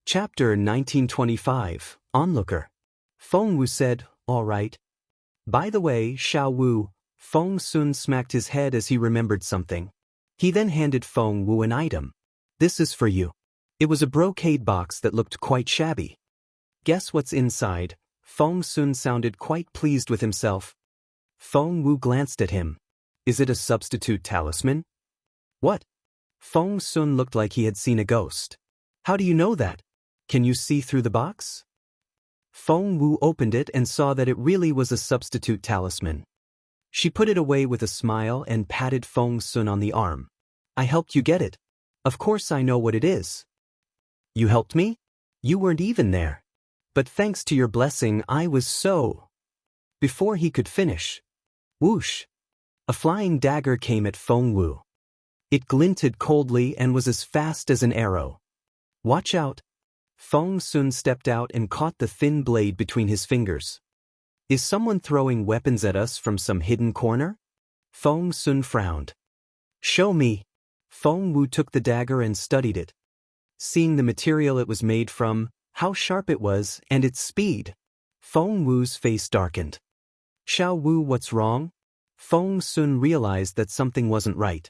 Chapter 1925, Onlooker. Feng Wu said, "All right. By the way, Xiao Wu," Feng Sun smacked his head as he remembered something. He then handed Feng Wu an item. "This is for you." It was a brocade box that looked quite shabby. "Guess what's inside?" Feng Sun sounded quite pleased with himself. Feng Wu glanced at him. "Is it a substitute talisman?" "What?" Feng Sun looked like he had seen a ghost. "How do you know that? Can you see through the box?" Feng Wu opened it and saw that it really was a substitute talisman. She put it away with a smile and patted Feng Sun on the arm. "I helped you get it. Of course I know what it is." "You helped me? You weren't even there. But thanks to your blessing I was so—" Before he could finish, whoosh! A flying dagger came at Feng Wu. It glinted coldly and was as fast as an arrow. "Watch out!" Feng Sun stepped out and caught the thin blade between his fingers. "Is someone throwing weapons at us from some hidden corner?" Feng Sun frowned. "Show me." Feng Wu took the dagger and studied it. Seeing the material it was made from, how sharp it was, and its speed, Feng Wu's face darkened. "Xiao Wu, what's wrong?" Feng Sun realized that something wasn't right.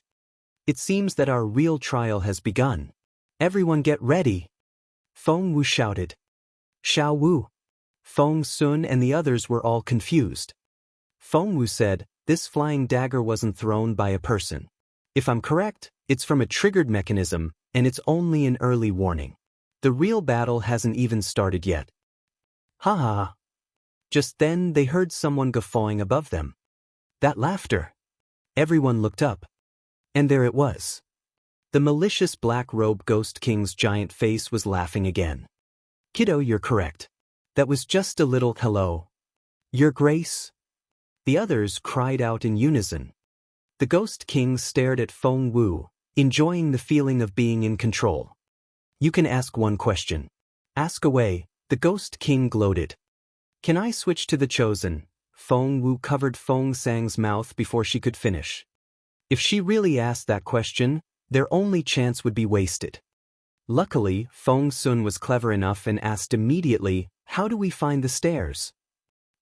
"It seems that our real trial has begun. Everyone get ready!" Feng Wu shouted. "Xiao Wu!" Feng Sun and the others were all confused. Feng Wu said, "This flying dagger wasn't thrown by a person. If I'm correct, it's from a triggered mechanism, and it's only an early warning. The real battle hasn't even started yet." "Ha ha!" Just then they heard someone guffawing above them. That laughter! Everyone looked up. And there it was. The malicious black-robed Ghost King's giant face was laughing again. "Kiddo, you're correct. That was just a little hello. Your Grace?" The others cried out in unison. The Ghost King stared at Feng Wu, enjoying the feeling of being in control. "You can ask one question." "Ask away," the Ghost King gloated. "Can I switch to the Chosen?" Feng Wu covered Feng Sang's mouth before she could finish. If she really asked that question, their only chance would be wasted. Luckily, Feng Sun was clever enough and asked immediately, "How do we find the stairs?"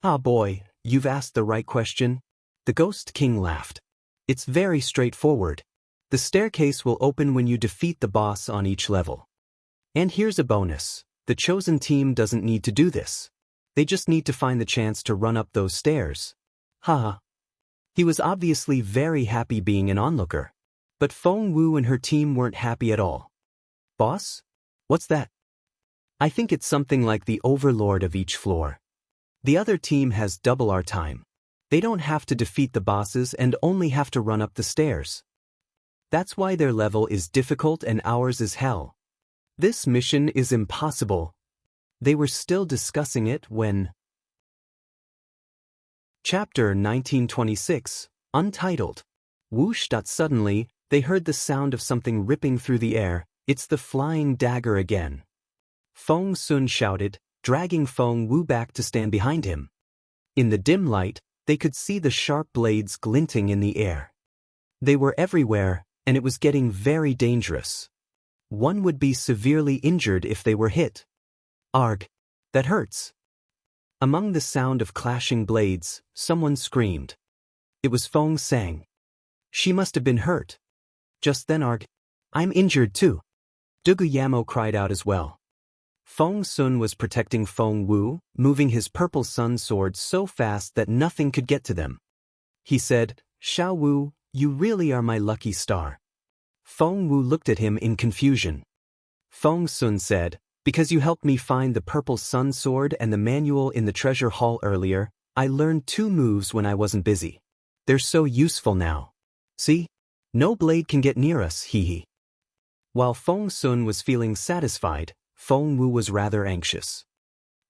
"Ah boy, you've asked the right question." The Ghost King laughed. "It's very straightforward. The staircase will open when you defeat the boss on each level. And here's a bonus. The Chosen team doesn't need to do this. They just need to find the chance to run up those stairs." Ha! He was obviously very happy being an onlooker. But Feng Wu and her team weren't happy at all. "Boss? What's that?" "I think it's something like the overlord of each floor. The other team has double our time. They don't have to defeat the bosses and only have to run up the stairs. That's why their level is difficult and ours is hell. This mission is impossible." They were still discussing it when... Chapter 1926, Untitled. Whoosh! Suddenly, they heard the sound of something ripping through the air. "It's the flying dagger again." Feng Sun shouted, dragging Feng Wu back to stand behind him. In the dim light, they could see the sharp blades glinting in the air. They were everywhere, and it was getting very dangerous. One would be severely injured if they were hit. "Arg! That hurts!" Among the sound of clashing blades, someone screamed. It was Feng Sang. She must have been hurt. Just then, "Arg! I'm injured too." Dugu Yamo cried out as well. Feng Sun was protecting Feng Wu, moving his purple sun sword so fast that nothing could get to them. He said, "Xiao Wu, you really are my lucky star." Feng Wu looked at him in confusion. Feng Sun said, "Because you helped me find the purple sun sword and the manual in the treasure hall earlier, I learned 2 moves when I wasn't busy. They're so useful now. See? No blade can get near us, hee hee." While Feng Sun was feeling satisfied, Feng Wu was rather anxious.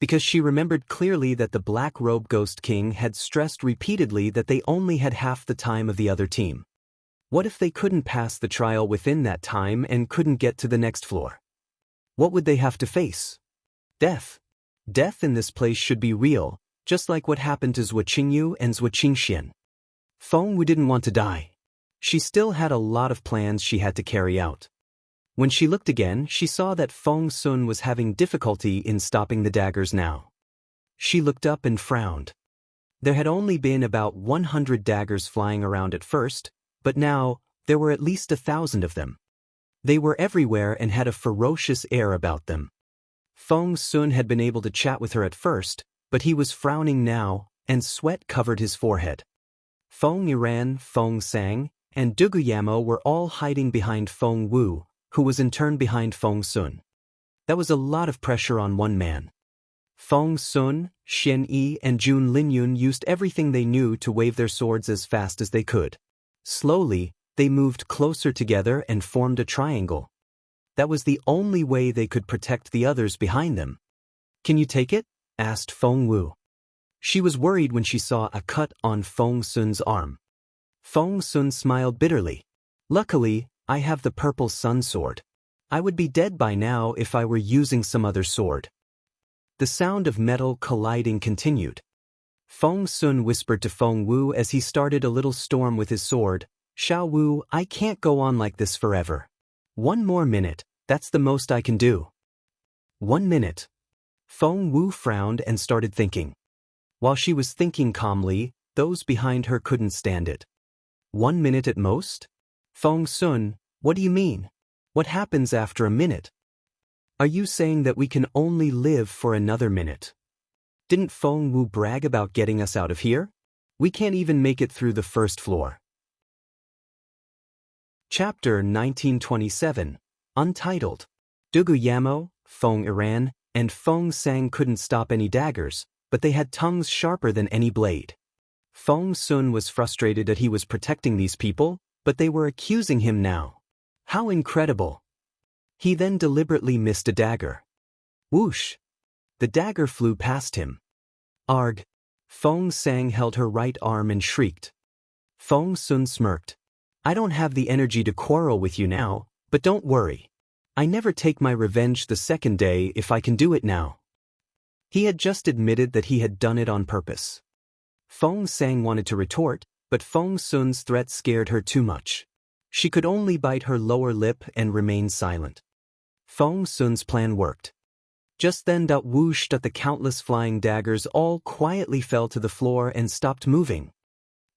Because she remembered clearly that the black-robed Ghost King had stressed repeatedly that they only had half the time of the other team. What if they couldn't pass the trial within that time and couldn't get to the next floor? What would they have to face? Death. Death in this place should be real, just like what happened to Zhuo Qingyu and Zhuo Qingxian. Feng Wu didn't want to die. She still had a lot of plans she had to carry out. When she looked again, she saw that Feng Sun was having difficulty in stopping the daggers now. She looked up and frowned. There had only been about 100 daggers flying around at first, but now, there were at least 1,000 of them. They were everywhere and had a ferocious air about them. Feng Sun had been able to chat with her at first, but he was frowning now, and sweat covered his forehead. Feng Yiran, Feng Sang, and Duguyamo were all hiding behind Feng Wu, who was in turn behind Feng Sun. That was a lot of pressure on one man. Feng Sun, Shen Yi, and Jun Linyun used everything they knew to wave their swords as fast as they could. Slowly, they moved closer together and formed a triangle. That was the only way they could protect the others behind them. "Can you take it?" asked Feng Wu. She was worried when she saw a cut on Feng Sun's arm. Feng Sun smiled bitterly. "Luckily, I have the purple sun sword. I would be dead by now if I were using some other sword." The sound of metal colliding continued. Feng Sun whispered to Feng Wu as he started a little storm with his sword, "Xiao Wu, I can't go on like this forever. 1 more minute, that's the most I can do." 1 minute. Feng Wu frowned and started thinking. While she was thinking calmly, those behind her couldn't stand it. 1 minute at most? "Feng Sun, what do you mean? What happens after a minute? Are you saying that we can only live for another minute? Didn't Feng Wu brag about getting us out of here? We can't even make it through the first floor." Chapter 1927, Untitled. Duguyamo, Feng Yiran, and Feng Sang couldn't stop any daggers, but they had tongues sharper than any blade. Feng Sun was frustrated that he was protecting these people, but they were accusing him now. How incredible! He then deliberately missed a dagger. Whoosh! The dagger flew past him. Arg! Feng Sang held her right arm and shrieked. Feng Sun smirked. "I don't have the energy to quarrel with you now, but don't worry. I never take my revenge the second day if I can do it now." He had just admitted that he had done it on purpose. Feng Sang wanted to retort, but Feng Sun's threat scared her too much. She could only bite her lower lip and remain silent. Feng Sun's plan worked. Just then whoosh the countless flying daggers all quietly fell to the floor and stopped moving.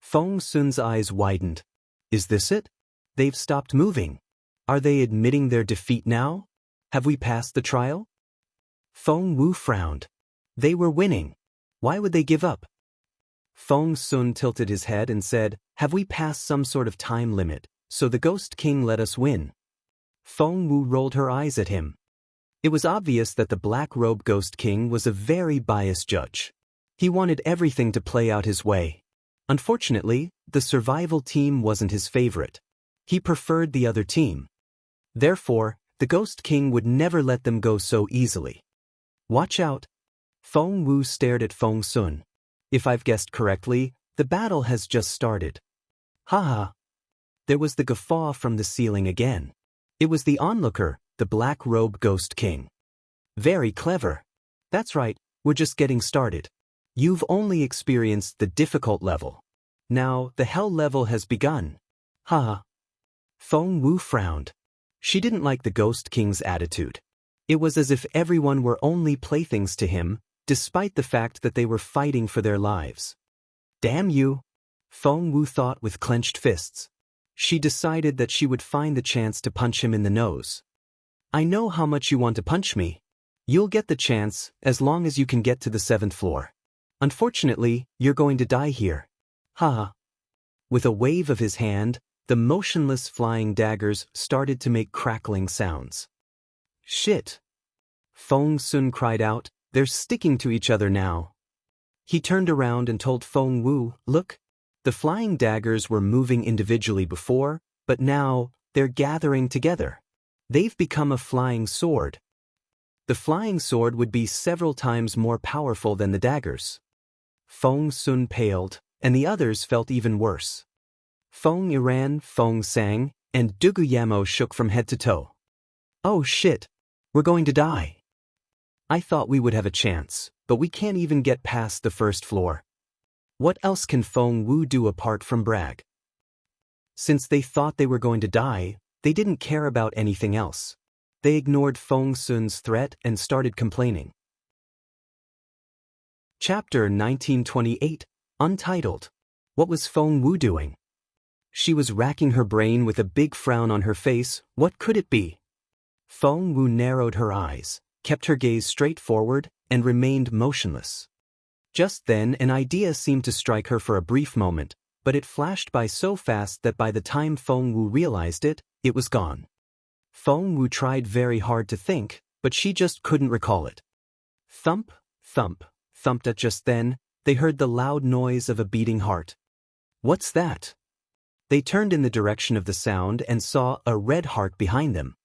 Feng Sun's eyes widened. Is this it? They've stopped moving. Are they admitting their defeat now? Have we passed the trial? Feng Wu frowned. They were winning. Why would they give up? Feng Sun tilted his head and said, "Have we passed some sort of time limit, so the Ghost King let us win?" Feng Wu rolled her eyes at him. It was obvious that the Black-Robe Ghost King was a very biased judge. He wanted everything to play out his way. Unfortunately, the survival team wasn't his favorite. He preferred the other team. Therefore, the Ghost King would never let them go so easily. "Watch out." Feng Wu stared at Feng Sun. "If I've guessed correctly, the battle has just started." Haha. There was the guffaw from the ceiling again. It was the onlooker, the Black-Robe Ghost King. "Very clever. That's right, we're just getting started. You've only experienced the difficult level. Now, the hell level has begun." Haha. Feng Wu frowned. She didn't like the Ghost King's attitude. It was as if everyone were only playthings to him, despite the fact that they were fighting for their lives. "Damn you," Feng Wu thought with clenched fists. She decided that she would find the chance to punch him in the nose. "I know how much you want to punch me. You'll get the chance, as long as you can get to the 7th floor. Unfortunately, you're going to die here." Ha! With a wave of his hand, the motionless flying daggers started to make crackling sounds. "Shit!" Feng Sun cried out, "They're sticking to each other now." He turned around and told Feng Wu, "Look, the flying daggers were moving individually before, but now, they're gathering together. They've become a flying sword. The flying sword would be several times more powerful than the daggers." Feng Sun paled, and the others felt even worse. Feng Yiran, Feng Sang, and Duguyamo shook from head to toe. "Oh shit! We're going to die. I thought we would have a chance, but we can't even get past the 1st floor. What else can Feng Wu do apart from brag?" Since they thought they were going to die, They didn't care about anything else. They ignored Feng Sun's threat and started complaining. Chapter 1928, Untitled. What was Feng Wu doing? She was racking her brain with a big frown on her face. What could it be? Feng Wu narrowed her eyes, kept her gaze straight forward, and remained motionless. Just then an idea seemed to strike her for a brief moment, but it flashed by so fast that by the time Feng Wu realized it, it was gone. Feng Wu tried very hard to think, but she just couldn't recall it. Thump, thump, thumped. At just then, they heard the loud noise of a beating heart. What's that? They turned in the direction of the sound and saw a red heart behind them.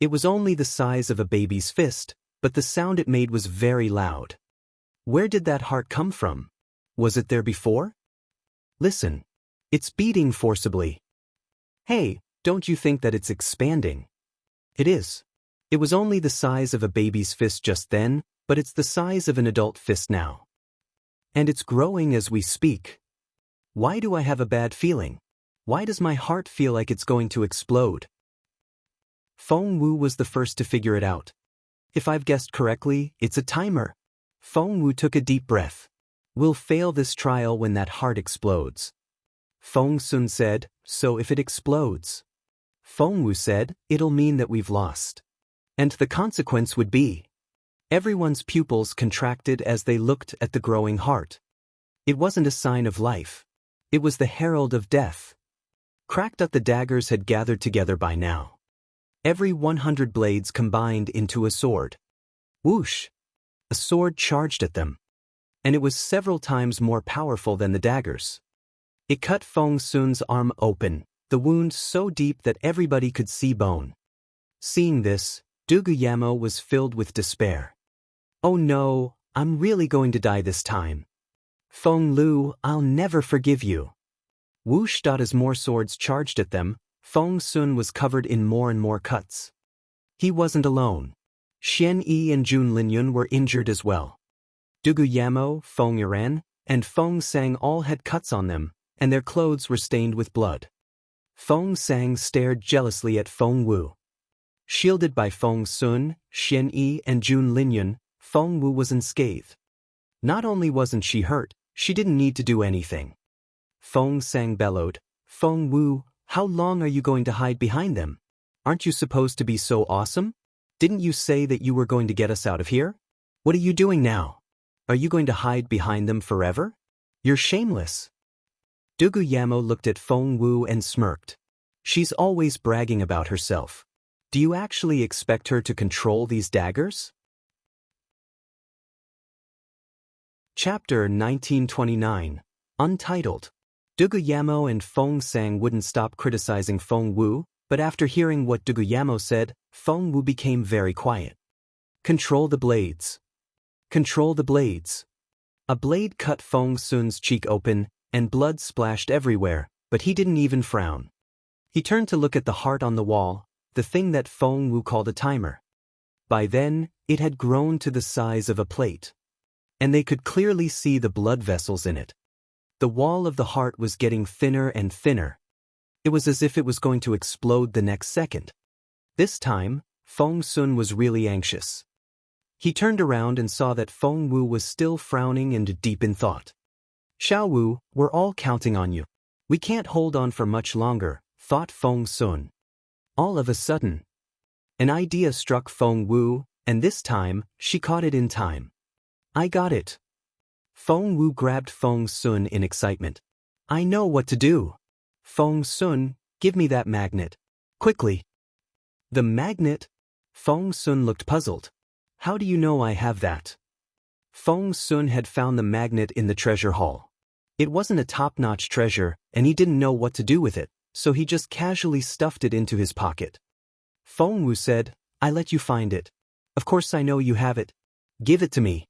It was only the size of a baby's fist, but the sound it made was very loud. Where did that heart come from? Was it there before? Listen. It's beating forcibly. Hey, don't you think that it's expanding? It is. It was only the size of a baby's fist just then, but it's the size of an adult fist now. And it's growing as we speak. Why do I have a bad feeling? Why does my heart feel like it's going to explode? Feng Wu was the first to figure it out. If I've guessed correctly, it's a timer. Feng Wu took a deep breath. We'll fail this trial when that heart explodes. Feng Sun said, so if it explodes? Feng Wu said, it'll mean that we've lost. And the consequence would be. Everyone's pupils contracted as they looked at the growing heart. It wasn't a sign of life. It was the herald of death. Cracked up the daggers had gathered together by now. Every 100 blades combined into a sword. Whoosh! A sword charged at them. And it was several times more powerful than the daggers. It cut Feng Sun's arm open, the wound so deep that everybody could see bone. Seeing this, Duguyamo was filled with despair. Oh no, I'm really going to die this time. Feng Lu, I'll never forgive you. Whoosh! As more swords charged at them, Feng Sun was covered in more and more cuts. He wasn't alone. Xian Yi and Jun Linyun were injured as well. Duguyamo, Feng Yuan, and Feng Sang all had cuts on them, and their clothes were stained with blood. Feng Sang stared jealously at Feng Wu. Shielded by Feng Sun, Xian Yi, and Jun Linyun, Feng Wu was unscathed. Not only wasn't she hurt, she didn't need to do anything. Feng Sang bellowed, Feng Wu, how long are you going to hide behind them? Aren't you supposed to be so awesome? Didn't you say that you were going to get us out of here? What are you doing now? Are you going to hide behind them forever? You're shameless. Duguyamo looked at Feng Wu and smirked. She's always bragging about herself. Do you actually expect her to control these daggers? Chapter 1929, Untitled. Duguyamo and Feng Sang wouldn't stop criticizing Feng Wu, but after hearing what Duguyamo said, Feng Wu became very quiet. Control the blades. Control the blades. A blade cut Feng Sun's cheek open, and blood splashed everywhere, but he didn't even frown. He turned to look at the heart on the wall, the thing that Feng Wu called a timer. By then, it had grown to the size of a plate. And they could clearly see the blood vessels in it. The wall of the heart was getting thinner and thinner. It was as if it was going to explode the next second. This time, Feng Sun was really anxious. He turned around and saw that Feng Wu was still frowning and deep in thought. Xiao Wu, we're all counting on you. We can't hold on for much longer, thought Feng Sun. All of a sudden, an idea struck Feng Wu, and this time, she caught it in time. I got it. Feng Wu grabbed Feng Sun in excitement. I know what to do. Feng Sun, give me that magnet. Quickly. The magnet? Feng Sun looked puzzled. How do you know I have that? Feng Sun had found the magnet in the treasure hall. It wasn't a top-notch treasure, and he didn't know what to do with it, so he just casually stuffed it into his pocket. Feng Wu said, I let you find it. Of course I know you have it. Give it to me.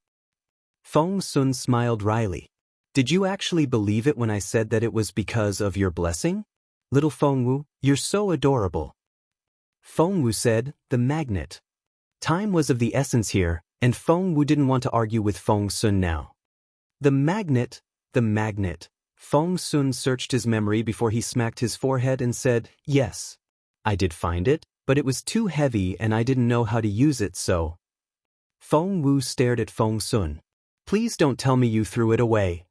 Feng Sun smiled wryly. Did you actually believe it when I said that it was because of your blessing? Little Feng Wu, you're so adorable. Feng Wu said, the magnet. Time was of the essence here, and Feng Wu didn't want to argue with Feng Sun now. The magnet, the magnet. Feng Sun searched his memory before he smacked his forehead and said, yes. I did find it, but it was too heavy and I didn't know how to use it, so. Feng Wu stared at Feng Sun. Please don't tell me you threw it away.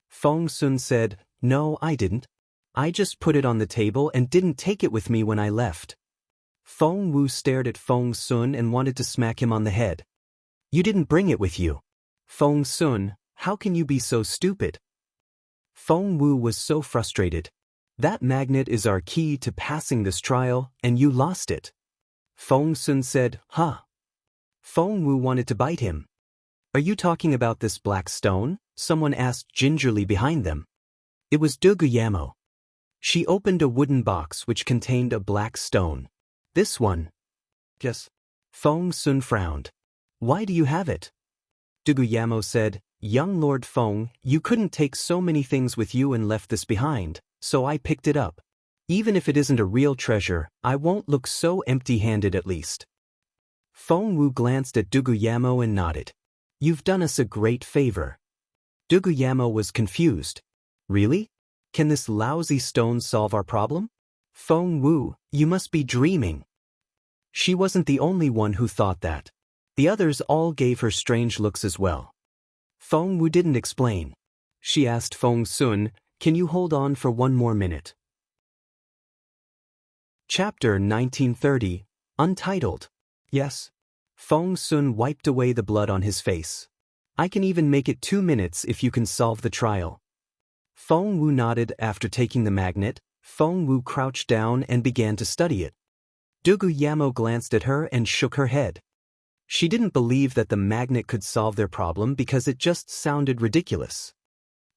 Feng Sun said, No, I didn't. I just put it on the table and didn't take it with me when I left. Feng Wu stared at Feng Sun and wanted to smack him on the head. You didn't bring it with you. Feng Sun, how can you be so stupid? Feng Wu was so frustrated. That magnet is our key to passing this trial, and you lost it. Feng Sun said, Huh. Feng Wu wanted to bite him. Are you talking about this black stone? Someone asked gingerly behind them. It was De Guillermo. She opened a wooden box which contained a black stone. This one. Yes. Feng Sun frowned. Why do you have it? De Guillermo said, Young Lord Feng, you couldn't take so many things with you and left this behind, so I picked it up. Even if it isn't a real treasure, I won't look so empty-handed at least. Feng Wu glanced at De Guillermo and nodded. You've done us a great favor. De Guillermo was confused. Really? Can this lousy stone solve our problem? Feng Wu, you must be dreaming. She wasn't the only one who thought that. The others all gave her strange looks as well. Feng Wu didn't explain. She asked Feng Sun, Can you hold on for one more minute? Chapter 1930, Untitled. Yes. Feng Sun wiped away the blood on his face. I can even make it 2 minutes if you can solve the trial. Feng Wu nodded. After taking the magnet. Feng Wu crouched down and began to study it. De Guillermo glanced at her and shook her head. She didn't believe that the magnet could solve their problem because it just sounded ridiculous.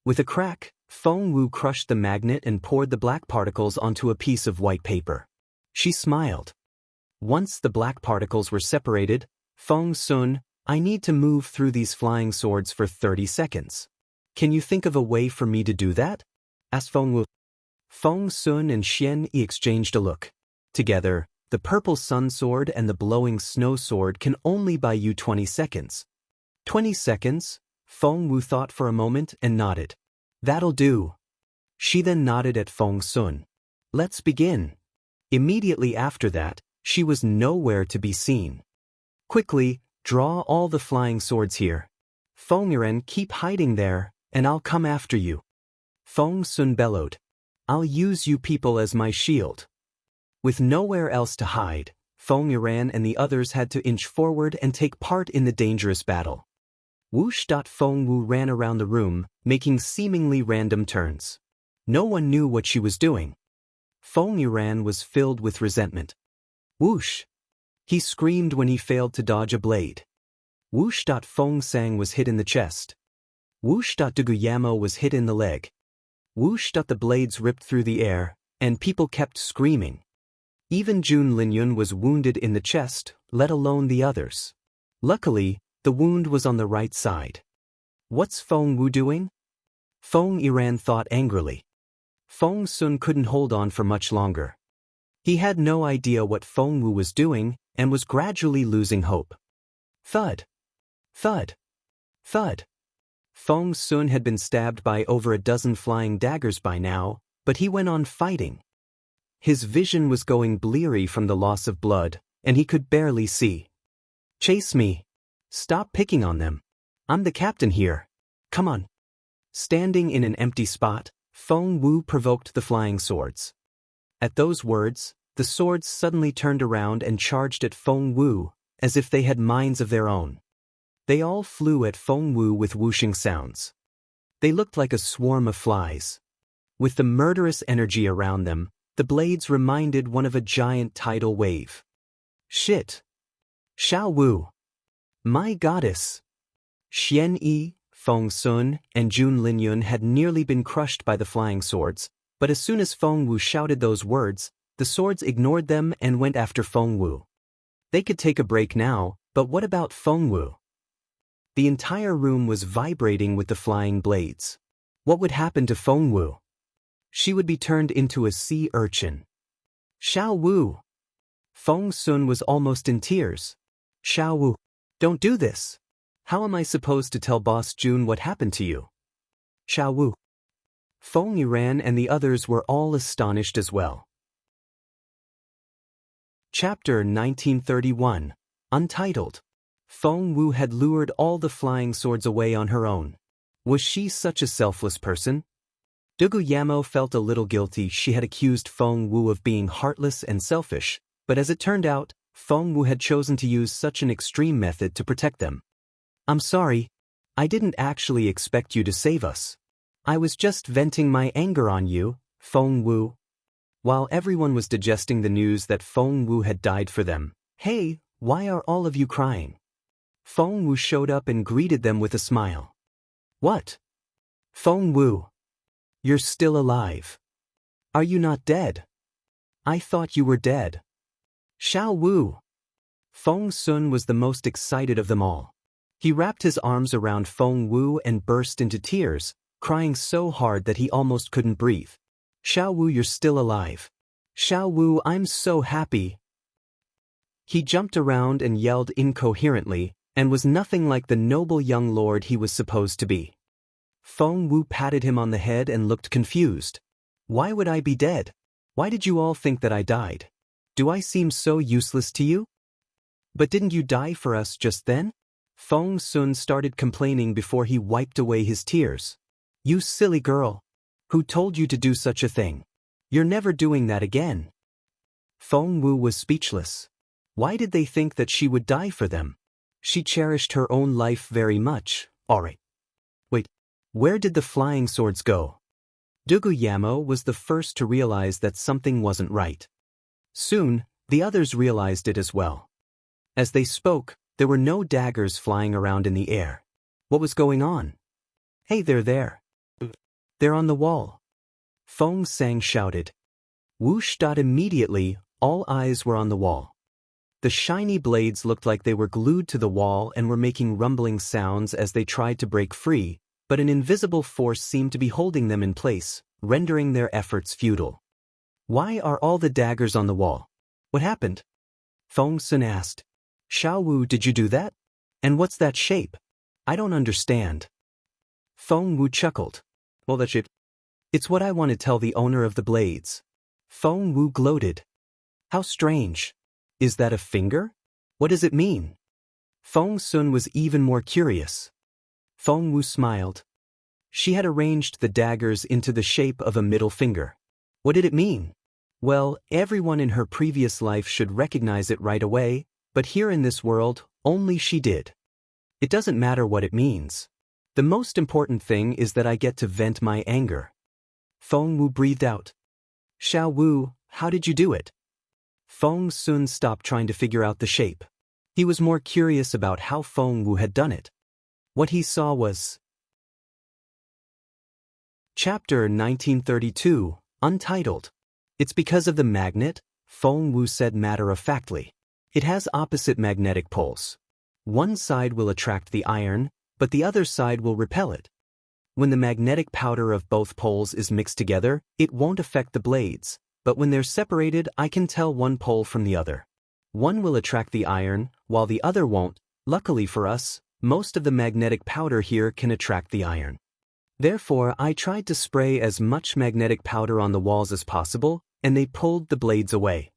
With a crack, Feng Wu crushed the magnet and poured the black particles onto a piece of white paper. She smiled. Once the black particles were separated, Feng Sun, I need to move through these flying swords for 30 seconds. Can you think of a way for me to do that? Asked Feng Wu. Feng Sun and Xian Yi exchanged a look. Together, the purple sun sword and the blowing snow sword can only buy you 20 seconds. 20 seconds? Feng Wu thought for a moment and nodded. That'll do. She then nodded at Feng Sun. Let's begin. Immediately after that, she was nowhere to be seen. Quickly, draw all the flying swords here. Feng Yuan, keep hiding there, and I'll come after you. Feng Sun bellowed. I'll use you people as my shield. With nowhere else to hide, Feng Yuan and the others had to inch forward and take part in the dangerous battle. Whoosh! Feng Wu ran around the room, making seemingly random turns. No one knew what she was doing. Feng Yuan was filled with resentment. Whoosh! He screamed when he failed to dodge a blade. Whoosh! Feng Sang was hit in the chest. Whoosh! De Guillermo was hit in the leg. Whoosh! The blades ripped through the air, and people kept screaming. Even Jun Linyun was wounded in the chest, let alone the others. Luckily, the wound was on the right side. What's Feng Wu doing? Feng Yuan thought angrily. Feng Sun couldn't hold on for much longer. He had no idea what Feng Wu was doing and was gradually losing hope. Thud. Thud. Thud. Feng Sun had been stabbed by over a dozen flying daggers by now, but he went on fighting. His vision was going bleary from the loss of blood, and he could barely see. Chase me. Stop picking on them. I'm the captain here. Come on. Standing in an empty spot, Feng Wu provoked the flying swords. At those words, the swords suddenly turned around and charged at Feng Wu, as if they had minds of their own. They all flew at Feng Wu with whooshing sounds. They looked like a swarm of flies. With the murderous energy around them, the blades reminded one of a giant tidal wave. Shit! Xiao Wu! My goddess! Xian Yi, Feng Sun, and Jun Linyun had nearly been crushed by the flying swords, but as soon as Feng Wu shouted those words, the swords ignored them and went after Feng Wu. They could take a break now, but what about Feng Wu? The entire room was vibrating with the flying blades. What would happen to Feng Wu? She would be turned into a sea urchin. Xiao Wu! Feng Sun was almost in tears. Xiao Wu, don't do this. How am I supposed to tell Boss Jun what happened to you? Xiao Wu. Feng Yuan and the others were all astonished as well. Chapter 1931. Untitled. Feng Wu had lured all the flying swords away on her own. Was she such a selfless person? Duguyamo felt a little guilty. She had accused Feng Wu of being heartless and selfish, but as it turned out, Feng Wu had chosen to use such an extreme method to protect them. I'm sorry. I didn't actually expect you to save us. I was just venting my anger on you, Feng Wu. While everyone was digesting the news that Feng Wu had died for them, hey, why are all of you crying? Feng Wu showed up and greeted them with a smile. What? Feng Wu. You're still alive. Are you not dead? I thought you were dead. Xiao Wu. Feng Sun was the most excited of them all. He wrapped his arms around Feng Wu and burst into tears, crying so hard that he almost couldn't breathe. Xiao Wu, you're still alive. Xiao Wu, I'm so happy. He jumped around and yelled incoherently, and was nothing like the noble young lord he was supposed to be. Feng Wu patted him on the head and looked confused. Why would I be dead? Why did you all think that I died? Do I seem so useless to you? But didn't you die for us just then? Feng Sun started complaining before he wiped away his tears. You silly girl. Who told you to do such a thing? You're never doing that again. Feng Wu was speechless. Why did they think that she would die for them? She cherished her own life very much. Alright. Wait, where did the flying swords go? Duguyamo was the first to realize that something wasn't right. Soon, the others realized it as well. As they spoke, there were no daggers flying around in the air. What was going on? Hey, they're there. They're on the wall. Feng Sang shouted. Whoosh! Immediately, all eyes were on the wall. The shiny blades looked like they were glued to the wall and were making rumbling sounds as they tried to break free, but an invisible force seemed to be holding them in place, rendering their efforts futile. Why are all the daggers on the wall? What happened? Feng Sun asked. Xiao Wu, did you do that? And what's that shape? I don't understand. Feng Wu chuckled. Well, that shape. It's what I want to tell the owner of the blades. Feng Wu gloated. How strange. Is that a finger? What does it mean? Feng Sun was even more curious. Feng Wu smiled. She had arranged the daggers into the shape of a middle finger. What did it mean? Well, everyone in her previous life should recognize it right away, but here in this world, only she did. It doesn't matter what it means. The most important thing is that I get to vent my anger. Feng Wu breathed out. Xiao Wu, how did you do it? Feng Sun stopped trying to figure out the shape. He was more curious about how Feng Wu had done it. What he saw was... Chapter 1932, Untitled. It's because of the magnet, Feng Wu said matter-of-factly. It has opposite magnetic poles. One side will attract the iron, but the other side will repel it. When the magnetic powder of both poles is mixed together, it won't affect the blades, but when they're separated, I can tell one pole from the other. One will attract the iron, while the other won't. Luckily for us, most of the magnetic powder here can attract the iron. Therefore, I tried to spray as much magnetic powder on the walls as possible, and they pulled the blades away.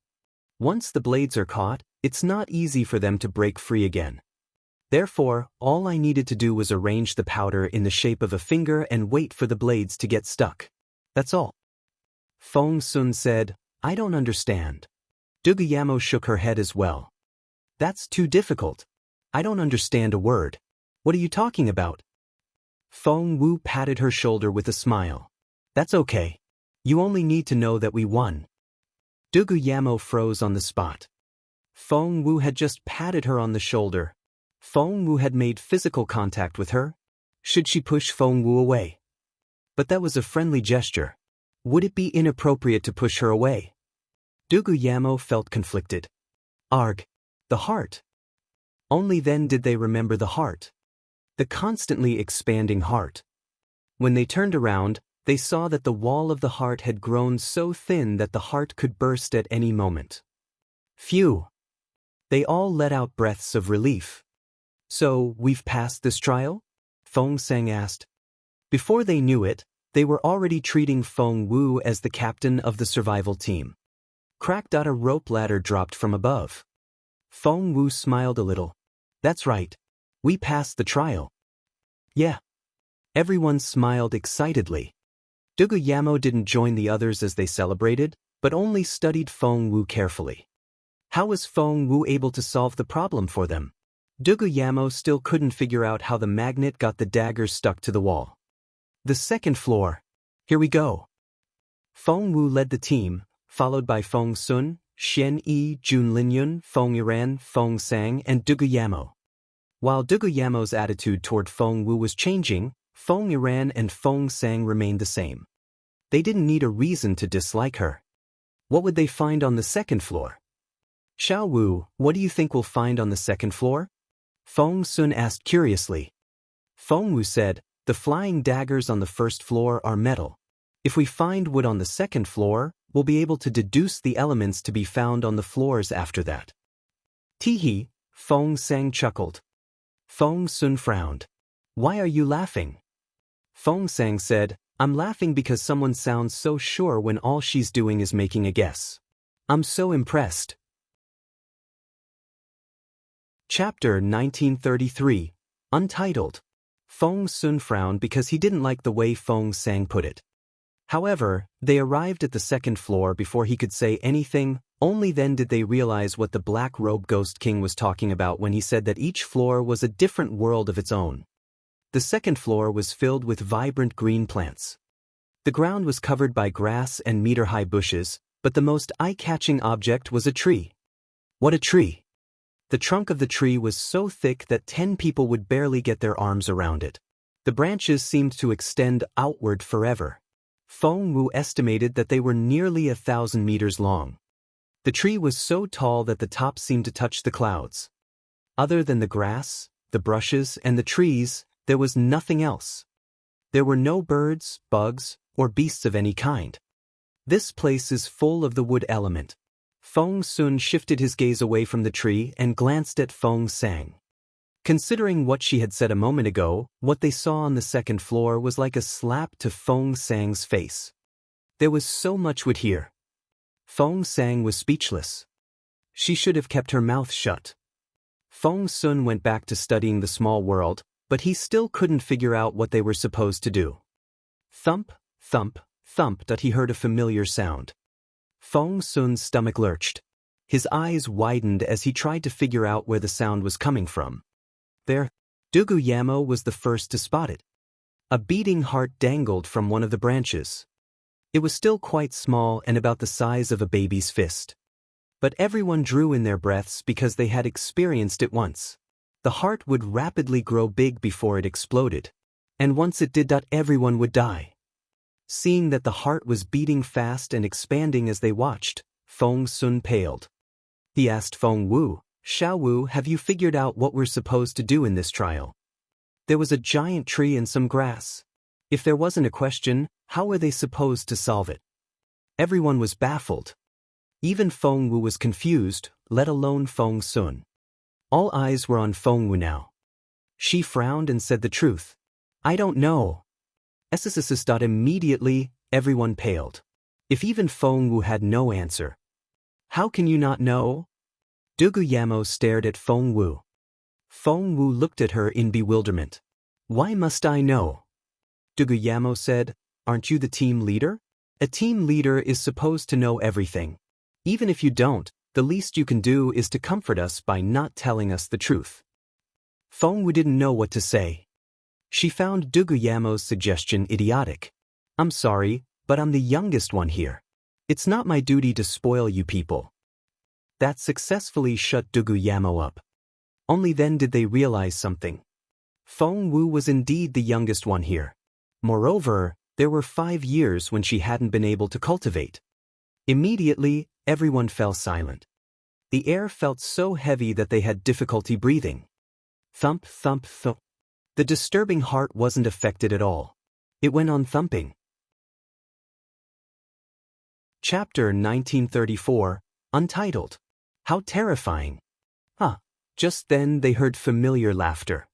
Once the blades are caught, it's not easy for them to break free again. Therefore, all I needed to do was arrange the powder in the shape of a finger and wait for the blades to get stuck. That's all. Feng Sun said, I don't understand. Duguyamo shook her head as well. That's too difficult. I don't understand a word. What are you talking about? Feng Wu patted her shoulder with a smile. That's okay. You only need to know that we won. Duguyamo froze on the spot. Feng Wu had just patted her on the shoulder. Feng Wu had made physical contact with her. Should she push Feng Wu away? But that was a friendly gesture. Would it be inappropriate to push her away? Duguyamo felt conflicted. Arg. The heart. Only then did they remember the heart. The constantly expanding heart. When they turned around, they saw that the wall of the heart had grown so thin that the heart could burst at any moment. Phew. They all let out breaths of relief. So, we've passed this trial? Feng Sang asked. Before they knew it, they were already treating Feng Wu as the captain of the survival team. Cracked out a rope ladder dropped from above. Feng Wu smiled a little. That's right. We passed the trial. Yeah. Everyone smiled excitedly. Duguyamo didn't join the others as they celebrated, but only studied Feng Wu carefully. How was Feng Wu able to solve the problem for them? Duguyamo still couldn't figure out how the magnet got the dagger stuck to the wall. The second floor. Here we go. Feng Wu led the team, followed by Feng Sun, Xian Yi, Jun Linyun, Feng Yiran, Feng Sang, and Duguyamo. While Duguyamo's attitude toward Feng Wu was changing, Feng Yiran and Feng Sang remained the same. They didn't need a reason to dislike her. What would they find on the second floor? Xiao Wu, what do you think we'll find on the second floor? Feng Sun asked curiously. Feng Wu said, the flying daggers on the first floor are metal. If we find wood on the second floor, we'll be able to deduce the elements to be found on the floors after that. Teehee, Feng Sang chuckled. Feng Sun frowned. Why are you laughing? Feng Sang said, I'm laughing because someone sounds so sure when all she's doing is making a guess. I'm so impressed. Chapter 1933, Untitled. Feng Sun frowned because he didn't like the way Feng Sang put it. However, they arrived at the second floor before he could say anything. Only then did they realize what the Black Robe Ghost King was talking about when he said that each floor was a different world of its own. The second floor was filled with vibrant green plants. The ground was covered by grass and meter-high bushes, but the most eye-catching object was a tree. What a tree! The trunk of the tree was so thick that 10 people would barely get their arms around it. The branches seemed to extend outward forever. Feng Wu estimated that they were nearly 1,000 meters long. The tree was so tall that the top seemed to touch the clouds. Other than the grass, the brushes, and the trees, there was nothing else. There were no birds, bugs, or beasts of any kind. This place is full of the wood element. Feng Sun shifted his gaze away from the tree and glanced at Feng Sang. Considering what she had said a moment ago, what they saw on the second floor was like a slap to Feng Sang's face. There was so much wood here. Feng Sang was speechless. She should have kept her mouth shut. Feng Sun went back to studying the small world, but he still couldn't figure out what they were supposed to do. Thump, thump, thump, that he heard a familiar sound. Feng Sun's stomach lurched. His eyes widened as he tried to figure out where the sound was coming from. There, Duguyamo was the first to spot it. A beating heart dangled from one of the branches. It was still quite small and about the size of a baby's fist. But everyone drew in their breaths because they had experienced it once. The heart would rapidly grow big before it exploded. And once it did that, everyone would die. Seeing that the heart was beating fast and expanding as they watched, Feng Sun paled. He asked Feng Wu, Xiao Wu, have you figured out what we're supposed to do in this trial? There was a giant tree and some grass. If there wasn't a question, how were they supposed to solve it? Everyone was baffled. Even Feng Wu was confused, let alone Feng Sun. All eyes were on Feng Wu now. She frowned and said the truth. I don't know. Immediately, everyone paled. If even Feng Wu had no answer. How can you not know? Duguyamo stared at Feng Wu. Feng Wu looked at her in bewilderment. Why must I know? Duguyamo said, aren't you the team leader? A team leader is supposed to know everything. Even if you don't, the least you can do is to comfort us by not telling us the truth. Feng Wu didn't know what to say. She found Duguyamo's suggestion idiotic. I'm sorry, but I'm the youngest one here. It's not my duty to spoil you people. That successfully shut Duguyamo up. Only then did they realize something. Feng Wu was indeed the youngest one here. Moreover, there were 5 years when she hadn't been able to cultivate. Immediately, everyone fell silent. The air felt so heavy that they had difficulty breathing. Thump, thump, thump. The disturbing heart wasn't affected at all. It went on thumping. Chapter 1934, Untitled. How terrifying. Just then they heard familiar laughter.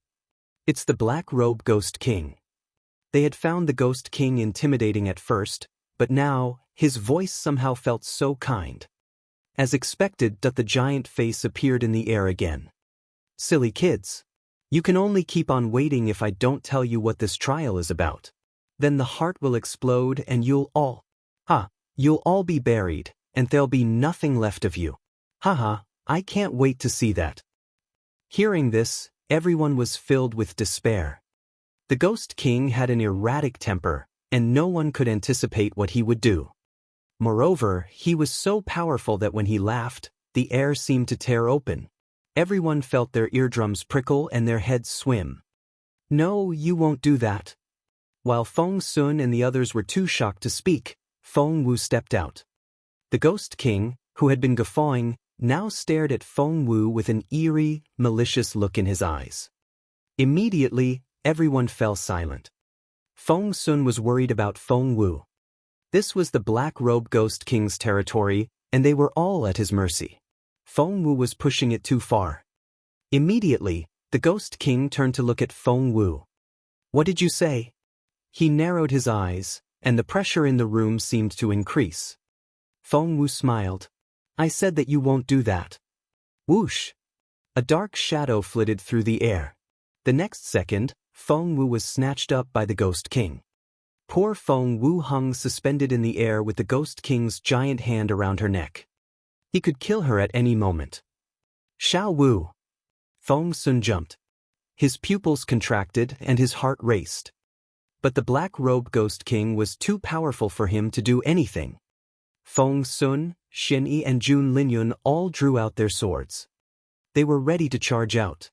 It's the Black Robe Ghost King. They had found the Ghost King intimidating at first, but now, his voice somehow felt so kind. As expected, the giant face appeared in the air again. Silly kids. You can only keep on waiting if I don't tell you what this trial is about. Then the heart will explode and you'll all be buried, and there'll be nothing left of you. Haha, I can't wait to see that. Hearing this, everyone was filled with despair. The Ghost King had an erratic temper, and no one could anticipate what he would do. Moreover, he was so powerful that when he laughed, the air seemed to tear open. Everyone felt their eardrums prickle and their heads swim. No, you won't do that. While Feng Sun and the others were too shocked to speak, Feng Wu stepped out. The Ghost King, who had been guffawing, now stared at Feng Wu with an eerie, malicious look in his eyes. Immediately, everyone fell silent. Feng Sun was worried about Feng Wu. This was the Black Robe Ghost King's territory, and they were all at his mercy. Feng Wu was pushing it too far. Immediately, the Ghost King turned to look at Feng Wu. What did you say? He narrowed his eyes, and the pressure in the room seemed to increase. Feng Wu smiled. I said that you won't do that. Whoosh! A dark shadow flitted through the air. The next second, Feng Wu was snatched up by the Ghost King. Poor Feng Wu hung suspended in the air with the Ghost King's giant hand around her neck. He could kill her at any moment. Xiao Wu! Feng Sun jumped. His pupils contracted and his heart raced. But the Black Robe Ghost King was too powerful for him to do anything. Feng Sun, Xin Yi and Jun Linyun all drew out their swords. They were ready to charge out.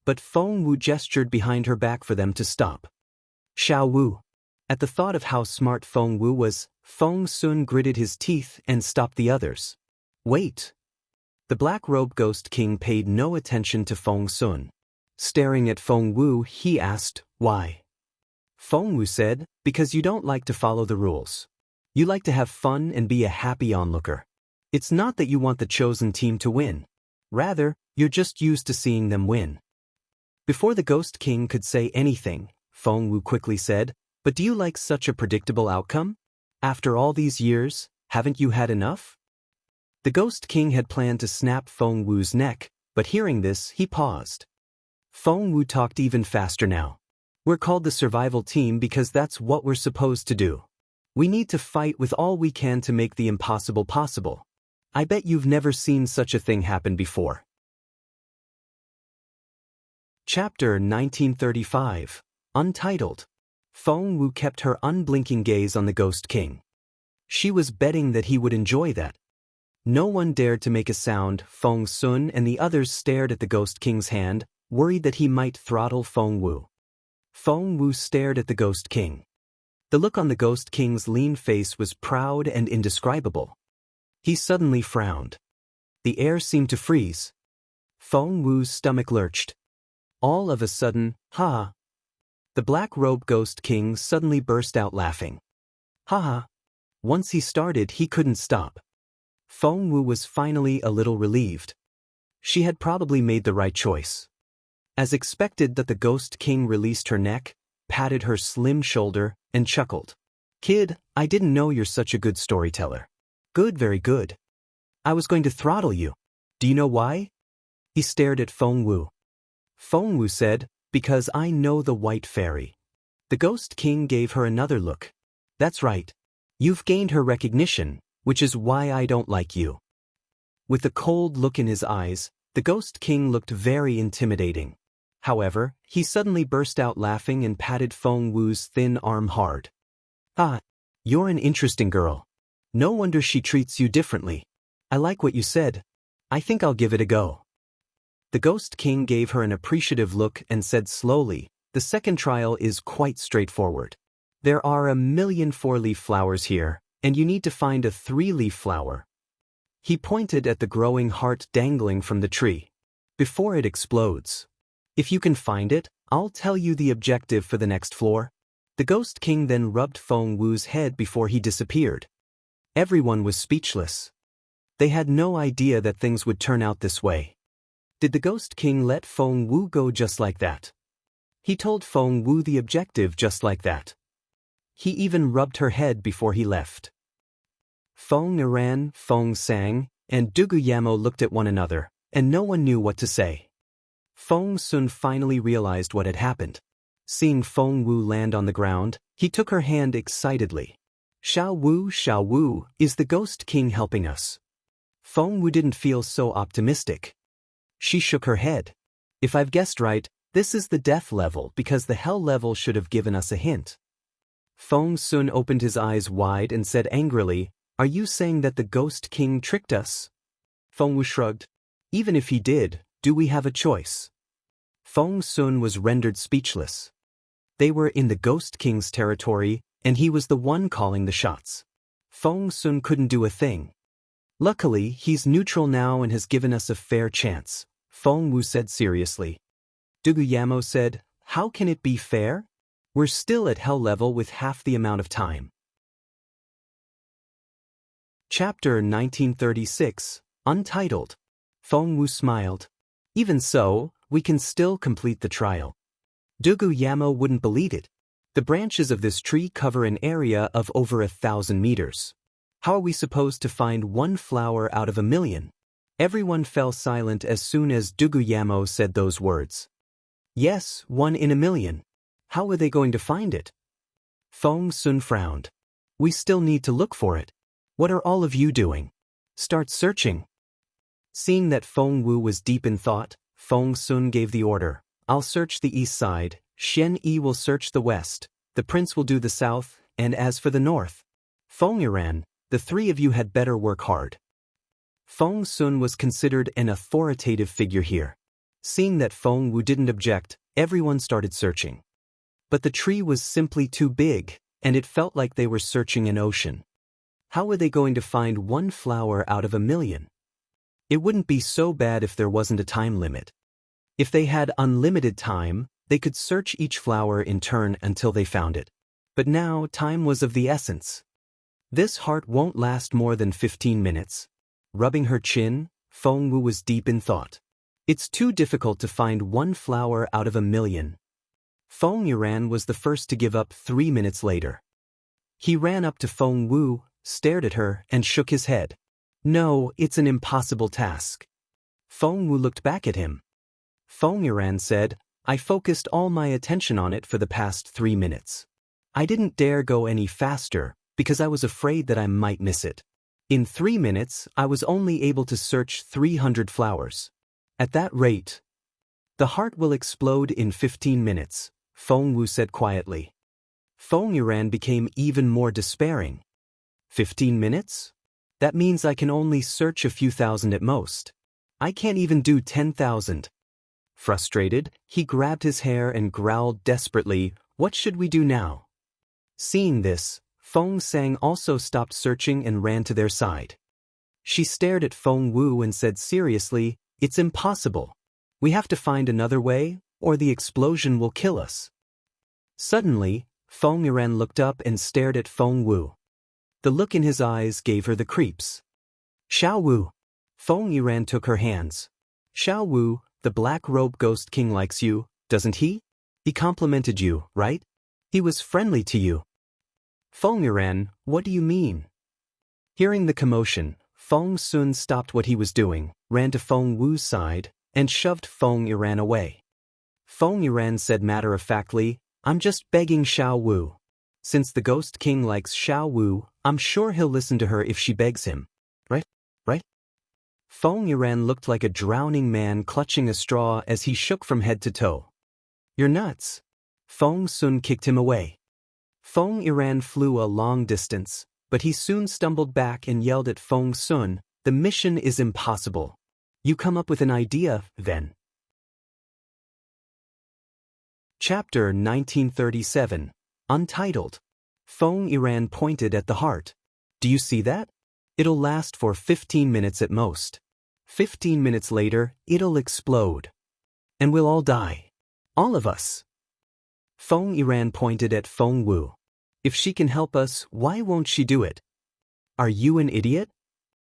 But Feng Wu gestured behind her back for them to stop. Xiao Wu. At the thought of how smart Feng Wu was, Feng Sun gritted his teeth and stopped the others. Wait. The Black Robe Ghost King paid no attention to Feng Sun. Staring at Feng Wu, he asked, why? Feng Wu said, because you don't like to follow the rules. You like to have fun and be a happy onlooker. It's not that you want the chosen team to win. Rather, you're just used to seeing them win. Before the Ghost King could say anything, Feng Wu quickly said, but do you like such a predictable outcome? After all these years, haven't you had enough? The Ghost King had planned to snap Feng Wu's neck, but hearing this, he paused. Feng Wu talked even faster now. We're called the survival team because that's what we're supposed to do. We need to fight with all we can to make the impossible possible. I bet you've never seen such a thing happen before. Chapter 1935, Untitled. Feng Wu kept her unblinking gaze on the Ghost King. She was betting that he would enjoy that. No one dared to make a sound. Feng Sun and the others stared at the Ghost King's hand, worried that he might throttle Feng Wu. Feng Wu stared at the Ghost King. The look on the Ghost King's lean face was proud and indescribable. He suddenly frowned. The air seemed to freeze. Feng Wu's stomach lurched. All of a sudden, ha! The Black Robe Ghost King suddenly burst out laughing. Ha! Once he started, he couldn't stop. Feng Wu was finally a little relieved. She had probably made the right choice. As expected, the Ghost King released her neck, patted her slim shoulder, and chuckled. Kid, I didn't know you're such a good storyteller. Good, very good. I was going to throttle you. Do you know why? He stared at Feng Wu. Feng Wu said, because I know the White Fairy. The Ghost King gave her another look. That's right. You've gained her recognition, which is why I don't like you. With the cold look in his eyes, the Ghost King looked very intimidating. However, he suddenly burst out laughing and patted Feng Wu's thin arm hard. Ah, you're an interesting girl. No wonder she treats you differently. I like what you said. I think I'll give it a go. The Ghost King gave her an appreciative look and said slowly, the second trial is quite straightforward. There are 1,000,000 4-leaf flowers here, and you need to find a 3-leaf flower. He pointed at the growing heart dangling from the tree. Before it explodes. If you can find it, I'll tell you the objective for the next floor. The Ghost King then rubbed Feng Wu's head before he disappeared. Everyone was speechless. They had no idea that things would turn out this way. Did the Ghost King let Feng Wu go just like that? He told Feng Wu the objective just like that. He even rubbed her head before he left. Feng ran, Feng sang, and Duguyamo looked at one another, and no one knew what to say. Feng Sun finally realized what had happened. Seeing Feng Wu land on the ground, he took her hand excitedly. Xiao Wu, is the Ghost King helping us?" Feng Wu didn't feel so optimistic. She shook her head. "If I've guessed right, this is the death level because the hell level should have given us a hint." Feng Sun opened his eyes wide and said angrily, "Are you saying that the Ghost King tricked us?" Feng Wu shrugged. "Even if he did, do we have a choice?" Feng Sun was rendered speechless. They were in the Ghost King's territory, and he was the one calling the shots. Feng Sun couldn't do a thing. "Luckily, he's neutral now and has given us a fair chance," Feng Wu said seriously. Duguyamo said, "How can it be fair? We're still at hell level with half the amount of time." Chapter 1936, Untitled. Feng Wu smiled. "Even so, we can still complete the trial." Duguyamo wouldn't believe it. The branches of this tree cover an area of over 1,000 meters. How are we supposed to find one flower out of 1,000,000? Everyone fell silent as soon as Duguyamo said those words. "Yes, 1 in 1,000,000. How are they going to find it?" Feng Sun frowned. "We still need to look for it. What are all of you doing? Start searching." Seeing that Feng Wu was deep in thought, Feng Sun gave the order. "I'll search the east side, Xian Yi will search the west, the prince will do the south, and as for the north, Feng Yuran, the three of you had better work hard." Feng Sun was considered an authoritative figure here. Seeing that Feng Wu didn't object, everyone started searching. But the tree was simply too big, and it felt like they were searching an ocean. How were they going to find one flower out of 1,000,000? It wouldn't be so bad if there wasn't a time limit. If they had unlimited time, they could search each flower in turn until they found it. But now time was of the essence. "This heart won't last more than 15 minutes. Rubbing her chin, Feng Wu was deep in thought. "It's too difficult to find one flower out of 1,000,000. Feng Yuran was the first to give up 3 minutes later. He ran up to Feng Wu, stared at her, and shook his head. "No, it's an impossible task." Feng Wu looked back at him. Feng Yuran said, "I focused all my attention on it for the past 3 minutes. I didn't dare go any faster because I was afraid that I might miss it. In 3 minutes, I was only able to search 300 flowers. At that rate, the heart will explode in 15 minutes, Feng Wu said quietly. Feng Yuran became even more despairing. 15 minutes? That means I can only search a few thousand at most. I can't even do 10,000. Frustrated, he grabbed his hair and growled desperately, "What should we do now?" Seeing this, Feng Sang also stopped searching and ran to their side. She stared at Feng Wu and said seriously, "It's impossible. We have to find another way, or the explosion will kill us." Suddenly, Feng Yuran looked up and stared at Feng Wu. The look in his eyes gave her the creeps. "Xiao Wu." Feng Yuran took her hands. "Xiao Wu, the Black-Robe Ghost King likes you, doesn't he? He complimented you, right? He was friendly to you." "Feng Yuran, what do you mean?" Hearing the commotion, Feng Sun stopped what he was doing, ran to Feng Wu's side, and shoved Feng Yuran away. Feng Yuran said matter-of-factly, "I'm just begging Xiao Wu. Since the Ghost King likes Xiao Wu, I'm sure he'll listen to her if she begs him. Right? Right?" Feng Yuran looked like a drowning man clutching a straw as he shook from head to toe. "You're nuts." Feng Sun kicked him away. Feng Yuran flew a long distance, but he soon stumbled back and yelled at Feng Sun, "The mission is impossible. You come up with an idea, then." Chapter 1937, Untitled. Feng Yuran pointed at the heart. "Do you see that? It'll last for 15 minutes at most. 15 minutes later, it'll explode. And we'll all die. All of us." Feng Yuran pointed at Feng Wu. "If she can help us, why won't she do it? Are you an idiot?"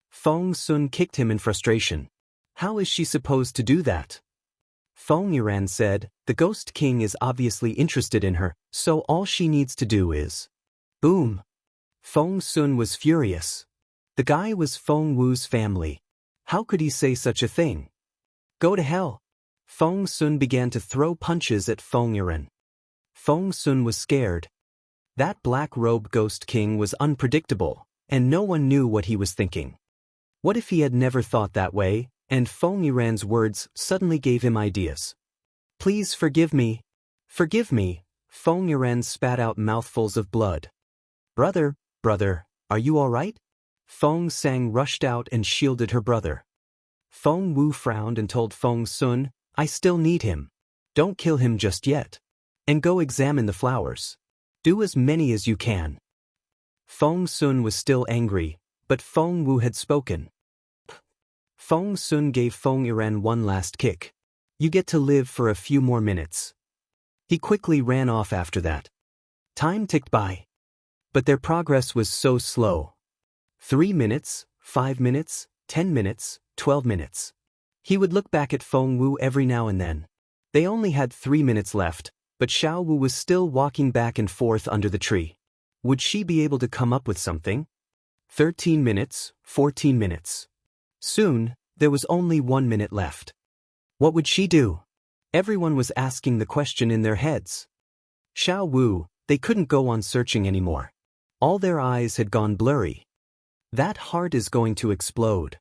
Feng Sun kicked him in frustration. "How is she supposed to do that?" Feng Yuran said, "The Ghost King is obviously interested in her, so all she needs to do is..." Boom! Feng Sun was furious. The guy was Feng Wu's family. How could he say such a thing? Go to hell. Feng Sun began to throw punches at Feng Yuren. Feng Sun was scared. That black-robed ghost king was unpredictable, and no one knew what he was thinking. What if he had never thought that way, and Feng Yuren's words suddenly gave him ideas? Please forgive me. Forgive me. Feng Yuren spat out mouthfuls of blood. Brother, are you all right? Feng Sang rushed out and shielded her brother. Feng Wu frowned and told Feng Sun, I still need him. Don't kill him just yet. And go examine the flowers. Do as many as you can. Feng Sun was still angry, but Feng Wu had spoken. Feng Sun gave Feng Yuren one last kick. You get to live for a few more minutes. He quickly ran off after that. Time ticked by. But their progress was so slow. 3 minutes, 5 minutes, 10 minutes, 12 minutes. He would look back at Feng Wu every now and then. They only had 3 minutes left, but Xiao Wu was still walking back and forth under the tree. Would she be able to come up with something? 13 minutes, 14 minutes. Soon, there was only 1 minute left. What would she do? Everyone was asking the question in their heads. Xiao Wu, they couldn't go on searching anymore. All their eyes had gone blurry. That heart is going to explode.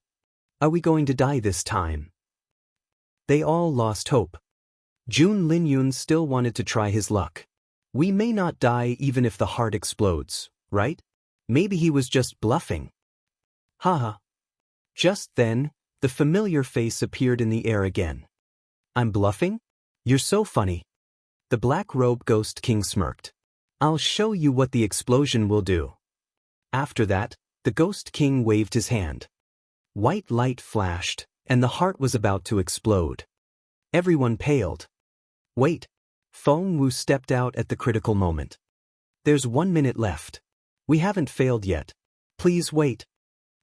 Are we going to die this time? They all lost hope. Jun Linyun still wanted to try his luck. We may not die even if the heart explodes, right? Maybe he was just bluffing. Haha. Just then, the familiar face appeared in the air again. I'm bluffing? You're so funny. The black-robed ghost king smirked. I'll show you what the explosion will do. After that, the ghost king waved his hand. White light flashed, and the heart was about to explode. Everyone paled. Wait. Feng Wu stepped out at the critical moment. There's 1 minute left. We haven't failed yet. Please wait.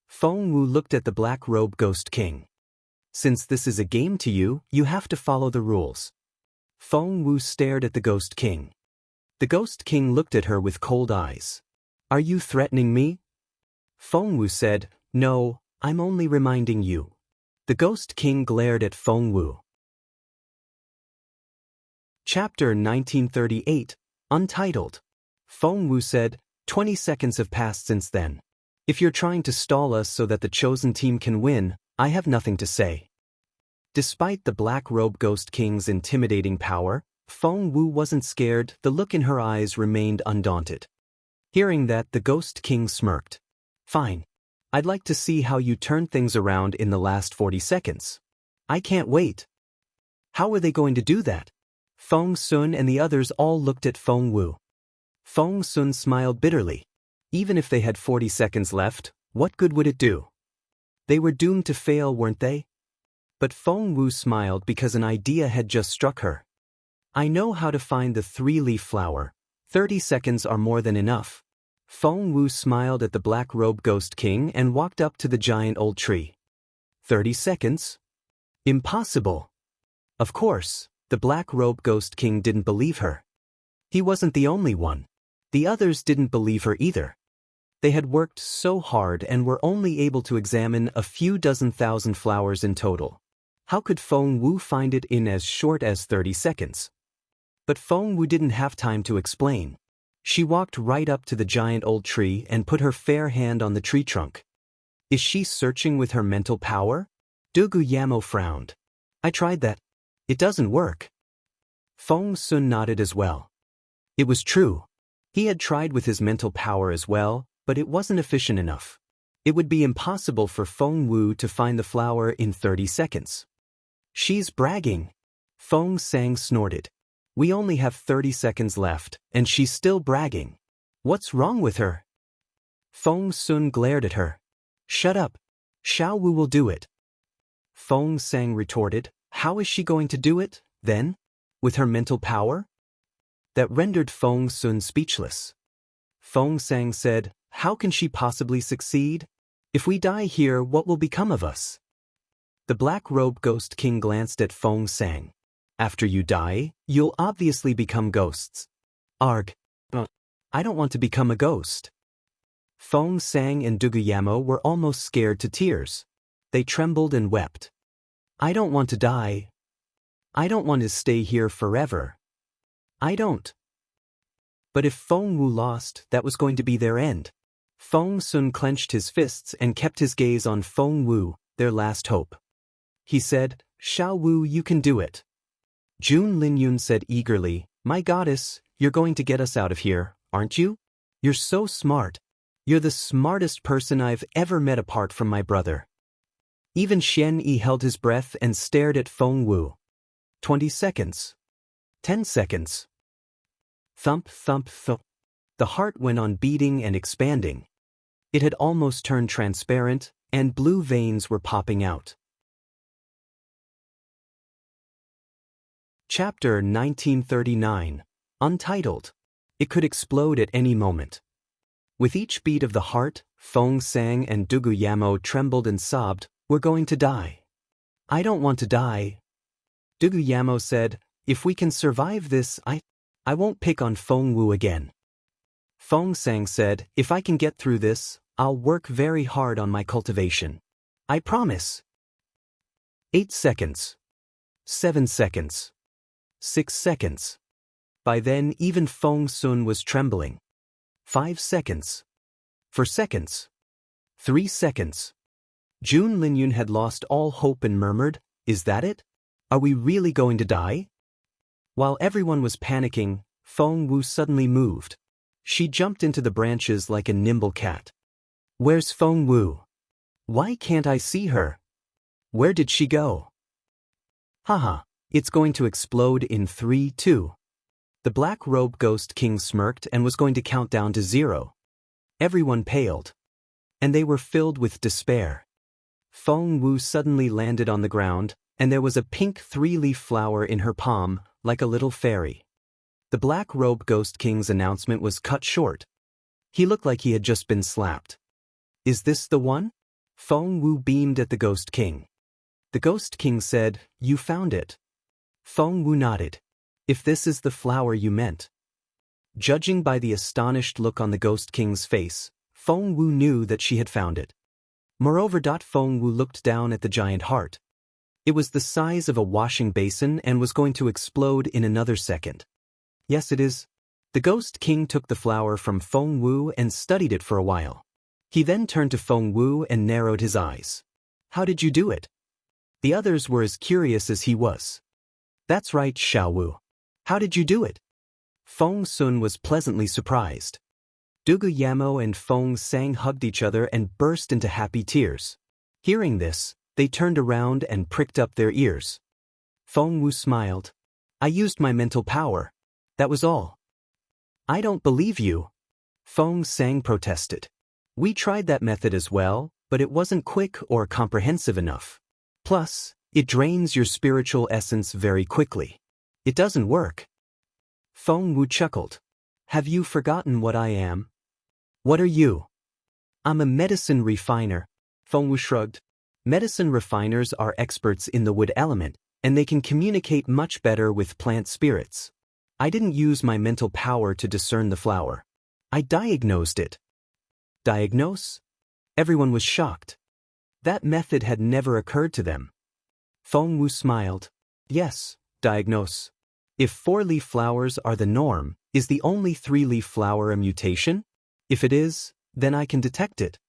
Feng Wu looked at the black-robed ghost king. Since this is a game to you, you have to follow the rules. Feng Wu stared at the ghost king. The ghost king looked at her with cold eyes. Are you threatening me? Feng Wu said, No, I'm only reminding you. The ghost king glared at Feng Wu. Chapter 1938, Untitled. Feng Wu said, 20 seconds have passed since then. If you're trying to stall us so that the chosen team can win, I have nothing to say. Despite the black-robed ghost king's intimidating power, Feng Wu wasn't scared. The look in her eyes remained undaunted. Hearing that, the ghost king smirked. Fine. I'd like to see how you turn things around in the last 40 seconds. I can't wait. How are they going to do that? Feng Sun and the others all looked at Feng Wu. Feng Sun smiled bitterly. Even if they had 40 seconds left, what good would it do? They were doomed to fail, weren't they? But Feng Wu smiled because an idea had just struck her. I know how to find the 3-leaf flower. 30 seconds are more than enough. Feng Wu smiled at the black-robed ghost king and walked up to the giant old tree. 30 seconds? Impossible. Of course, the black-robed ghost king didn't believe her. He wasn't the only one. The others didn't believe her either. They had worked so hard and were only able to examine a few dozen thousand flowers in total. How could Feng Wu find it in as short as 30 seconds? But Feng Wu didn't have time to explain. She walked right up to the giant old tree and put her fair hand on the tree trunk. Is she searching with her mental power? Dugu Yamo frowned. I tried that. It doesn't work. Feng Sun nodded as well. It was true. He had tried with his mental power as well, but it wasn't efficient enough. It would be impossible for Feng Wu to find the flower in 30 seconds. She's bragging. Feng Sang snorted. We only have 30 seconds left, and she's still bragging. What's wrong with her? Feng Sun glared at her. Shut up. Xiao Wu will do it. Feng Sang retorted. How is she going to do it, then? With her mental power? That rendered Feng Sun speechless. Feng Sang said, How can she possibly succeed? If we die here, what will become of us? The black-robed ghost king glanced at Feng Sang. After you die, you'll obviously become ghosts. Arg. I don't want to become a ghost. Feng Sang and Duguyamo were almost scared to tears. they trembled and wept. I don't want to die. I don't want to stay here forever. I don't. But if Feng Wu lost, that was going to be their end. Feng Sun clenched his fists and kept his gaze on Feng Wu, their last hope. He said, Xiao Wu, you can do it. Jun Linyun said eagerly, My goddess, you're going to get us out of here, aren't you? You're so smart. You're the smartest person I've ever met apart from my brother. Even Xian Yi held his breath and stared at Feng Wu. 20 seconds. 10 seconds. Thump, thump, thump. The heart went on beating and expanding. It had almost turned transparent, and blue veins were popping out. Chapter 1939. Untitled. It could explode at any moment. With each beat of the heart, Feng Sang and Dugu Yamo trembled and sobbed, We're going to die. I don't want to die. Dugu Yamo said, If we can survive this, I won't pick on Feng Wu again. Feng Sang said, If I can get through this, I'll work very hard on my cultivation. I promise. 8 seconds. 7 seconds. 6 seconds. By then, even Feng Sun was trembling. 5 seconds. 4 seconds. 3 seconds. Jun Linyun had lost all hope and murmured, Is that it? Are we really going to die? While everyone was panicking, Feng Wu suddenly moved. She jumped into the branches like a nimble cat. Where's Feng Wu? Why can't I see her? Where did she go? Haha, it's going to explode in 3, 2. The Black Robe Ghost King smirked and was going to count down to 0. Everyone paled. And they were filled with despair. Feng Wu suddenly landed on the ground, and there was a pink 3-leaf flower in her palm, like a little fairy. The Black Robe Ghost King's announcement was cut short. He looked like he had just been slapped. Is this the one? Feng Wu beamed at the Ghost King. The Ghost King said, You found it. Feng Wu nodded. If this is the flower you meant. Judging by the astonished look on the Ghost King's face, Feng Wu knew that she had found it. Moreover, Feng Wu looked down at the giant heart. It was the size of a washing basin and was going to explode in another second. Yes, it is. The Ghost King took the flower from Feng Wu and studied it for a while. He then turned to Feng Wu and narrowed his eyes. How did you do it? The others were as curious as he was. That's right, Xiao Wu. How did you do it? Feng Sun was pleasantly surprised. Dugu Yamo and Feng Sang hugged each other and burst into happy tears. Hearing this, they turned around and pricked up their ears. Feng Wu smiled. I used my mental power. That was all. I don't believe you. Feng Sang protested. We tried that method as well, but it wasn't quick or comprehensive enough. Plus, it drains your spiritual essence very quickly. It doesn't work. Feng Wu chuckled. Have you forgotten what I am? What are you? I'm a medicine refiner. Feng Wu shrugged. Medicine refiners are experts in the wood element, and they can communicate much better with plant spirits. I didn't use my mental power to discern the flower. I diagnosed it. Diagnose? Everyone was shocked. That method had never occurred to them. Feng Wu smiled. Yes, diagnose. If 4-leaf flowers are the norm, is the only 3-leaf flower a mutation? If it is, then I can detect it.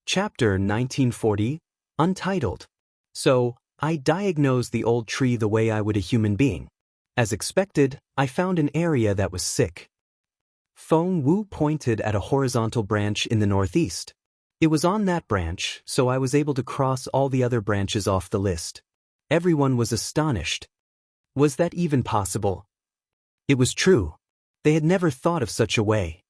Chapter 1940, Untitled. So, I diagnosed the old tree the way I would a human being. As expected, I found an area that was sick. Feng Wu pointed at a horizontal branch in the northeast. It was on that branch, so I was able to cross all the other branches off the list. Everyone was astonished. Was that even possible? It was true. They had never thought of such a way.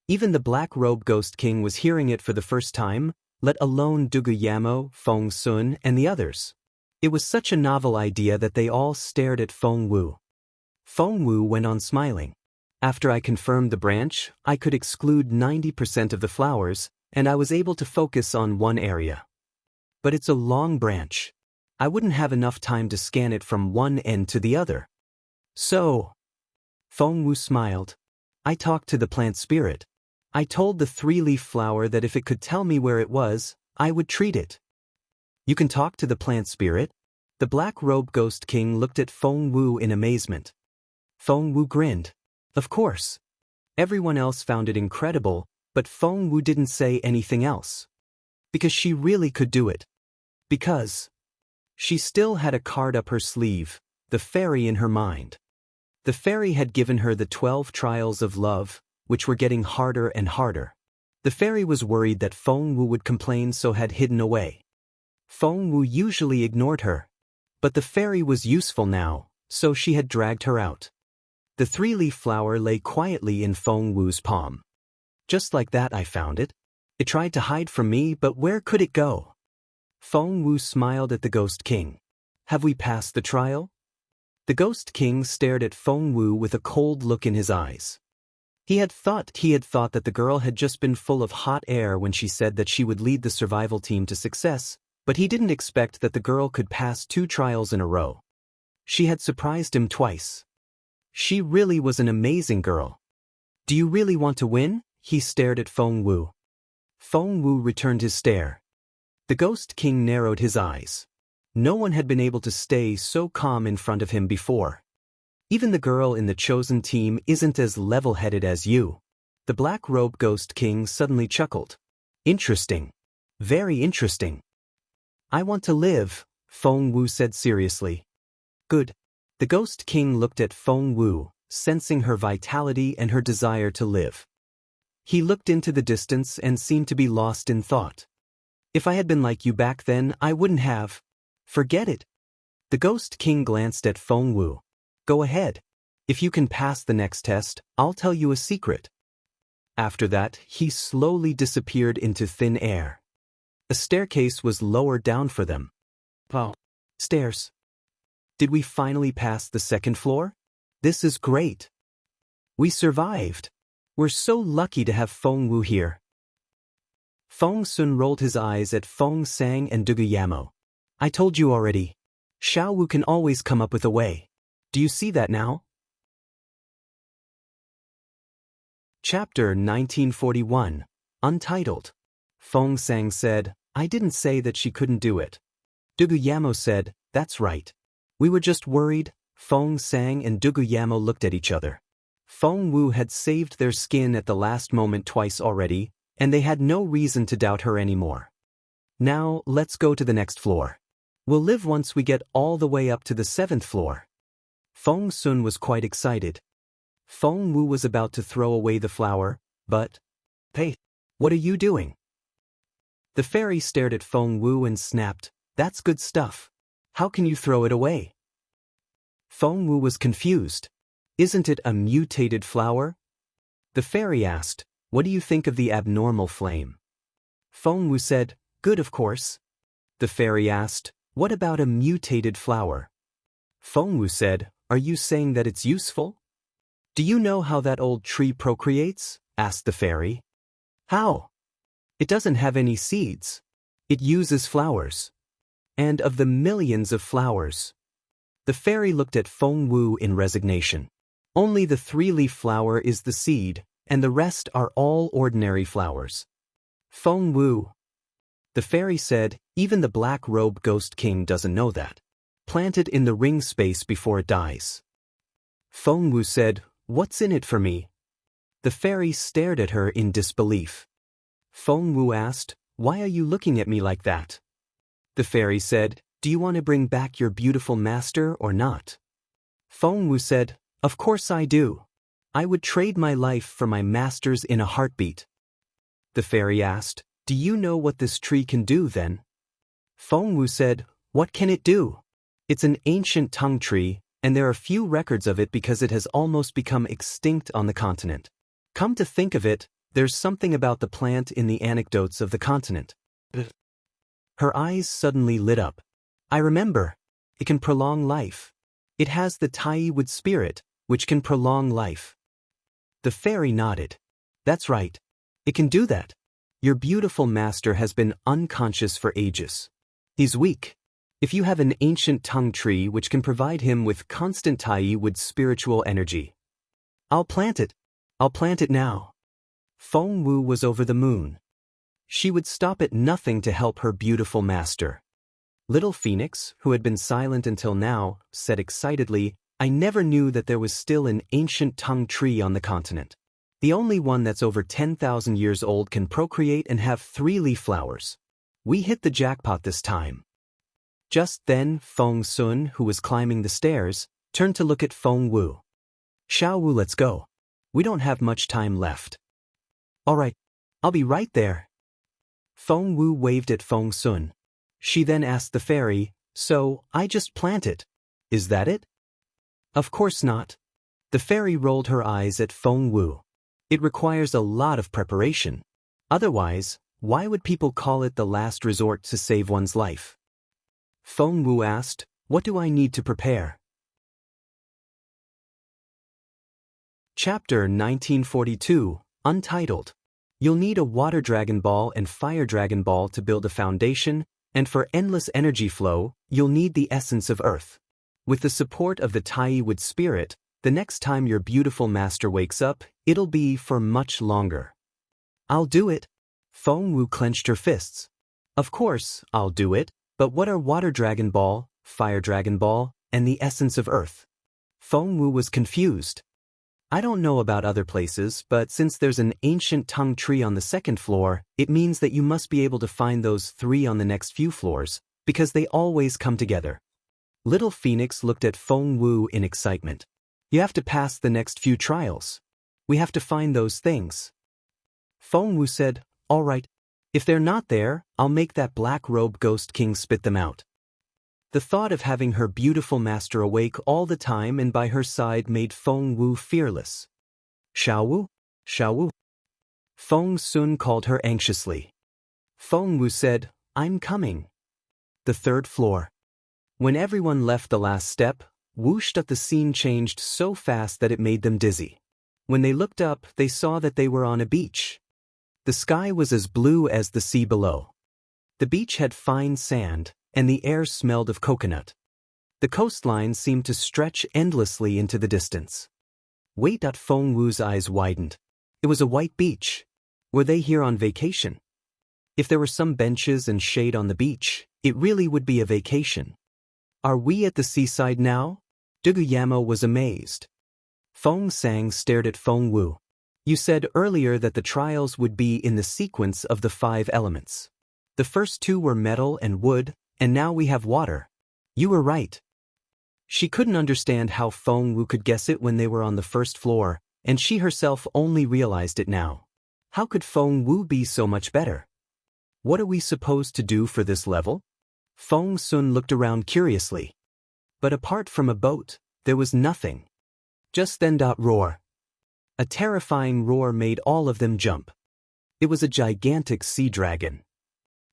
Even the Black Robe Ghost King was hearing it for the first time, let alone Dugu Yamo, Feng Sun, and the others. It was such a novel idea that they all stared at Feng Wu. Feng Wu went on smiling. After I confirmed the branch, I could exclude 90% of the flowers, and I was able to focus on one area. But it's a long branch. I wouldn't have enough time to scan it from one end to the other. So, Feng Wu smiled. I talked to the plant spirit. I told the three-leaf flower that if it could tell me where it was, I would treat it. You can talk to the plant spirit? The black-robed ghost king looked at Feng Wu in amazement. Feng Wu grinned. Of course. Everyone else found it incredible, but Feng Wu didn't say anything else. Because she really could do it. Because she still had a card up her sleeve, the fairy in her mind. The fairy had given her the 12 trials of love, which were getting harder and harder. The fairy was worried that Feng Wu would complain, so had hidden away. Feng Wu usually ignored her. But the fairy was useful now, so she had dragged her out. The three-leaf flower lay quietly in Feng Wu's palm. Just like that I found it. It tried to hide from me, but where could it go? Feng Wu smiled at the Ghost King. Have we passed the trial? The Ghost King stared at Feng Wu with a cold look in his eyes. He had thought that the girl had just been full of hot air when she said that she would lead the survival team to success, but he didn't expect that the girl could pass 2 trials in a row. She had surprised him twice. She really was an amazing girl. Do you really want to win? He stared at Feng Wu. Feng Wu returned his stare. The Ghost King narrowed his eyes. No one had been able to stay so calm in front of him before. Even the girl in the chosen team isn't as level-headed as you. The black-robed Ghost King suddenly chuckled. Interesting. Very interesting. I want to live, Feng Wu said seriously. Good. The Ghost King looked at Feng Wu, sensing her vitality and her desire to live. He looked into the distance and seemed to be lost in thought. If I had been like you back then, I wouldn't have. Forget it. The Ghost King glanced at Feng Wu. Go ahead. If you can pass the next test, I'll tell you a secret. After that, he slowly disappeared into thin air. A staircase was lowered down for them. Oh. Stairs. Did we finally pass the 2nd floor? This is great. We survived. We're so lucky to have Feng Wu here. Feng Sun rolled his eyes at Feng Sang and Duguyamo. I told you already. Xiao Wu can always come up with a way. Do you see that now? Chapter 1941, Untitled. Feng Sang said, I didn't say that she couldn't do it. Duguyamo said, that's right. We were just worried. Feng Sang and Duguyamo looked at each other. Feng Wu had saved their skin at the last moment twice already, and they had no reason to doubt her anymore. Now, let's go to the next floor. We'll live once we get all the way up to the 7th floor. Feng Sun was quite excited. Feng Wu was about to throw away the flower, but... Hey, what are you doing? The fairy stared at Feng Wu and snapped, that's good stuff. How can you throw it away? Feng Wu was confused. Isn't it a mutated flower? The fairy asked, what do you think of the abnormal flame? Feng Wu said, good of course. The fairy asked, what about a mutated flower? Feng Wu said, are you saying that it's useful? Do you know how that old tree procreates? Asked the fairy. How? It doesn't have any seeds. It uses flowers. And of the millions of flowers. The fairy looked at Feng Wu in resignation. Only the 3-leaf flower is the seed, and the rest are all ordinary flowers. Feng Wu. The fairy said, even the black-robed Ghost King doesn't know that. Plant it in the ring space before it dies. Feng Wu said, what's in it for me? The fairy stared at her in disbelief. Feng Wu asked, why are you looking at me like that? The fairy said, do you want to bring back your beautiful master or not? Feng Wu said, of course I do. I would trade my life for my master's in a heartbeat. The fairy asked, do you know what this tree can do then? Feng Wu said, what can it do? It's an ancient tongue tree, and there are few records of it because it has almost become extinct on the continent. Come to think of it, there's something about the plant in the anecdotes of the continent. Her eyes suddenly lit up. I remember. It can prolong life. It has the Tai wood spirit, which can prolong life. The fairy nodded. That's right. It can do that. Your beautiful master has been unconscious for ages. He's weak. If you have an ancient tongue tree which can provide him with constant Tai wood spiritual energy. I'll plant it. I'll plant it now. Feng Wu was over the moon. She would stop at nothing to help her beautiful master. Little Phoenix, who had been silent until now, said excitedly, "I never knew that there was still an ancient tongue tree on the continent. The only one that's over 10,000 years old can procreate and have 3-leaf flowers. We hit the jackpot this time." Just then, Feng Sun, who was climbing the stairs, turned to look at Feng Wu. "Xiao Wu, let's go. We don't have much time left." "All right, I'll be right there." Feng Wu waved at Feng Sun. She then asked the fairy, "So, I just plant it. Is that it?" "Of course not." The fairy rolled her eyes at Feng Wu. "It requires a lot of preparation. Otherwise, why would people call it the last resort to save one's life?" Feng Wu asked, "What do I need to prepare?" Chapter 1942, Untitled. You'll need a water dragon ball and fire dragon ball to build a foundation, and for endless energy flow, you'll need the essence of earth. With the support of the Tai Wood spirit, the next time your beautiful master wakes up, it'll be for much longer. "I'll do it." Feng Wu clenched her fists. "Of course, I'll do it, but what are water dragon ball, fire dragon ball, and the essence of earth?" Feng Wu was confused. "I don't know about other places, but since there's an ancient tongue tree on the 2nd floor, it means that you must be able to find those 3 on the next few floors, because they always come together." Little Phoenix looked at Feng Wu in excitement. "You have to pass the next few trials. We have to find those things." Feng Wu said, "All right. If they're not there, I'll make that black-robed ghost king spit them out." The thought of having her beautiful master awake all the time and by her side made Feng Wu fearless. "Xiao Wu? Xiao Wu?" Feng Sun called her anxiously. Feng Wu said, "I'm coming." The 3rd floor. When everyone left the last step, whoosh, the scene changed so fast that it made them dizzy. When they looked up, they saw that they were on a beach. The sky was as blue as the sea below. The beach had fine sand, and the air smelled of coconut. The coastline seemed to stretch endlessly into the distance. "Wait!" Feng Wu's eyes widened. It was a white beach. Were they here on vacation? If there were some benches and shade on the beach, it really would be a vacation. "Are we at the seaside now?" Duguyama was amazed. Feng Sang stared at Feng Wu. "You said earlier that the trials would be in the sequence of the 5 elements. The first 2 were metal and wood, and now we have water. You were right." She couldn't understand how Feng Wu could guess it when they were on the 1st floor, and she herself only realized it now. How could Feng Wu be so much better? "What are we supposed to do for this level?" Feng Sun looked around curiously. But apart from a boat, there was nothing. Just then, roar. A terrifying roar made all of them jump. It was a gigantic sea dragon.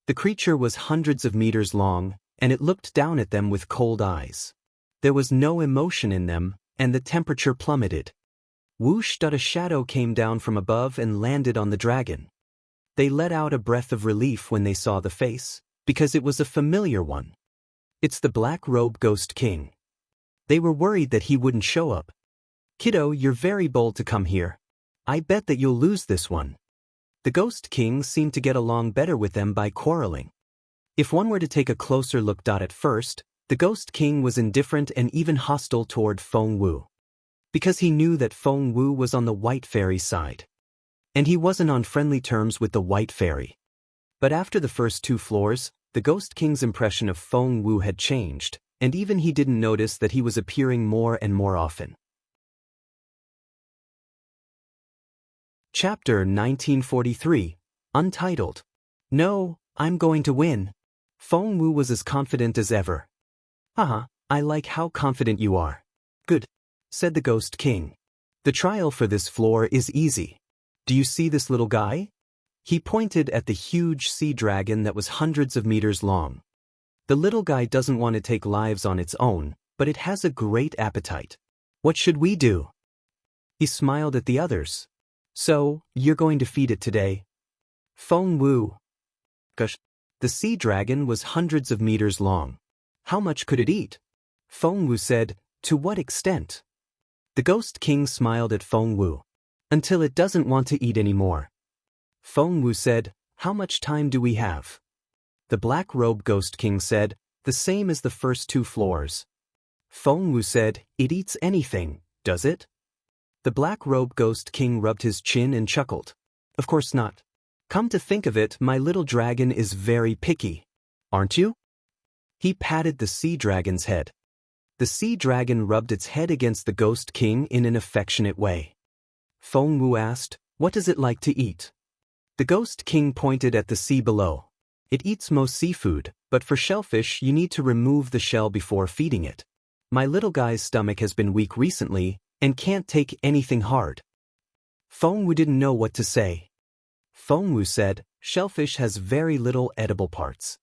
The creature was hundreds of meters long, and it looked down at them with cold eyes. There was no emotion in them, and the temperature plummeted. Whoosh! A shadow came down from above and landed on the dragon. They let out a breath of relief when they saw the face, because it was a familiar one. "It's the black-robed ghost king." They were worried that he wouldn't show up. "Kiddo, you're very bold to come here. I bet that you'll lose this one." The Ghost King seemed to get along better with them by quarreling. If one were to take a closer look, at first, the Ghost King was indifferent and even hostile toward Feng Wu. Because he knew that Feng Wu was on the White Fairy's side. And he wasn't on friendly terms with the White Fairy. But after the first 2 floors, the Ghost King's impression of Feng Wu had changed, and even he didn't notice that he was appearing more and more often. Chapter 1943, Untitled. "No, I'm going to win." Feng Wu was as confident as ever. "Haha, I like how confident you are." "Good," said the Ghost King. "The trial for this floor is easy. Do you see this little guy?" He pointed at the huge sea dragon that was hundreds of meters long. "The little guy doesn't want to take lives on its own, but it has a great appetite. What should we do?" He smiled at the others. "So, you're going to feed it today?" Feng Wu. Gosh, the sea dragon was hundreds of meters long. How much could it eat? Feng Wu said, "To what extent?" The Ghost King smiled at Feng Wu. "Until it doesn't want to eat anymore." Feng Wu said, "How much time do we have?" The black-robed Ghost King said, "The same as the first 2 floors." Feng Wu said, "It eats anything, does it?" The black-robed Ghost King rubbed his chin and chuckled. "Of course not. Come to think of it, my little dragon is very picky. Aren't you?" He patted the sea dragon's head. The sea dragon rubbed its head against the Ghost King in an affectionate way. Feng Wu asked, "What does it like to eat?" The Ghost King pointed at the sea below. "It eats most seafood, but for shellfish you need to remove the shell before feeding it. My little guy's stomach has been weak recently and can't take anything hard." Feng Wu didn't know what to say. Feng Wu said, "Shellfish has very little edible parts."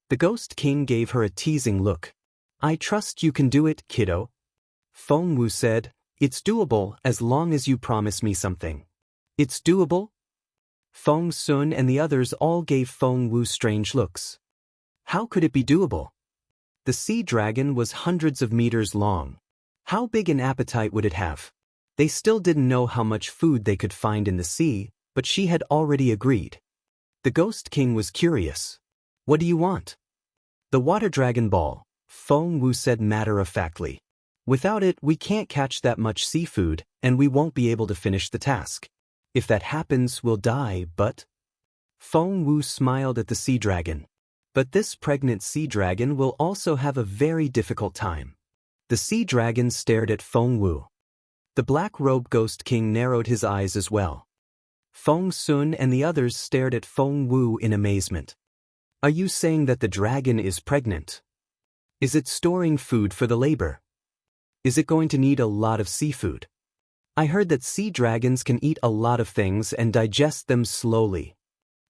The Ghost King gave her a teasing look. "I trust you can do it, kiddo." Feng Wu said, "It's doable as long as you promise me something." "It's doable?" Feng Sun and the others all gave Feng Wu strange looks. How could it be doable? The sea dragon was hundreds of meters long. How big an appetite would it have? They still didn't know how much food they could find in the sea, but she had already agreed. The Ghost King was curious. "What do you want?" "The water dragon ball," Feng Wu said matter-of-factly. "Without it, we can't catch that much seafood, and we won't be able to finish the task. If that happens, we'll die, but—" Feng Wu smiled at the sea dragon. "But this pregnant sea dragon will also have a very difficult time." The sea dragon stared at Feng Wu. The black-robed Ghost King narrowed his eyes as well. Feng Sun and the others stared at Feng Wu in amazement. "Are you saying that the dragon is pregnant? Is it storing food for the labor? Is it going to need a lot of seafood? I heard that sea dragons can eat a lot of things and digest them slowly.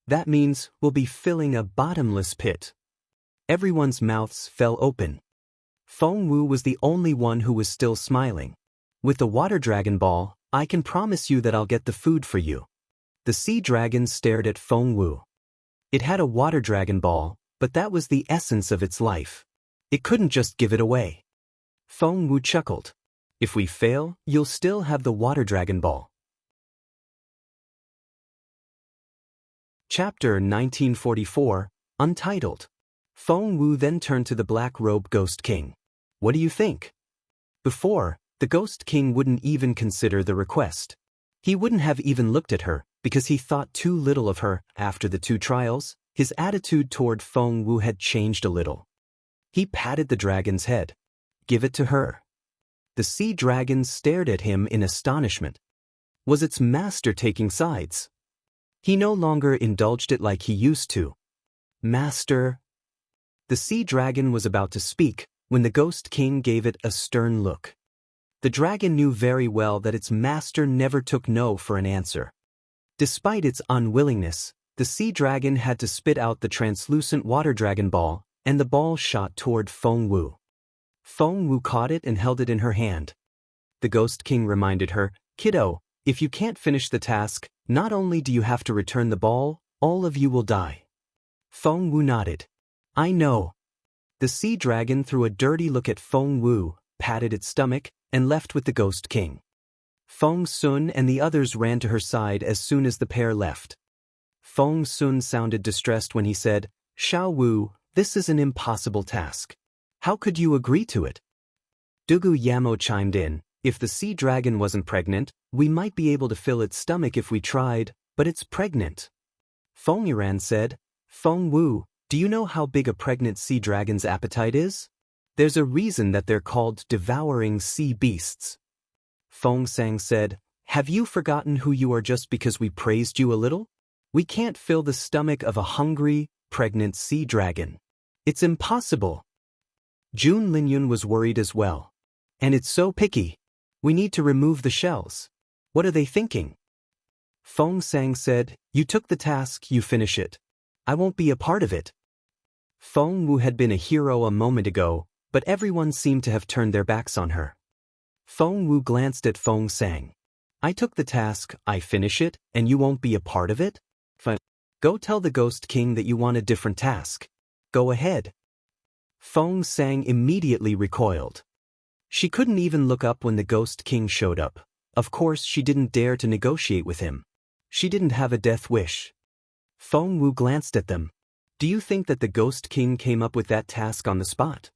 That means we'll be filling a bottomless pit." Everyone's mouths fell open. Feng Wu was the only one who was still smiling. "With the water dragon ball, I can promise you that I'll get the food for you." The sea dragon stared at Feng Wu. It had a water dragon ball, but that was the essence of its life. It couldn't just give it away. Feng Wu chuckled. "If we fail, you'll still have the water dragon ball." Chapter 1944, Untitled. Feng Wu then turned to the black-robed Ghost King. "What do you think?" Before, the Ghost King wouldn't even consider the request. He wouldn't have even looked at her, because he thought too little of her. After the 2 trials, his attitude toward Feng Wu had changed a little. He patted the dragon's head. "Give it to her." The sea dragon stared at him in astonishment. Was its master taking sides? He no longer indulged it like he used to. "Master." The sea dragon was about to speak when the Ghost King gave it a stern look. The dragon knew very well that its master never took no for an answer. Despite its unwillingness, the sea dragon had to spit out the translucent water dragon ball, and the ball shot toward Feng Wu. Feng Wu caught it and held it in her hand. The Ghost King reminded her, "Kiddo, if you can't finish the task, not only do you have to return the ball, all of you will die." Feng Wu nodded. "I know." The sea dragon threw a dirty look at Feng Wu, patted its stomach, and left with the Ghost King. Feng Sun and the others ran to her side as soon as the pair left. Feng Sun sounded distressed when he said, "Xiao Wu, this is an impossible task. How could you agree to it?" Dugu Yamo chimed in, "If the sea dragon wasn't pregnant, we might be able to fill its stomach if we tried, but it's pregnant." Feng Yuran said, "Feng Wu, do you know how big a pregnant sea dragon's appetite is? There's a reason that they're called devouring sea beasts." Feng Sang said, "Have you forgotten who you are just because we praised you a little? We can't fill the stomach of a hungry, pregnant sea dragon. It's impossible." Jun Linyun was worried as well. "And it's so picky. We need to remove the shells. What are they thinking?" Feng Sang said, "You took the task, you finish it. I won't be a part of it." Feng Wu had been a hero a moment ago, but everyone seemed to have turned their backs on her. Feng Wu glanced at Feng Sang. "I took the task, I finish it, and you won't be a part of it? Fine. Go tell the Ghost King that you want a different task. Go ahead." Feng Sang immediately recoiled. She couldn't even look up when the Ghost King showed up. Of course, she didn't dare to negotiate with him. She didn't have a death wish. Feng Wu glanced at them. Do you think that the Ghost King came up with that task on the spot?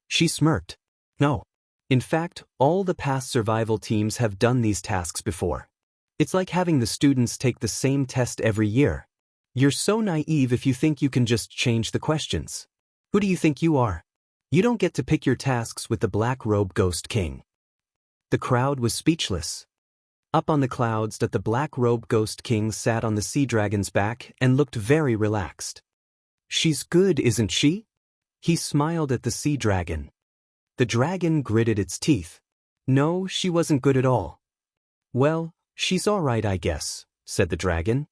She smirked. No. In fact, all the past survival teams have done these tasks before. It's like having the students take the same test every year. You're so naive if you think you can just change the questions. Who do you think you are? You don't get to pick your tasks with the Black Robe Ghost King. The crowd was speechless. Up on the clouds, the Black Robe Ghost King sat on the sea dragon's back and looked very relaxed. She's good, isn't she? He smiled at the sea dragon. The dragon gritted its teeth. No, she wasn't good at all. Well, she's all right, I guess, said the dragon.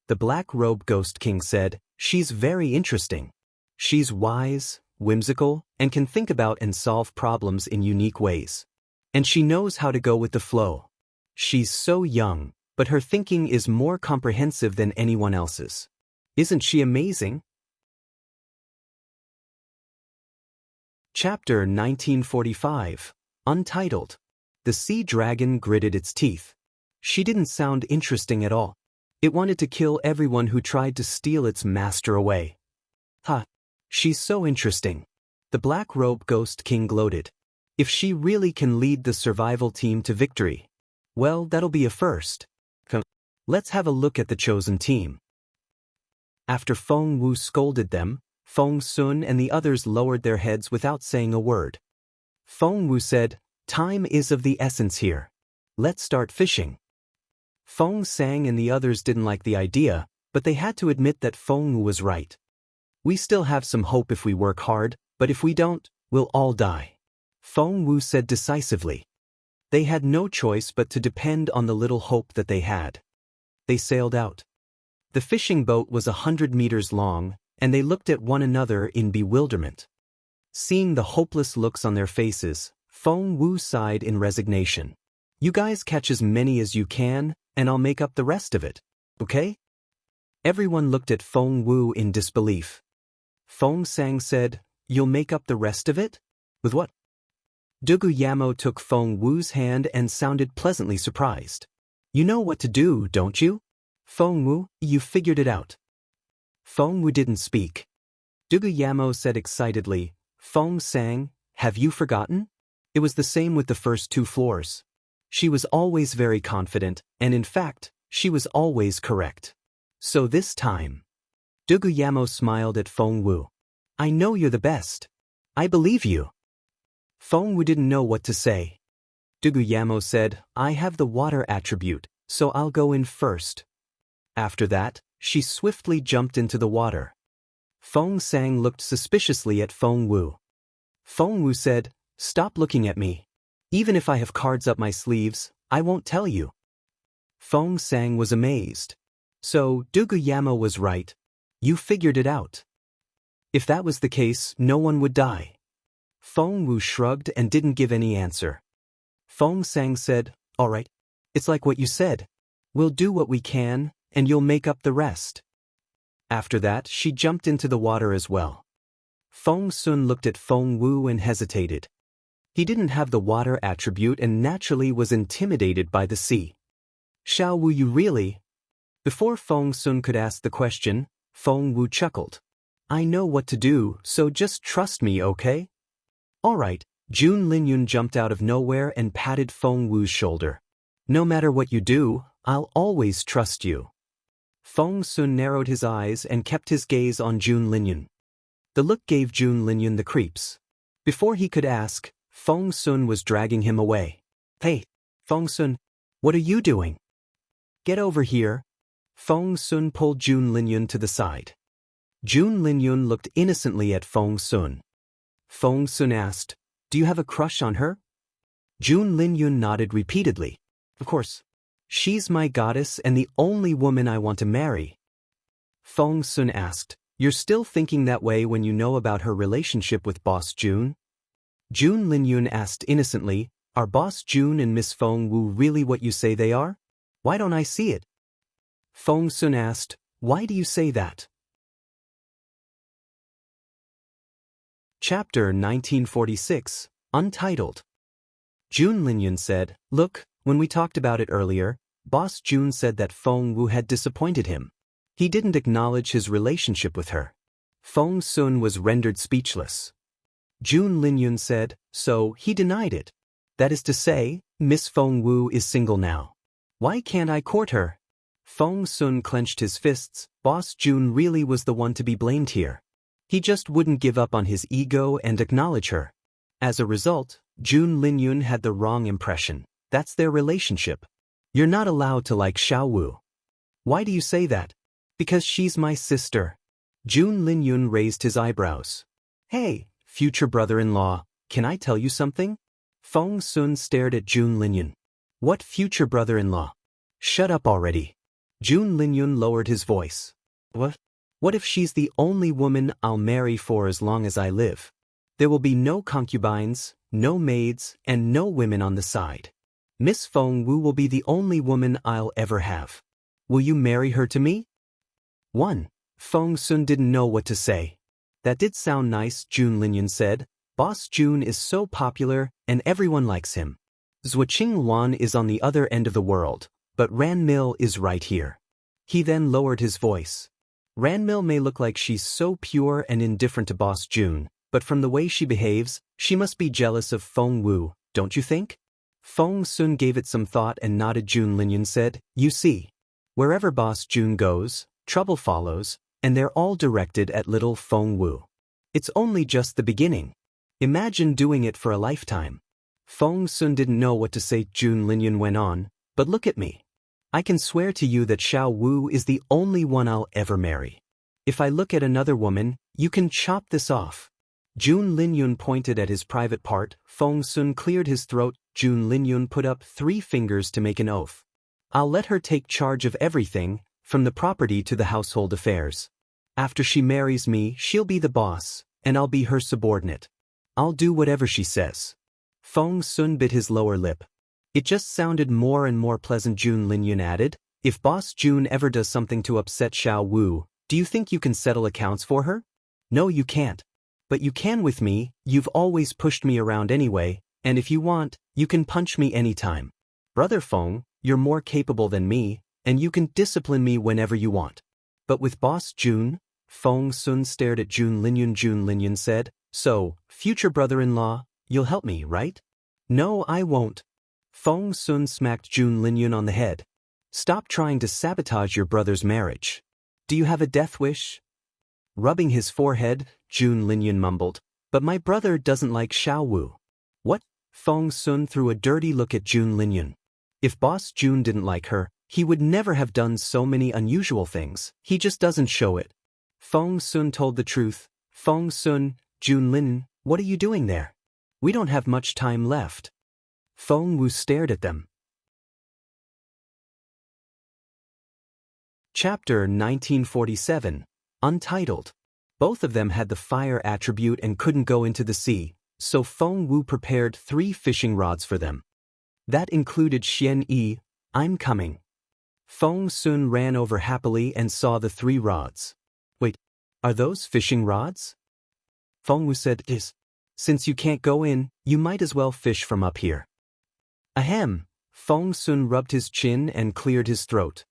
The Black Robe Ghost King said, she's very interesting. She's wise, whimsical, and can think about and solve problems in unique ways. And she knows how to go with the flow. She's so young, but her thinking is more comprehensive than anyone else's. Isn't she amazing? Chapter 1945, Untitled. The sea dragon gritted its teeth. She didn't sound interesting at all. It wanted to kill everyone who tried to steal its master away. Ha! She's so interesting. The Black Robe Ghost King gloated. If she really can lead the survival team to victory, well, that'll be a first. Let's have a look at the chosen team. After Feng Wu scolded them, Feng Sun and the others lowered their heads without saying a word. Feng Wu said, time is of the essence here. Let's start fishing. Feng Sang and the others didn't like the idea, but they had to admit that Feng Wu was right. We still have some hope if we work hard, but if we don't, we'll all die. Feng Wu said decisively. They had no choice but to depend on the little hope that they had. They sailed out. The fishing boat was 100 meters long, and they looked at one another in bewilderment. Seeing the hopeless looks on their faces, Feng Wu sighed in resignation. You guys catch as many as you can, and I'll make up the rest of it, okay? Everyone looked at Feng Wu in disbelief. Feng Sang said, you'll make up the rest of it? With what? Dugu Yamo took Feng Wu's hand and sounded pleasantly surprised. You know what to do, don't you? Feng Wu, you figured it out. Feng Wu didn't speak. Dugu Yamo said excitedly, Feng Sang, have you forgotten? It was the same with the first 2 floors. She was always very confident, and in fact, she was always correct. So this time. Dugu Yamo smiled at Feng Wu. I know you're the best. I believe you. Feng Wu didn't know what to say. Dugu Yamo said, I have the water attribute, so I'll go in first. After that, she swiftly jumped into the water. Feng Sang looked suspiciously at Feng Wu. Feng Wu said, stop looking at me. Even if I have cards up my sleeves, I won't tell you. Feng Sang was amazed. So, Dugu Yamo was right. You figured it out. If that was the case, no one would die. Feng Wu shrugged and didn't give any answer. Feng Sang said, all right. It's like what you said. We'll do what we can, and you'll make up the rest. After that, she jumped into the water as well. Feng Sun looked at Feng Wu and hesitated. He didn't have the water attribute and naturally was intimidated by the sea. Xiao Wu, you really? Before Feng Sun could ask the question, Feng Wu chuckled. I know what to do, so just trust me, okay? All right. Jun Linyun jumped out of nowhere and patted Feng Wu's shoulder. No matter what you do, I'll always trust you. Feng Sun narrowed his eyes and kept his gaze on Jun Linyun. The look gave Jun Linyun the creeps. Before he could ask, Feng Sun was dragging him away. Hey, Feng Sun, what are you doing? Get over here. Feng Sun pulled Jun Linyun to the side. Jun Linyun looked innocently at Feng Sun. Feng Sun asked, do you have a crush on her? Jun Linyun nodded repeatedly. Of course. She's my goddess and the only woman I want to marry. Feng Sun asked, you're still thinking that way when you know about her relationship with Boss Jun? Jun Linyun asked innocently, are Boss Jun and Miss Feng Wu really what you say they are? Why don't I see it? Feng Sun asked, why do you say that? Chapter 1946, Untitled. Jun Linyun said, look, when we talked about it earlier, Boss Jun said that Feng Wu had disappointed him. He didn't acknowledge his relationship with her. Feng Sun was rendered speechless. Jun Linyun said, so he denied it. That is to say, Miss Feng Wu is single now. Why can't I court her? Feng Sun clenched his fists. Boss Jun really was the one to be blamed here. He just wouldn't give up on his ego and acknowledge her. As a result, Jun Linyun had the wrong impression. That's their relationship. You're not allowed to like Xiao Wu. Why do you say that? Because she's my sister. Jun Linyun raised his eyebrows. Hey, future brother-in-law, can I tell you something? Feng Sun stared at Jun Linyun. What future brother-in-law? Shut up already. Jun Linyun lowered his voice. What? What if she's the only woman I'll marry for as long as I live? There will be no concubines, no maids, and no women on the side. Miss Feng Wu will be the only woman I'll ever have. Will you marry her to me? 1. Feng Sun didn't know what to say. That did sound nice, Jun Linyun said. Boss Jun is so popular, and everyone likes him. Zhuoqing Wan is on the other end of the world, but Ranmil is right here. He then lowered his voice. Ranmil may look like she's so pure and indifferent to Boss Jun, but from the way she behaves, she must be jealous of Feng Wu, don't you think? Feng Sun gave it some thought and nodded. Jun Linyun said, you see. Wherever Boss Jun goes, trouble follows, and they're all directed at little Feng Wu. It's only just the beginning. Imagine doing it for a lifetime. Feng Sun didn't know what to say. Jun Linyun went on, but look at me. I can swear to you that Xiao Wu is the only one I'll ever marry. If I look at another woman, you can chop this off. Jun Linyun pointed at his private part. Feng Sun cleared his throat. Jun Linyun put up 3 fingers to make an oath. I'll let her take charge of everything, from the property to the household affairs. After she marries me, she'll be the boss, and I'll be her subordinate. I'll do whatever she says. Feng Sun bit his lower lip. It just sounded more and more pleasant. Jun Linyun added, if Boss Jun ever does something to upset Xiao Wu, do you think you can settle accounts for her? No, you can't. But you can with me. You've always pushed me around anyway, and if you want, you can punch me anytime. Brother Feng, you're more capable than me, and you can discipline me whenever you want. But with Boss Jun? Feng Sun stared at Jun Linyun. Jun Linyun said, so, future brother-in-law, you'll help me, right? No, I won't. Feng Sun smacked Jun Linyun on the head. Stop trying to sabotage your brother's marriage. Do you have a death wish? Rubbing his forehead, Jun Linyun mumbled, but my brother doesn't like Xiao Wu. What? Feng Sun threw a dirty look at Jun Linyun. If Boss Jun didn't like her, he would never have done so many unusual things. He just doesn't show it. Feng Sun told the truth. Feng Sun, Jun Linyun, what are you doing there? We don't have much time left. Feng Wu stared at them. Chapter 1947, Untitled. Both of them had the fire attribute and couldn't go into the sea, so Feng Wu prepared 3 fishing rods for them. That included Xian Yi, I'm coming. Feng Sun ran over happily and saw the 3 rods. Wait, are those fishing rods? Feng Wu said, yes. Since you can't go in, you might as well fish from up here. Ahem. Feng Sun rubbed his chin and cleared his throat.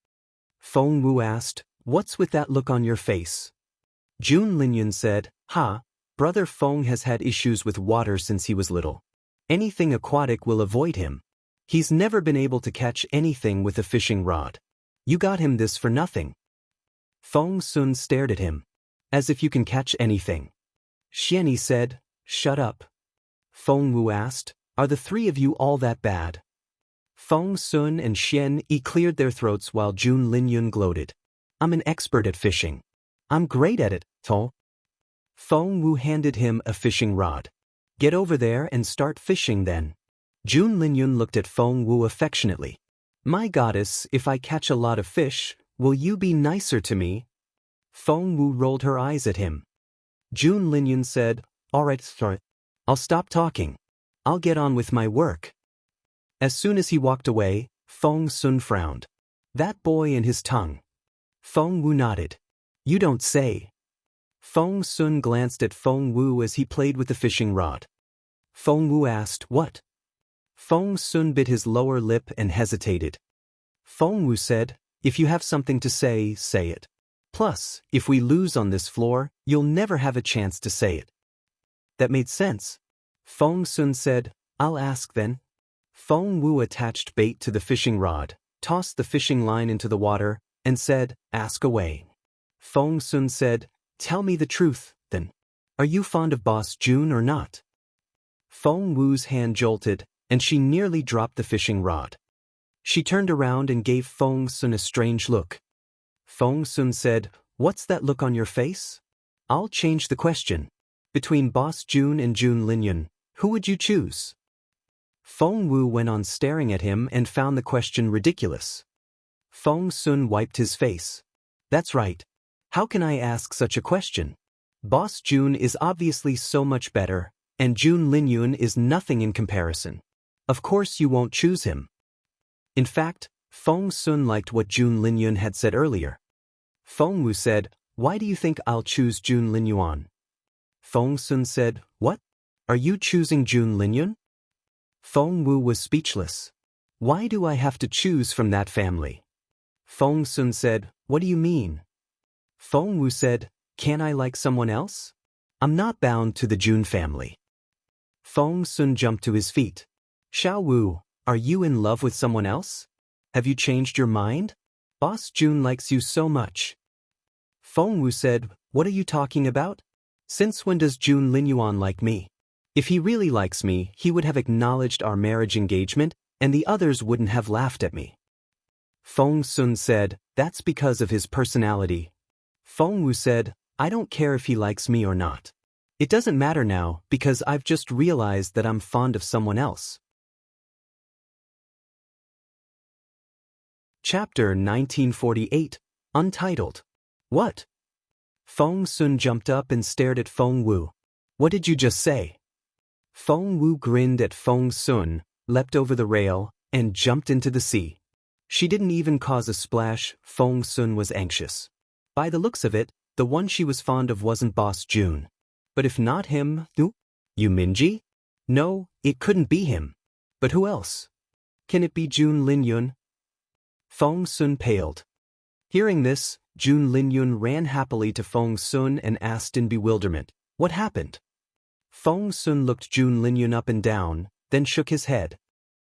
Feng Wu asked, what's with that look on your face? Jun Linyun said, brother Feng has had issues with water since he was little. Anything aquatic will avoid him. He's never been able to catch anything with a fishing rod. You got him this for nothing. Feng Sun stared at him. As if you can catch anything. Xianyi said, shut up. Feng Wu asked, are the 3 of you all that bad? Feng Sun and Xianyi cleared their throats while Jun Linyun gloated. I'm an expert at fishing. I'm great at it, To. Feng Wu handed him a fishing rod. Get over there and start fishing then. Jun Linyun looked at Feng Wu affectionately. My goddess, if I catch a lot of fish, will you be nicer to me? Feng Wu rolled her eyes at him. Jun Linyun said, alright, start. I'll stop talking. I'll get on with my work. As soon as he walked away, Feng Sun frowned. That boy and his tongue. Feng Wu nodded. You don't say. Feng Sun glanced at Feng Wu as he played with the fishing rod. Feng Wu asked, what? Feng Sun bit his lower lip and hesitated. Feng Wu said, if you have something to say, say it. Plus, if we lose on this floor, you'll never have a chance to say it. That made sense. Feng Sun said, I'll ask then. Feng Wu attached bait to the fishing rod, tossed the fishing line into the water, and said, ask away. Feng Sun said, tell me the truth, then. Are you fond of Boss June or not? Feng Wu's hand jolted, and she nearly dropped the fishing rod. She turned around and gave Feng Sun a strange look. Feng Sun said, what's that look on your face? I'll change the question. Between Boss June and June Linyun, who would you choose? Feng Wu went on staring at him and found the question ridiculous. Feng Sun wiped his face. That's right. How can I ask such a question? Boss June is obviously so much better, and June Linyun is nothing in comparison. Of course you won't choose him. In fact, Feng Sun liked what June Linyun had said earlier. Feng Wu said, why do you think I'll choose June Linyuan? Feng Sun said, what? Are you choosing June Linyun? Feng Wu was speechless. Why do I have to choose from that family? Feng Sun said, what do you mean? Feng Wu said, can I like someone else? I'm not bound to the June family. Feng Sun jumped to his feet. Xiao Wu, are you in love with someone else? Have you changed your mind? Boss June likes you so much. Feng Wu said, what are you talking about? Since when does June Linyuan like me? If he really likes me, he would have acknowledged our marriage engagement, and the others wouldn't have laughed at me. Feng Sun said, that's because of his personality. Feng Wu said, I don't care if he likes me or not. It doesn't matter now, because I've just realized that I'm fond of someone else. Chapter 1948, Untitled. What? Feng Sun jumped up and stared at Feng Wu. What did you just say? Feng Wu grinned at Feng Sun, leapt over the rail, and jumped into the sea. She didn't even cause a splash. Feng Sun was anxious. By the looks of it, the one she was fond of wasn't Boss June. But if not him, who? Yu Minji? No, it couldn't be him. But who else? Can it be June Linyun? Feng Sun paled. Hearing this, June Linyun ran happily to Feng Sun and asked in bewilderment, what happened? Feng Sun looked June Linyun up and down, then shook his head.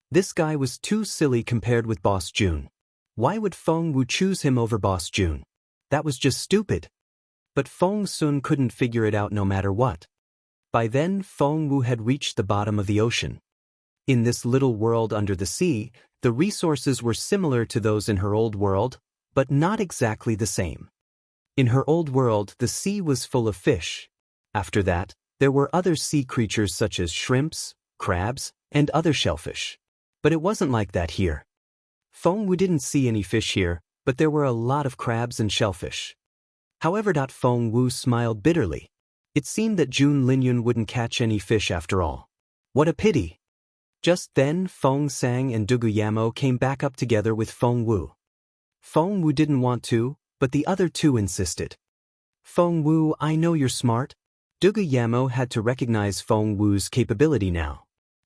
This guy was too silly compared with Boss June. Why would Feng Wu choose him over Boss June? That was just stupid. But Feng Sun couldn't figure it out no matter what. By then, Feng Wu had reached the bottom of the ocean. In this little world under the sea, the resources were similar to those in her old world, but not exactly the same. In her old world, the sea was full of fish. After that, there were other sea creatures such as shrimps, crabs, and other shellfish. But it wasn't like that here. Feng Wu didn't see any fish here, but there were a lot of crabs and shellfish. However, Feng Wu smiled bitterly. It seemed that June Linyun wouldn't catch any fish after all. What a pity. Just then, Feng Sang and Dugu Yamo came back up together with Feng Wu. Feng Wu didn't want to, but the other two insisted. Feng Wu, I know you're smart. Dugu Yamo had to recognize Feng Wu's capability now.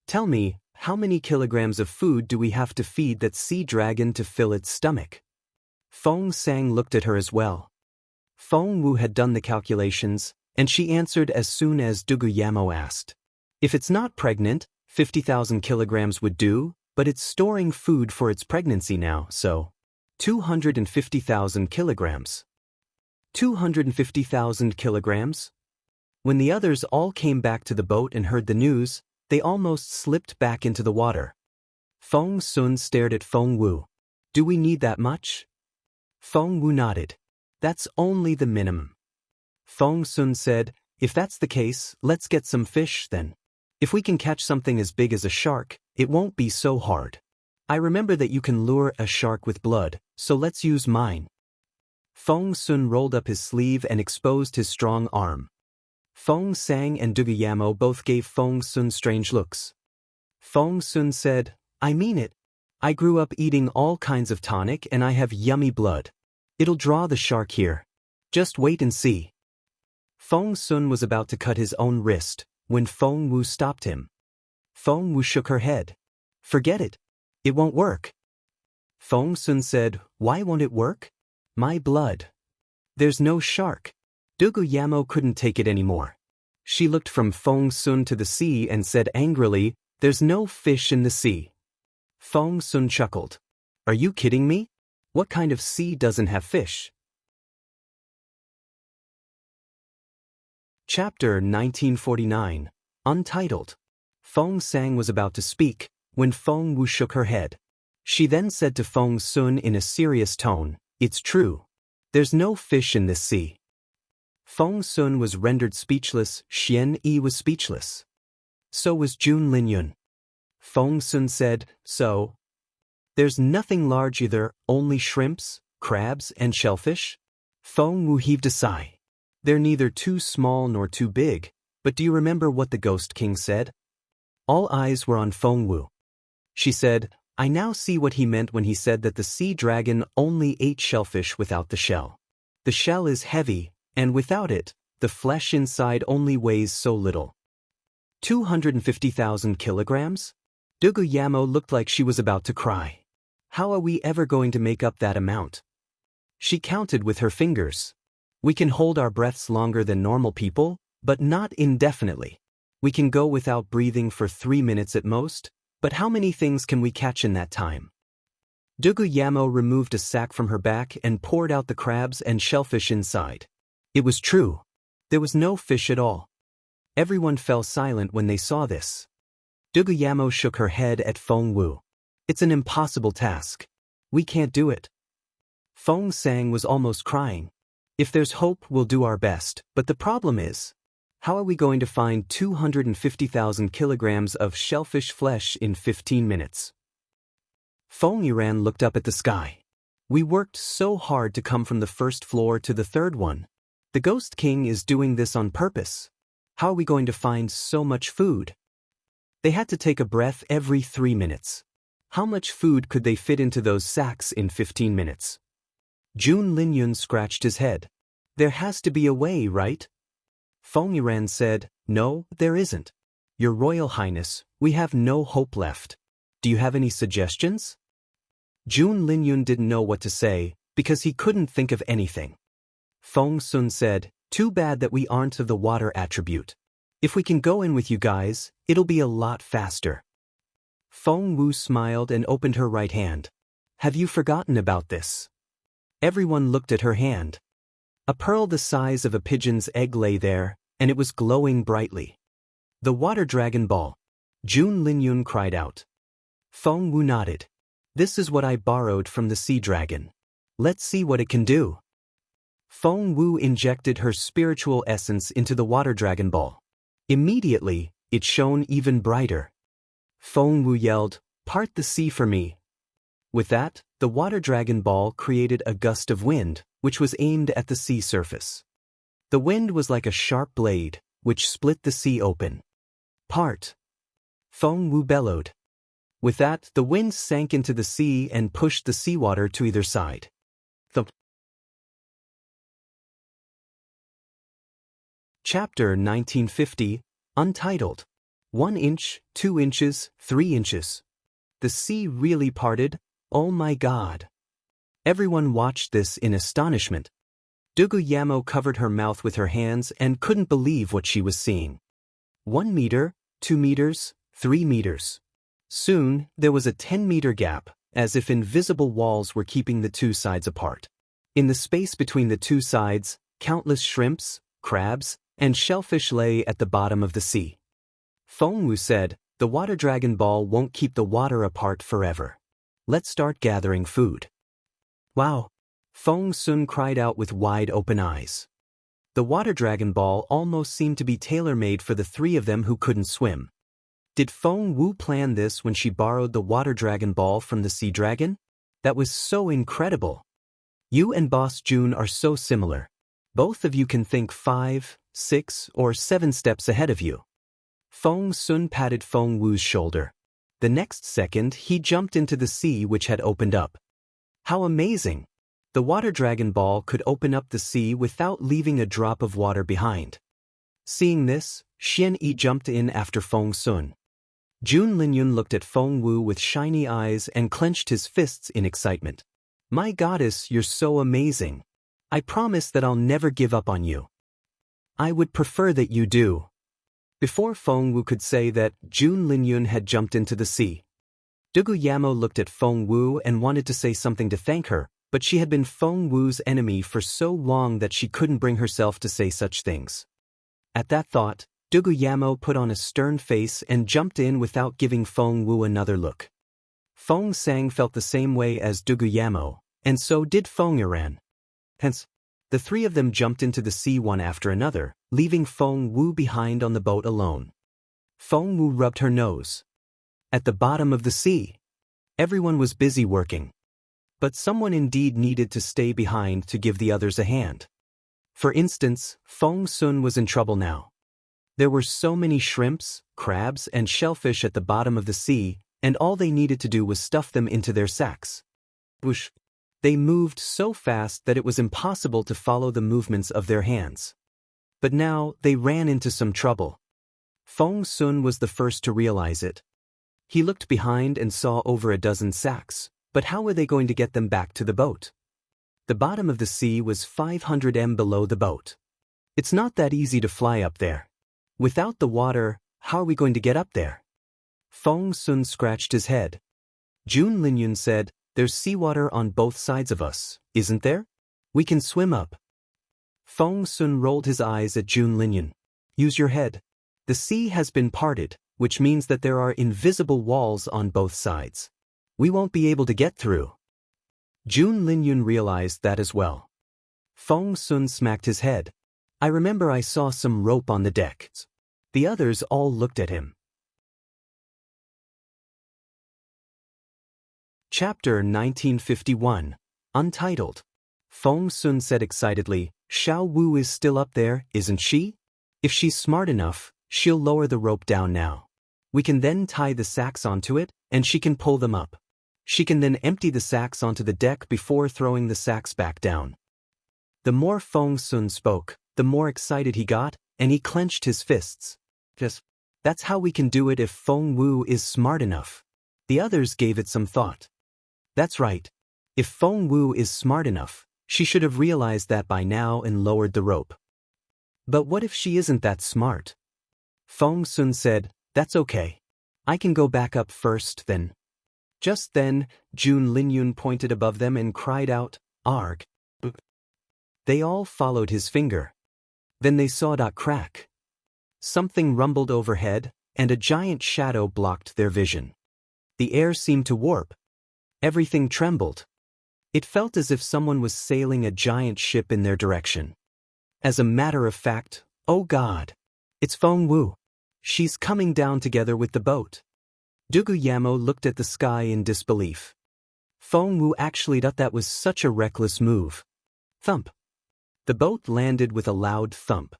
Tell me, how many kilograms of food do we have to feed that sea dragon to fill its stomach? Feng Sang looked at her as well. Feng Wu had done the calculations, and she answered as soon as Dugu Yamo asked. If it's not pregnant, 50,000 kilograms would do, but it's storing food for its pregnancy now, so 250,000 kilograms. 250,000 kilograms? When the others all came back to the boat and heard the news, they almost slipped back into the water. Feng Sun stared at Feng Wu. Do we need that much? Feng Wu nodded. That's only the minimum. Feng Sun said, if that's the case, let's get some fish then. If we can catch something as big as a shark, it won't be so hard. I remember that you can lure a shark with blood, so let's use mine. Feng Sun rolled up his sleeve and exposed his strong arm. Feng Sang and Dugu Yamo both gave Feng Sun strange looks. Feng Sun said, I mean it. I grew up eating all kinds of tonic and I have yummy blood. It'll draw the shark here. Just wait and see. Feng Sun was about to cut his own wrist when Feng Wu stopped him. Feng Wu shook her head. Forget it. It won't work. Feng Sun said, "Why won't it work? My blood. There's no shark." Dugu Yamo couldn't take it anymore. She looked from Feng Sun to the sea and said angrily, "There's no fish in the sea." Feng Sun chuckled. "Are you kidding me? What kind of sea doesn't have fish?" Chapter 1949, Untitled. Feng Sang was about to speak, when Feng Wu shook her head. She then said to Feng Sun in a serious tone, "It's true. There's no fish in this sea." Feng Sun was rendered speechless. Xian Yi was speechless. So was Jun Linyun. Feng Sun said, "So? There's nothing large either, only shrimps, crabs, and shellfish?" Feng Wu heaved a sigh. "They're neither too small nor too big, but do you remember what the Ghost King said?" All eyes were on Feng Wu. She said, "I now see what he meant when he said that the sea dragon only ate shellfish without the shell. The shell is heavy, and without it, the flesh inside only weighs so little." 250,000 kilograms? Dugu Yamo looked like she was about to cry. How are we ever going to make up that amount? She counted with her fingers. We can hold our breaths longer than normal people, but not indefinitely. We can go without breathing for 3 minutes at most, but how many things can we catch in that time? Dugu Yamo removed a sack from her back and poured out the crabs and shellfish inside. It was true. There was no fish at all. Everyone fell silent when they saw this. Dugu Yamo shook her head at Feng Wu. "It's an impossible task. We can't do it." Feng Sang was almost crying. "If there's hope, we'll do our best, but the problem is, how are we going to find 250,000 kilograms of shellfish flesh in 15 minutes? Feng Yuran looked up at the sky. "We worked so hard to come from the first floor to the third one. The Ghost King is doing this on purpose. How are we going to find so much food?" They had to take a breath every 3 minutes. How much food could they fit into those sacks in 15 minutes? Jun Linyun scratched his head. "There has to be a way, right?" Feng Yuran said, "No, there isn't. Your Royal Highness, we have no hope left. Do you have any suggestions?" Jun Linyun didn't know what to say, because he couldn't think of anything. Feng Sun said, "Too bad that we aren't of the water attribute. If we can go in with you guys, it'll be a lot faster." Feng Wu smiled and opened her right hand. "Have you forgotten about this?" Everyone looked at her hand. A pearl the size of a pigeon's egg lay there, and it was glowing brightly. "The water dragon ball." Jun Linyun cried out. Feng Wu nodded. "This is what I borrowed from the sea dragon. Let's see what it can do." Feng Wu injected her spiritual essence into the water dragon ball. Immediately, it shone even brighter. Feng Wu yelled, "Part the sea for me." With that, the water dragon ball created a gust of wind, which was aimed at the sea surface. The wind was like a sharp blade, which split the sea open. "Part!" Feng Wu bellowed. With that, the wind sank into the sea and pushed the seawater to either side. Chapter 1950, Untitled. 1 inch, 2 inches, 3 inches. The sea really parted? Oh my God. Everyone watched this in astonishment. Dugu Yamo covered her mouth with her hands and couldn't believe what she was seeing. 1 meter, 2 meters, 3 meters. Soon, there was a 10-meter gap, as if invisible walls were keeping the two sides apart. In the space between the two sides, countless shrimps, crabs, and shellfish lay at the bottom of the sea. Feng Wu said, "The water dragon ball won't keep the water apart forever. Let's start gathering food." "Wow!" Feng Sun cried out with wide open eyes. The water dragon ball almost seemed to be tailor-made for the three of them who couldn't swim. Did Feng Wu plan this when she borrowed the water dragon ball from the sea dragon? That was so incredible. You and Boss Jun are so similar. Both of you can think 5, 6, or 7 steps ahead of you. Feng Sun patted Feng Wu's shoulder. The next second, he jumped into the sea which had opened up. How amazing! The water dragon ball could open up the sea without leaving a drop of water behind. Seeing this, Xian Yi jumped in after Feng Sun. Jun Linyun looked at Feng Wu with shiny eyes and clenched his fists in excitement. My goddess, you're so amazing. I promise that I'll never give up on you. I would prefer that you do. Before Feng Wu could say that, Jun Linyun had jumped into the sea. Dugu Yamo looked at Feng Wu and wanted to say something to thank her, but she had been Feng Wu's enemy for so long that she couldn't bring herself to say such things. At that thought, Dugu Yamo put on a stern face and jumped in without giving Feng Wu another look. Feng Sang felt the same way as Dugu Yamo, and so did Feng Iran. Hence, the three of them jumped into the sea one after another, leaving Feng Wu behind on the boat alone. Feng Wu rubbed her nose. At the bottom of the sea, everyone was busy working. But someone indeed needed to stay behind to give the others a hand. For instance, Feng Sun was in trouble now. There were so many shrimps, crabs, and shellfish at the bottom of the sea, and all they needed to do was stuff them into their sacks. Whoosh! They moved so fast that it was impossible to follow the movements of their hands. But now they ran into some trouble. Feng Sun was the first to realize it. He looked behind and saw over a dozen sacks, but how were they going to get them back to the boat? The bottom of the sea was 500 m below the boat. It's not that easy to fly up there. Without the water, how are we going to get up there? Feng Sun scratched his head. Jun Linyun said, there's seawater on both sides of us, isn't there? We can swim up. Feng Sun rolled his eyes at Jun Linyun. Use your head. The sea has been parted, which means that there are invisible walls on both sides. We won't be able to get through. Jun Linyun realized that as well. Feng Sun smacked his head. I remember I saw some rope on the deck. The others all looked at him. Chapter 1951, Untitled. Feng Sun said excitedly, Xiao Wu is still up there, isn't she? If she's smart enough, she'll lower the rope down now. We can then tie the sacks onto it, and she can pull them up. She can then empty the sacks onto the deck before throwing the sacks back down. The more Feng Sun spoke, the more excited he got, and he clenched his fists. That's how we can do it if Feng Wu is smart enough. The others gave it some thought. That's right. If Feng Wu is smart enough, she should have realized that by now and lowered the rope. But what if she isn't that smart? Feng Sun said, that's okay. I can go back up first then. Just then, Jun Linyun pointed above them and cried out, Arg. They all followed his finger. Then they saw that crack. Something rumbled overhead, and a giant shadow blocked their vision. The air seemed to warp. Everything trembled. It felt as if someone was sailing a giant ship in their direction. As a matter of fact, oh God! It's Feng Wu. She's coming down together with the boat. Dugu Yamo looked at the sky in disbelief. Feng Wu actually thought that was such a reckless move. Thump. The boat landed with a loud thump.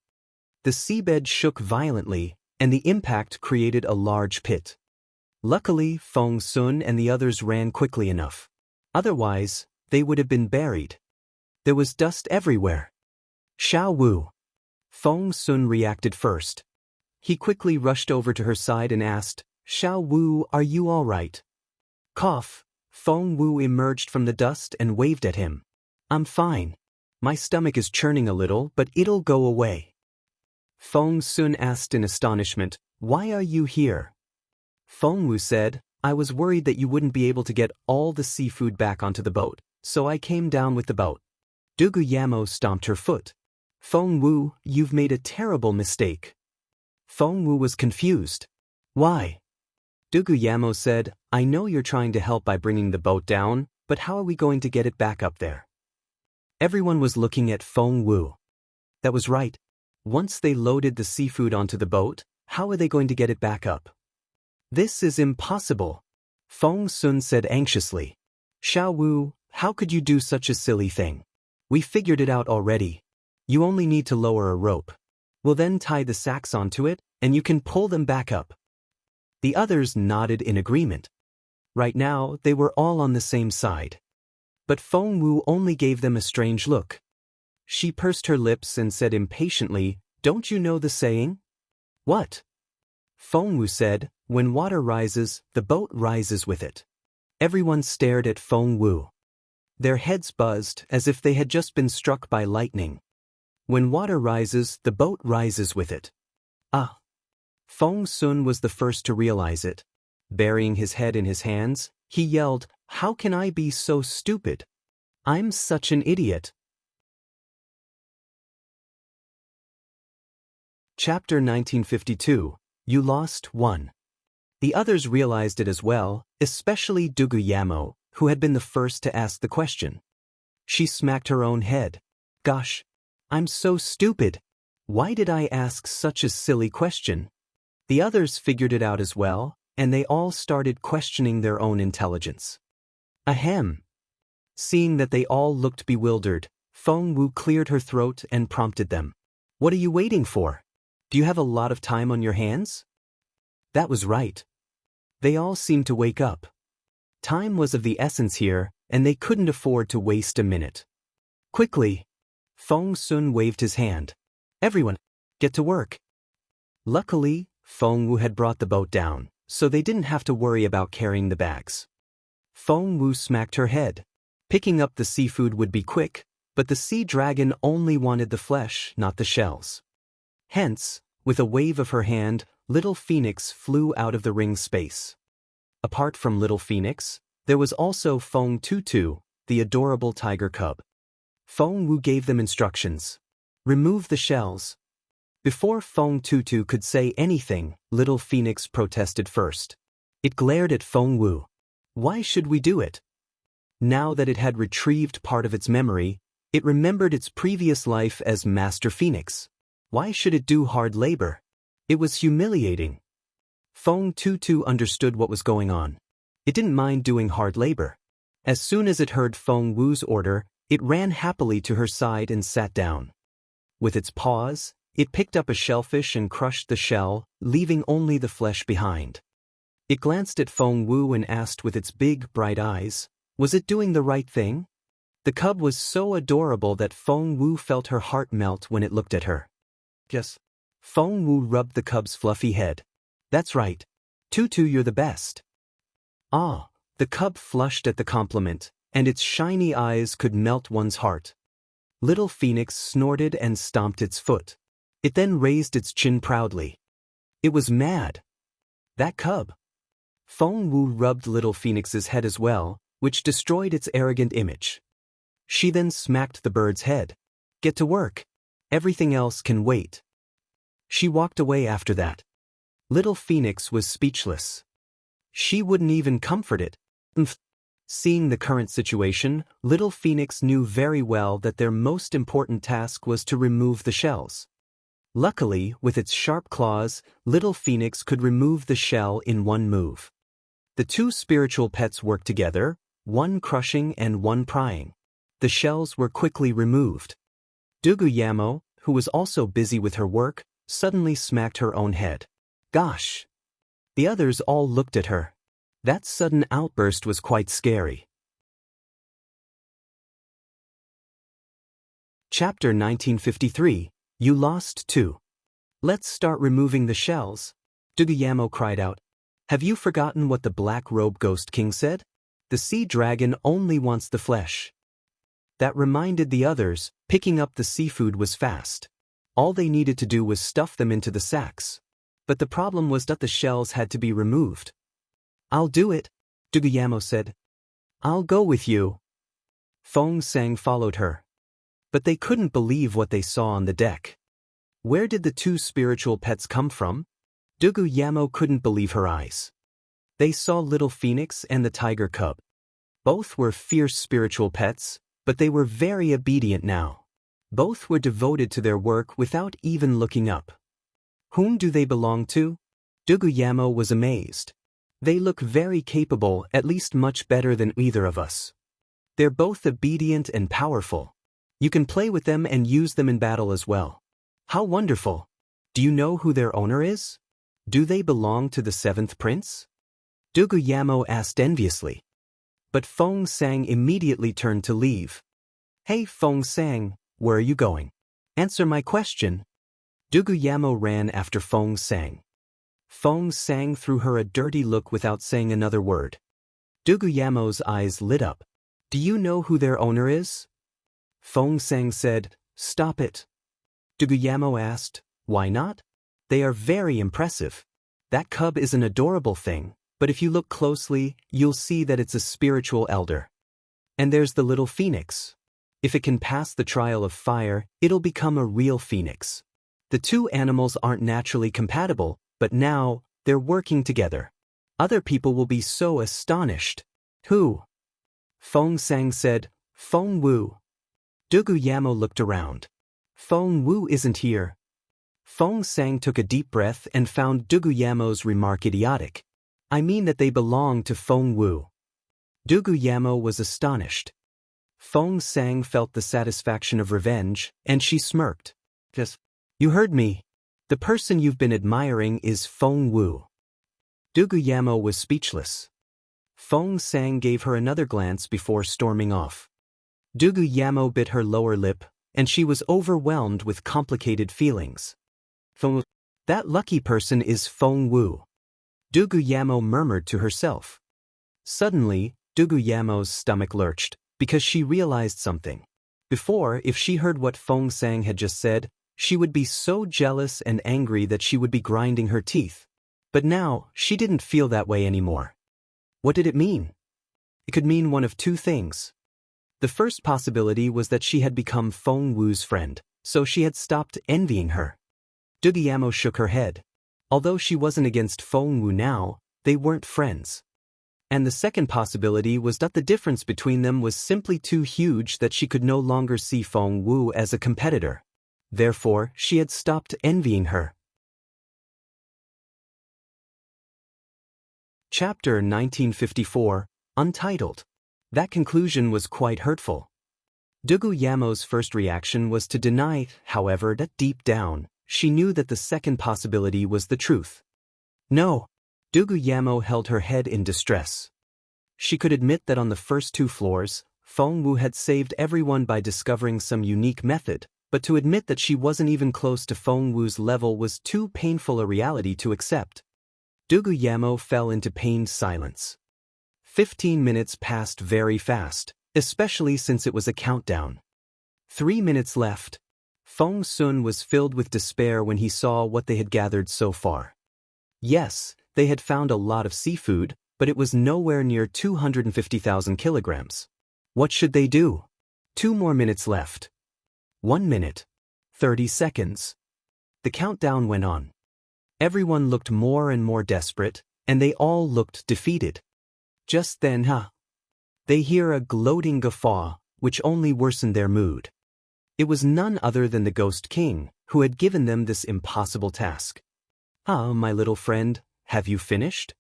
The seabed shook violently, and the impact created a large pit. Luckily, Feng Sun and the others ran quickly enough. Otherwise, they would have been buried. There was dust everywhere. Xiao Wu. Feng Sun reacted first. He quickly rushed over to her side and asked, Xiao Wu, are you all right? Cough. Feng Wu emerged from the dust and waved at him. I'm fine. My stomach is churning a little, but it'll go away. Feng Sun asked in astonishment, why are you here? Feng Wu said, I was worried that you wouldn't be able to get all the seafood back onto the boat, so I came down with the boat. Dugu Yamo stomped her foot. Feng Wu, you've made a terrible mistake. Feng Wu was confused. Why? Dugu Yamo said, I know you're trying to help by bringing the boat down, but how are we going to get it back up there? Everyone was looking at Feng Wu. That was right. Once they loaded the seafood onto the boat, how are they going to get it back up? This is impossible. Feng Sun said anxiously. Xiao Wu, how could you do such a silly thing? We figured it out already. You only need to lower a rope. We'll then tie the sacks onto it, and you can pull them back up. The others nodded in agreement. Right now, they were all on the same side. But Feng Wu only gave them a strange look. She pursed her lips and said impatiently, Don't you know the saying? What? Feng Wu said, When water rises, the boat rises with it. Everyone stared at Feng Wu. Their heads buzzed as if they had just been struck by lightning. When water rises, the boat rises with it. Ah! Feng Sun was the first to realize it. Burying his head in his hands, he yelled, "How can I be so stupid? I'm such an idiot." Chapter 1952. You Lost One. The others realized it as well, especially Duguyamo, who had been the first to ask the question. She smacked her own head. Gosh, I'm so stupid. Why did I ask such a silly question? The others figured it out as well, and they all started questioning their own intelligence. Ahem. Seeing that they all looked bewildered, Feng Wu cleared her throat and prompted them. What are you waiting for? Do you have a lot of time on your hands? That was right. They all seemed to wake up. Time was of the essence here, and they couldn't afford to waste a minute. Quickly! Feng Sun waved his hand. Everyone, get to work. Luckily, Feng Wu had brought the boat down, so they didn't have to worry about carrying the bags. Feng Wu smacked her head. Picking up the seafood would be quick, but the sea dragon only wanted the flesh, not the shells. Hence, with a wave of her hand, Little Phoenix flew out of the ring space. Apart from Little Phoenix, there was also Feng Tutu, the adorable tiger cub. Feng Wu gave them instructions. Remove the shells. Before Feng Tutu could say anything, Little Phoenix protested first. It glared at Feng Wu. Why should we do it? Now that it had retrieved part of its memory, it remembered its previous life as Master Phoenix. Why should it do hard labor? It was humiliating. Feng Tutu understood what was going on. It didn't mind doing hard labor. As soon as it heard Feng Wu's order, it ran happily to her side and sat down. With its paws, it picked up a shellfish and crushed the shell, leaving only the flesh behind. It glanced at Feng Wu and asked with its big, bright eyes, was it doing the right thing? The cub was so adorable that Feng Wu felt her heart melt when it looked at her. Yes. Feng Wu rubbed the cub's fluffy head. That's right. Tutu, you're the best. Ah, the cub flushed at the compliment, and its shiny eyes could melt one's heart. Little Phoenix snorted and stomped its foot. It then raised its chin proudly. It was mad. That cub. Feng Wu rubbed Little Phoenix's head as well, which destroyed its arrogant image. She then smacked the bird's head. Get to work. Everything else can wait. She walked away after that. Little Phoenix was speechless. She wouldn't even comfort it. Seeing the current situation, Little Phoenix knew very well that their most important task was to remove the shells. Luckily, with its sharp claws, Little Phoenix could remove the shell in one move. The two spiritual pets worked together, one crushing and one prying. The shells were quickly removed. Duguyamo, who was also busy with her work, suddenly smacked her own head. Gosh! The others all looked at her. That sudden outburst was quite scary. Chapter 1953. You Lost Two. Let's start removing the shells. Duguyamo cried out. Have you forgotten what the Black Robe Ghost King said? The sea dragon only wants the flesh. That reminded the others, picking up the seafood was fast. All they needed to do was stuff them into the sacks. But the problem was that the shells had to be removed. I'll do it, Duguyamo said. I'll go with you. Feng Sang followed her. But they couldn't believe what they saw on the deck. Where did the two spiritual pets come from? Duguyamo couldn't believe her eyes. They saw Little Phoenix and the tiger cub. Both were fierce spiritual pets, but they were very obedient now. Both were devoted to their work without even looking up. Whom do they belong to? Duguyamo was amazed. They look very capable, at least much better than either of us. They're both obedient and powerful. You can play with them and use them in battle as well. How wonderful! Do you know who their owner is? Do they belong to the seventh prince? Duguyamo asked enviously. But Feng Sang immediately turned to leave. Hey Feng Sang, where are you going? Answer my question. Duguyamo ran after Feng Sang. Feng sang threw her a dirty look without saying another word. Duguyamo's eyes lit up. Do you know who their owner is? Feng Sang said, Stop it. Duguyamo asked, Why not? They are very impressive. That cub is an adorable thing, but if you look closely, you'll see that it's a spiritual elder. And there's the little phoenix. If it can pass the trial of fire, it'll become a real phoenix. The two animals aren't naturally compatible, but now, they're working together. Other people will be so astonished. Who? Feng Sang said, Feng Wu. Duguyamo looked around. Feng Wu isn't here. Feng Sang took a deep breath and found Duguyamo's remark idiotic. I mean that they belong to Feng Wu. Duguyamo was astonished. Feng Sang felt the satisfaction of revenge, and she smirked. Just, you heard me. The person you've been admiring is Feng Wu. Duguyamo was speechless. Feng Sang gave her another glance before storming off. Duguyamo bit her lower lip, and she was overwhelmed with complicated feelings. That lucky person is Feng Wu. Duguyamo murmured to herself. Suddenly, Duguyamo's stomach lurched, because she realized something. Before, if she heard what Feng Sang had just said, she would be so jealous and angry that she would be grinding her teeth. But now, she didn't feel that way anymore. What did it mean? It could mean one of two things. The first possibility was that she had become Feng Wu's friend, so she had stopped envying her. Duguyamo shook her head. Although she wasn't against Feng Wu now, they weren't friends. And the second possibility was that the difference between them was simply too huge that she could no longer see Feng Wu as a competitor. Therefore, she had stopped envying her. Chapter 1954, Untitled. That conclusion was quite hurtful. Duguyamo's first reaction was to deny, however, that deep down, she knew that the second possibility was the truth. No. Duguyamo held her head in distress. She could admit that on the first two floors, Feng Wu had saved everyone by discovering some unique method, but to admit that she wasn't even close to Feng Wu's level was too painful a reality to accept. Duguyamo fell into pained silence. 15 minutes passed very fast, especially since it was a countdown. 3 minutes left. Feng Sun was filled with despair when he saw what they had gathered so far. Yes, they had found a lot of seafood, but it was nowhere near 250,000 kilograms. What should they do? 2 more minutes left. 1 minute. 30 seconds. The countdown went on. Everyone looked more and more desperate, and they all looked defeated. Just then, they hear a gloating guffaw, which only worsened their mood. It was none other than the Ghost King, who had given them this impossible task. My little friend, have you finished?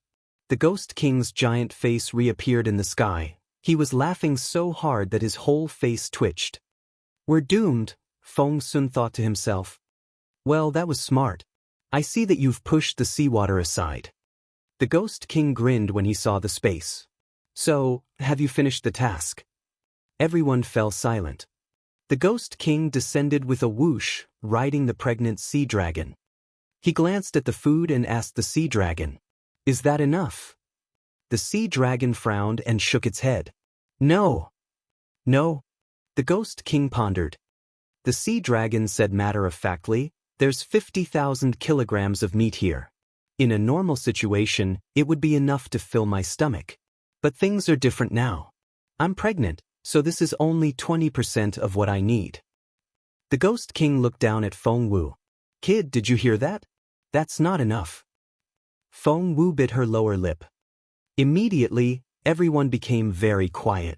The Ghost King's giant face reappeared in the sky. He was laughing so hard that his whole face twitched. We're doomed, Feng Sun thought to himself. Well, that was smart. I see that you've pushed the seawater aside. The Ghost King grinned when he saw the space. So, have you finished the task? Everyone fell silent. The Ghost King descended with a whoosh, riding the pregnant sea dragon. He glanced at the food and asked the sea dragon, Is that enough? The sea dragon frowned and shook its head. No. No. The Ghost King pondered. The sea dragon said matter-of-factly, There's 50,000 kilograms of meat here. In a normal situation, it would be enough to fill my stomach. But things are different now. I'm pregnant, so this is only 20% of what I need. The Ghost King looked down at Feng Wu. Kid, did you hear that? That's not enough. Feng Wu bit her lower lip. Immediately, everyone became very quiet.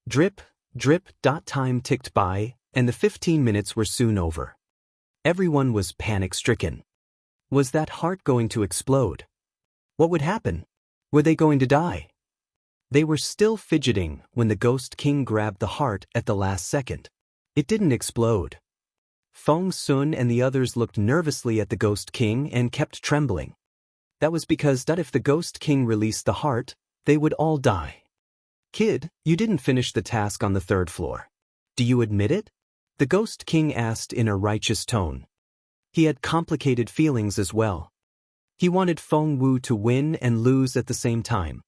Drip, drip. Time ticked by, and the 15 minutes were soon over. Everyone was panic-stricken. Was that heart going to explode? What would happen? Were they going to die? They were still fidgeting when the Ghost King grabbed the heart at the last second. It didn't explode. Feng Sun and the others looked nervously at the Ghost King and kept trembling. That was because if the Ghost King released the heart, they would all die. Kid, you didn't finish the task on the 3rd floor. Do you admit it? The Ghost King asked in a righteous tone. He had complicated feelings as well. He wanted Feng Wu to win and lose at the same time.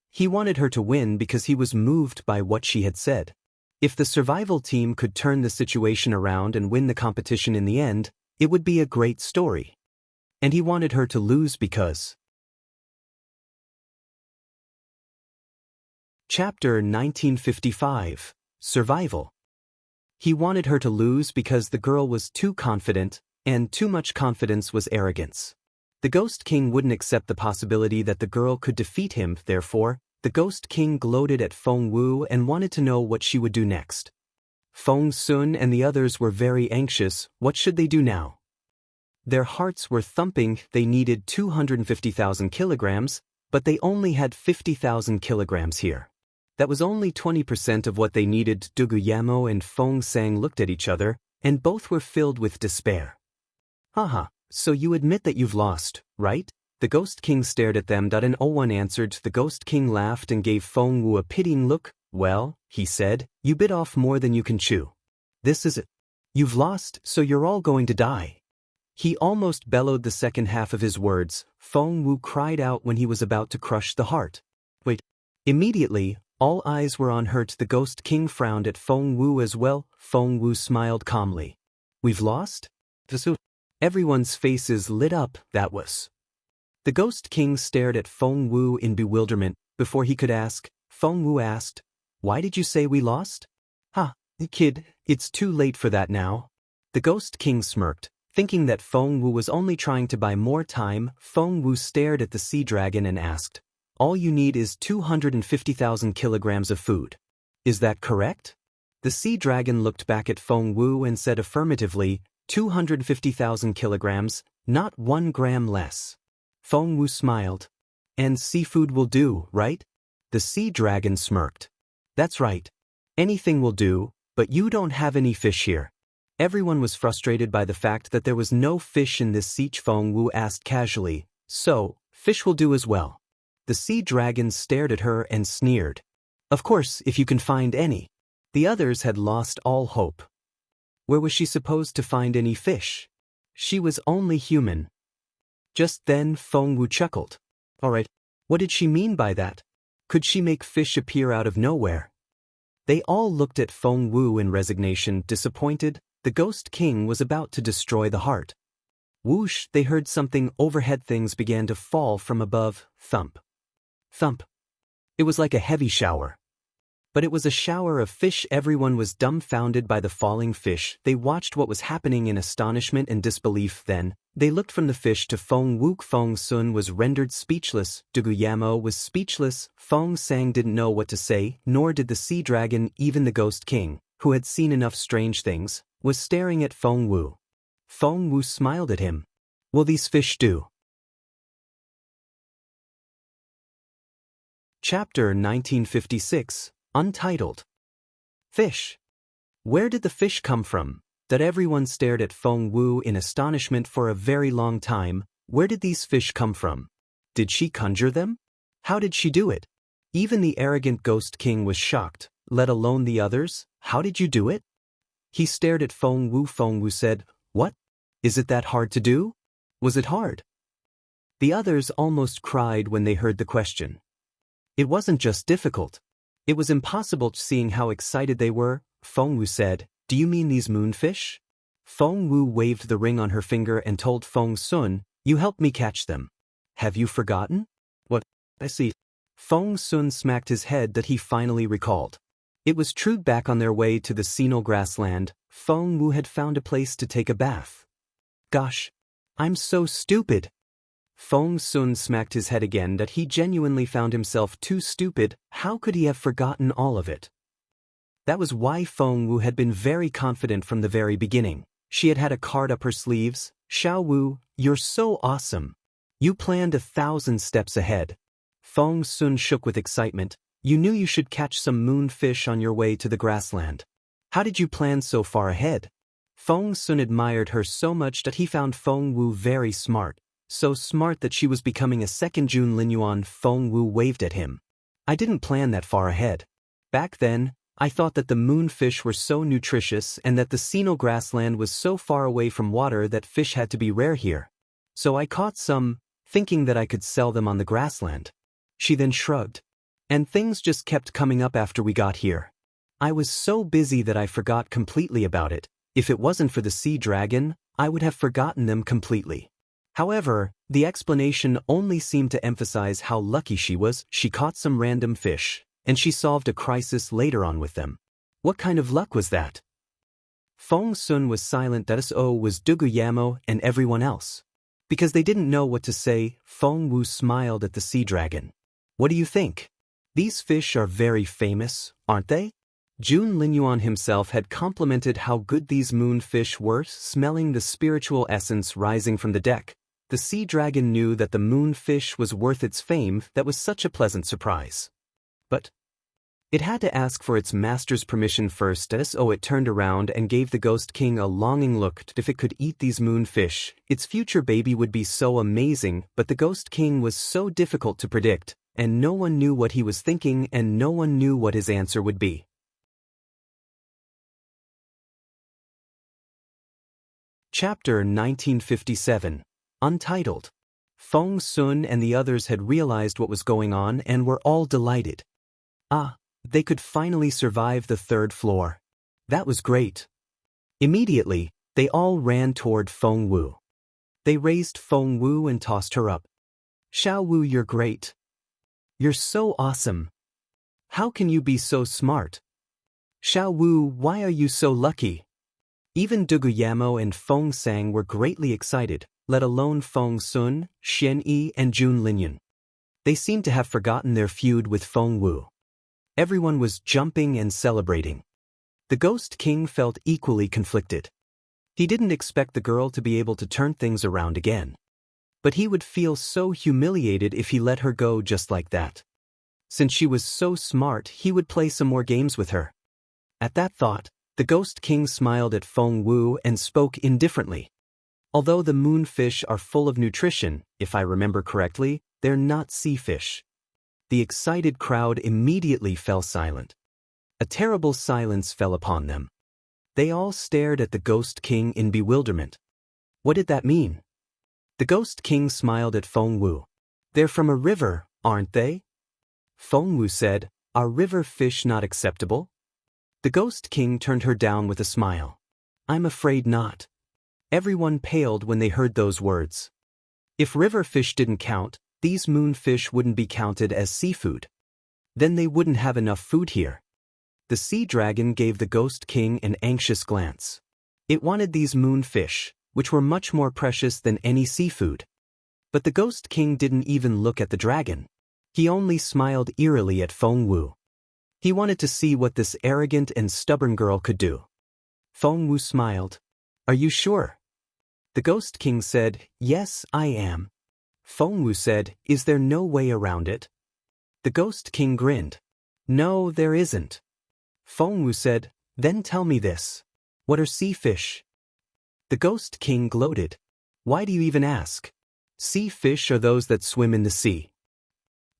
He wanted her to win because he was moved by what she had said. If the survival team could turn the situation around and win the competition in the end, it would be a great story. And he wanted her to lose because... Chapter 1955, Survival. He wanted her to lose because the girl was too confident, and too much confidence was arrogance. The Ghost King wouldn't accept the possibility that the girl could defeat him, therefore, the Ghost King gloated at Feng Wu and wanted to know what she would do next. Feng Sun and the others were very anxious. What should they do now? Their hearts were thumping. They needed 250,000 kilograms, but they only had 50,000 kilograms here. That was only 20% of what they needed. Duguyamo and Feng Sang looked at each other, and both were filled with despair. Haha, so you admit that you've lost, right? The Ghost King stared at them. And no one answered. The Ghost King laughed and gave Feng Wu a pitying look. Well, he said, you bit off more than you can chew. This is it. You've lost, so you're all going to die. He almost bellowed the second half of his words. Feng Wu cried out when he was about to crush the heart. Wait. Immediately, all eyes were on her. The Ghost King frowned at Feng Wu as well. Feng Wu smiled calmly. We've lost? Everyone's faces lit up. That was. The Ghost King stared at Feng Wu in bewilderment. Before he could ask, Feng Wu asked, why did you say we lost? Ha, kid, it's too late for that now. The Ghost King smirked, thinking that Feng Wu was only trying to buy more time. Feng Wu stared at the sea dragon and asked, all you need is 250,000 kilograms of food. Is that correct? The sea dragon looked back at Feng Wu and said affirmatively, 250,000 kilograms, not 1 gram less. Feng Wu smiled. And seafood will do, right? The sea dragon smirked. That's right. Anything will do, but you don't have any fish here. Everyone was frustrated by the fact that there was no fish in this siege. Feng Wu asked casually, so, fish will do as well. The sea dragon stared at her and sneered. Of course, if you can find any. The others had lost all hope. Where was she supposed to find any fish? She was only human. Just then Feng Wu chuckled. Alright, what did she mean by that? Could she make fish appear out of nowhere? They all looked at Feng Wu in resignation, disappointed. The Ghost King was about to destroy the heart. Whoosh, they heard something overhead. Things began to fall from above. Thump. Thump. It was like a heavy shower. But it was a shower of fish. Everyone was dumbfounded by the falling fish. They watched what was happening in astonishment and disbelief. Then, they looked from the fish to Feng Wu. Feng Sun was rendered speechless. Duguyamo was speechless. Feng Sang didn't know what to say, nor did the sea dragon. Even the Ghost King, who had seen enough strange things, was staring at Feng Wu. Feng Wu smiled at him. Will these fish do? Chapter 1956, Untitled. Fish. Where did the fish come from? That everyone stared at Feng Wu in astonishment for a very long time. Where did these fish come from? Did she conjure them? How did she do it? Even the arrogant Ghost King was shocked, let alone the others. How did you do it? He stared at Feng Wu. Feng Wu said, what? Is it that hard to do? Was it hard? The others almost cried when they heard the question. It wasn't just difficult. It was impossible. Seeing how excited they were, Feng Wu said, do you mean these moonfish? Feng Wu waved the ring on her finger and told Feng Sun, you helped me catch them. Have you forgotten? What? I see. Feng Sun smacked his head that he finally recalled. It was true. Back on their way to the Sinal grassland, Feng Wu had found a place to take a bath. Gosh, I'm so stupid. Feng Sun smacked his head again that he genuinely found himself too stupid. How could he have forgotten all of it? That was why Feng Wu had been very confident from the very beginning. She had had a card up her sleeves. Xiao Wu, you're so awesome. You planned 1,000 steps ahead. Feng Sun shook with excitement. You knew you should catch some moonfish on your way to the grassland. How did you plan so far ahead? Feng Sun admired her so much that he found Feng Wu very smart. So smart that she was becoming a second Jun Linyuan. Feng Wu waved at him. I didn't plan that far ahead. Back then, I thought that the moonfish were so nutritious and that the Sinal grassland was so far away from water that fish had to be rare here. So I caught some thinking that I could sell them on the grassland. She then shrugged. And things just kept coming up after we got here. I was so busy that I forgot completely about it. If it wasn't for the sea dragon, I would have forgotten them completely. However, the explanation only seemed to emphasize how lucky she was. She caught some random fish, and she solved a crisis later on with them. What kind of luck was that? Fong Sun was silent. So was Duguyamo and everyone else. Because they didn't know what to say, Fong Wu smiled at the sea dragon. What do you think? These fish are very famous, aren't they? Jun Linyuan himself had complimented how good these moonfish were. Smelling the spiritual essence rising from the deck, the sea dragon knew that the moonfish was worth its fame. That was such a pleasant surprise. But it had to ask for its master's permission first. So it turned around and gave the Ghost King a longing look. If it could eat these moonfish, its future baby would be so amazing. But the Ghost King was so difficult to predict, and no one knew what he was thinking, and no one knew what his answer would be. Chapter 1957. Untitled. Fong Sun and the others had realized what was going on and were all delighted. They could finally survive the third floor. That was great. Immediately, they all ran toward Fong Wu. They raised Fong Wu and tossed her up. Xiao Wu, you're great. You're so awesome. How can you be so smart? Xiao Wu, why are you so lucky? Even Duguyamo and Fong Sang were greatly excited, let alone Fong Sun, Xian Yi, and Jun Linyuan. They seemed to have forgotten their feud with Fong Wu. Everyone was jumping and celebrating. The Ghost King felt equally conflicted. He didn't expect the girl to be able to turn things around again. But he would feel so humiliated if he let her go just like that. Since she was so smart, he would play some more games with her. At that thought, the Ghost King smiled at Fong Wu and spoke indifferently. Although the moonfish are full of nutrition, if I remember correctly, they're not sea fish. The excited crowd immediately fell silent. A terrible silence fell upon them. They all stared at the Ghost King in bewilderment. What did that mean? The Ghost King smiled at Fong Wu. They're from a river, aren't they? Fong Wu said, Are river fish not acceptable? The Ghost King turned her down with a smile. I'm afraid not. Everyone paled when they heard those words. If river fish didn't count, these moonfish wouldn't be counted as seafood. Then they wouldn't have enough food here. The sea dragon gave the Ghost King an anxious glance. It wanted these moonfish, which were much more precious than any seafood. But the Ghost King didn't even look at the dragon. He only smiled eerily at Fong Wu. He wanted to see what this arrogant and stubborn girl could do. Fong Wu smiled. Are you sure? The Ghost King said, Yes, I am. Fong Wu said, Is there no way around it? The Ghost King grinned. No, there isn't. Fong Wu said, Then tell me this. What are sea fish? The Ghost King gloated. Why do you even ask? Sea fish are those that swim in the sea.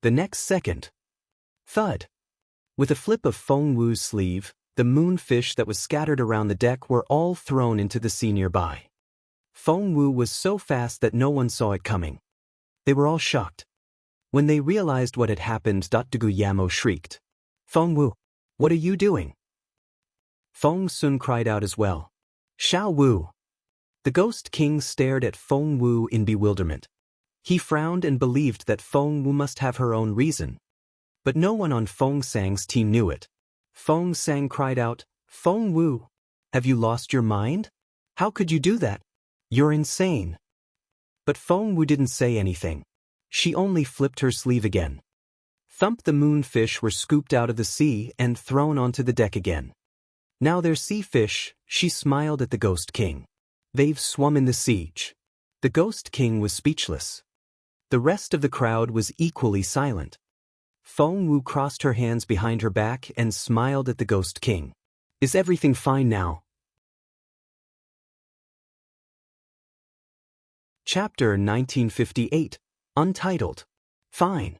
The next second. Thud. With a flip of Fong Wu's sleeve, the moonfish that was scattered around the deck were all thrown into the sea nearby. Fong Wu was so fast that no one saw it coming. They were all shocked. When they realized what had happened, Duguyamo shrieked. Fong Wu, what are you doing? Fong Sun cried out as well. Xiao Wu. The Ghost King stared at Fong Wu in bewilderment. He frowned and believed that Fong Wu must have her own reason. But no one on Fong Sang's team knew it. Fong Sang cried out, Fong Wu, have you lost your mind? How could you do that? You're insane. But Fong Wu didn't say anything. She only flipped her sleeve again. Thump, the moonfish were scooped out of the sea and thrown onto the deck again. Now they're sea fish, she smiled at the Ghost King. They've swum in the siege. The Ghost King was speechless. The rest of the crowd was equally silent. Fong Wu crossed her hands behind her back and smiled at the Ghost King. Is everything fine now? Chapter 1958. Untitled. Fine.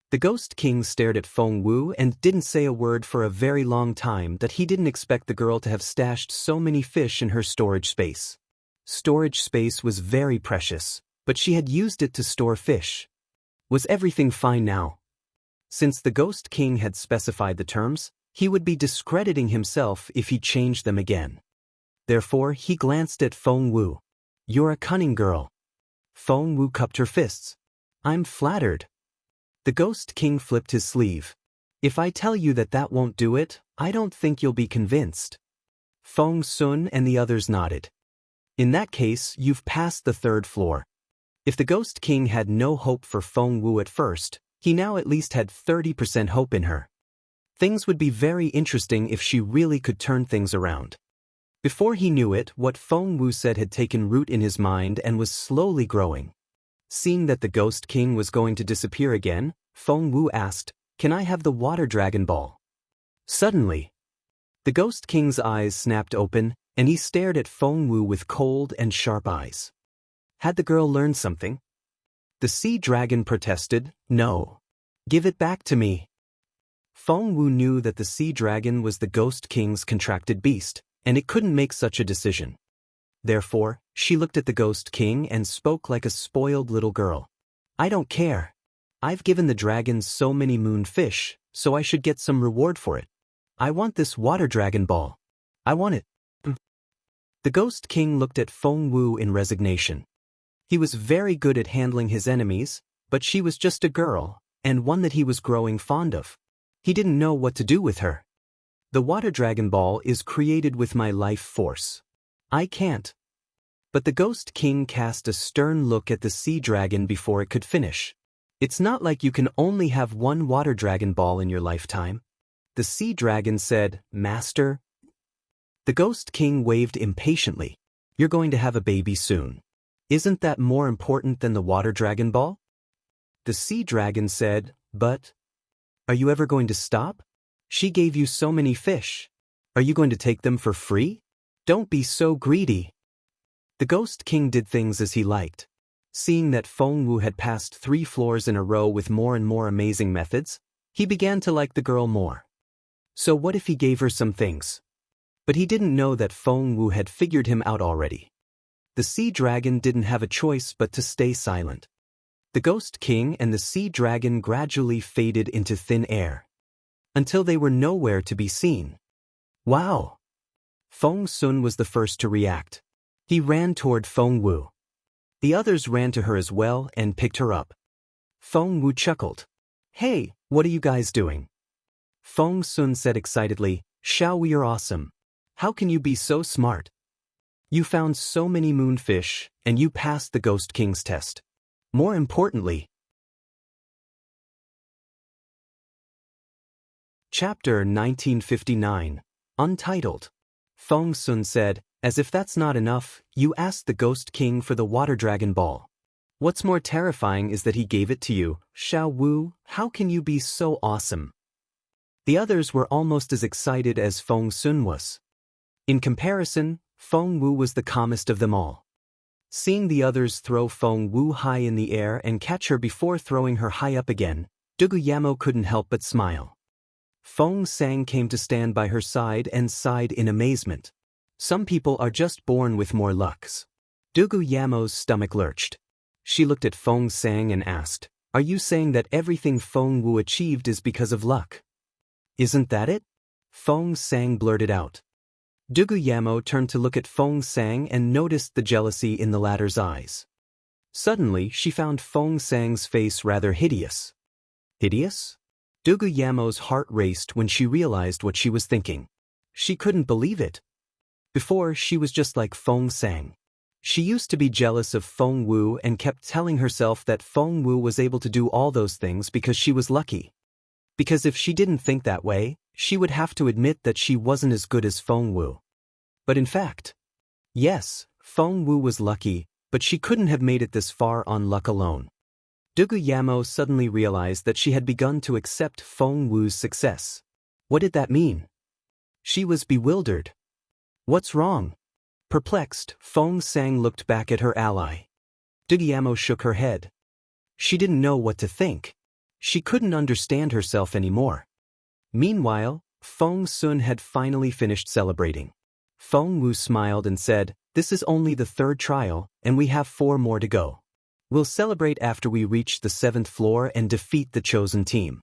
The Ghost King stared at Fong Wu and didn't say a word for a very long time. That he didn't expect the girl to have stashed so many fish in her storage space. Storage space was very precious. but she had used it to store fish. Was everything fine now? Since the Ghost King had specified the terms, he would be discrediting himself if he changed them again. Therefore, he glanced at Feng Wu. "You're a cunning girl." Feng Wu cupped her fists. "I'm flattered." The Ghost King flipped his sleeve. "If I tell you that that won't do it, I don't think you'll be convinced." Feng Sun and the others nodded. "In that case, you've passed the third floor." If the Ghost King had no hope for Feng Wu at first, he now at least had 30% hope in her. Things would be very interesting if she really could turn things around. Before he knew it, what Feng Wu said had taken root in his mind and was slowly growing. Seeing that the Ghost King was going to disappear again, Feng Wu asked, "Can I have the Water Dragon Ball?" Suddenly, the Ghost King's eyes snapped open, and he stared at Feng Wu with cold and sharp eyes. Had the girl learned something? The Sea Dragon protested, "No. Give it back to me." Feng Wu knew that the Sea Dragon was the Ghost King's contracted beast, and it couldn't make such a decision. Therefore, she looked at the Ghost King and spoke like a spoiled little girl. "I don't care. I've given the dragon so many moon fish, so I should get some reward for it. I want this Water Dragon Ball. I want it." The Ghost King looked at Feng Wu in resignation. He was very good at handling his enemies, but she was just a girl, and one that he was growing fond of. He didn't know what to do with her. "The Water Dragon Ball is created with my life force. I can't." But the Ghost King cast a stern look at the Sea Dragon before it could finish. "It's not like you can only have one Water Dragon Ball in your lifetime." The Sea Dragon said, "Master." The Ghost King waved impatiently. "You're going to have a baby soon. Isn't that more important than the Water Dragon Ball?" The Sea Dragon said, "But are you ever going to stop? She gave you so many fish. Are you going to take them for free? Don't be so greedy." The Ghost King did things as he liked. Seeing that Feng Wu had passed 3 floors in a row with more and more amazing methods, he began to like the girl more. So what if he gave her some things? But he didn't know that Feng Wu had figured him out already. The Sea Dragon didn't have a choice but to stay silent. The Ghost King and the Sea Dragon gradually faded into thin air, until they were nowhere to be seen. "Wow!" Feng Sun was the first to react. He ran toward Feng Wu. The others ran to her as well and picked her up. Feng Wu chuckled. "Hey, what are you guys doing?" Feng Sun said excitedly, "Xiao, we are awesome. How can you be so smart? You found so many moonfish, and you passed the Ghost King's test. More importantly..." Chapter 1959, Untitled. Feng Sun said, "As if that's not enough, you asked the Ghost King for the Water Dragon Ball. What's more terrifying is that he gave it to you. Xiao Wu, how can you be so awesome?" The others were almost as excited as Feng Sun was. In comparison, Feng Wu was the calmest of them all. Seeing the others throw Feng Wu high in the air and catch her before throwing her high up again, Duguyamo couldn't help but smile. Feng Sang came to stand by her side and sighed in amazement. Some people are just born with more lucks. Duguyamo's stomach lurched. She looked at Feng Sang and asked, "Are you saying that everything Feng Wu achieved is because of luck?" "Isn't that it?" Feng Sang blurted out. Duguyamo turned to look at Feng Sang and noticed the jealousy in the latter's eyes. Suddenly, she found Feng Sang's face rather hideous. Hideous? Duguyamo's heart raced when she realized what she was thinking. She couldn't believe it. Before, she was just like Feng Sang. She used to be jealous of Feng Wu and kept telling herself that Feng Wu was able to do all those things because she was lucky. Because if she didn't think that way, she would have to admit that she wasn't as good as Feng Wu. But in fact, yes, Feng Wu was lucky, but she couldn't have made it this far on luck alone. Duguyamo suddenly realized that she had begun to accept Feng Wu's success. What did that mean? She was bewildered. What's wrong? Perplexed, Feng Sang looked back at her ally. Duguyamo shook her head. She didn't know what to think. She couldn't understand herself anymore. Meanwhile, Feng Sun had finally finished celebrating. Feng Wu smiled and said, "This is only the 3rd trial, and we have 4 more to go. We'll celebrate after we reach the 7th floor and defeat the chosen team.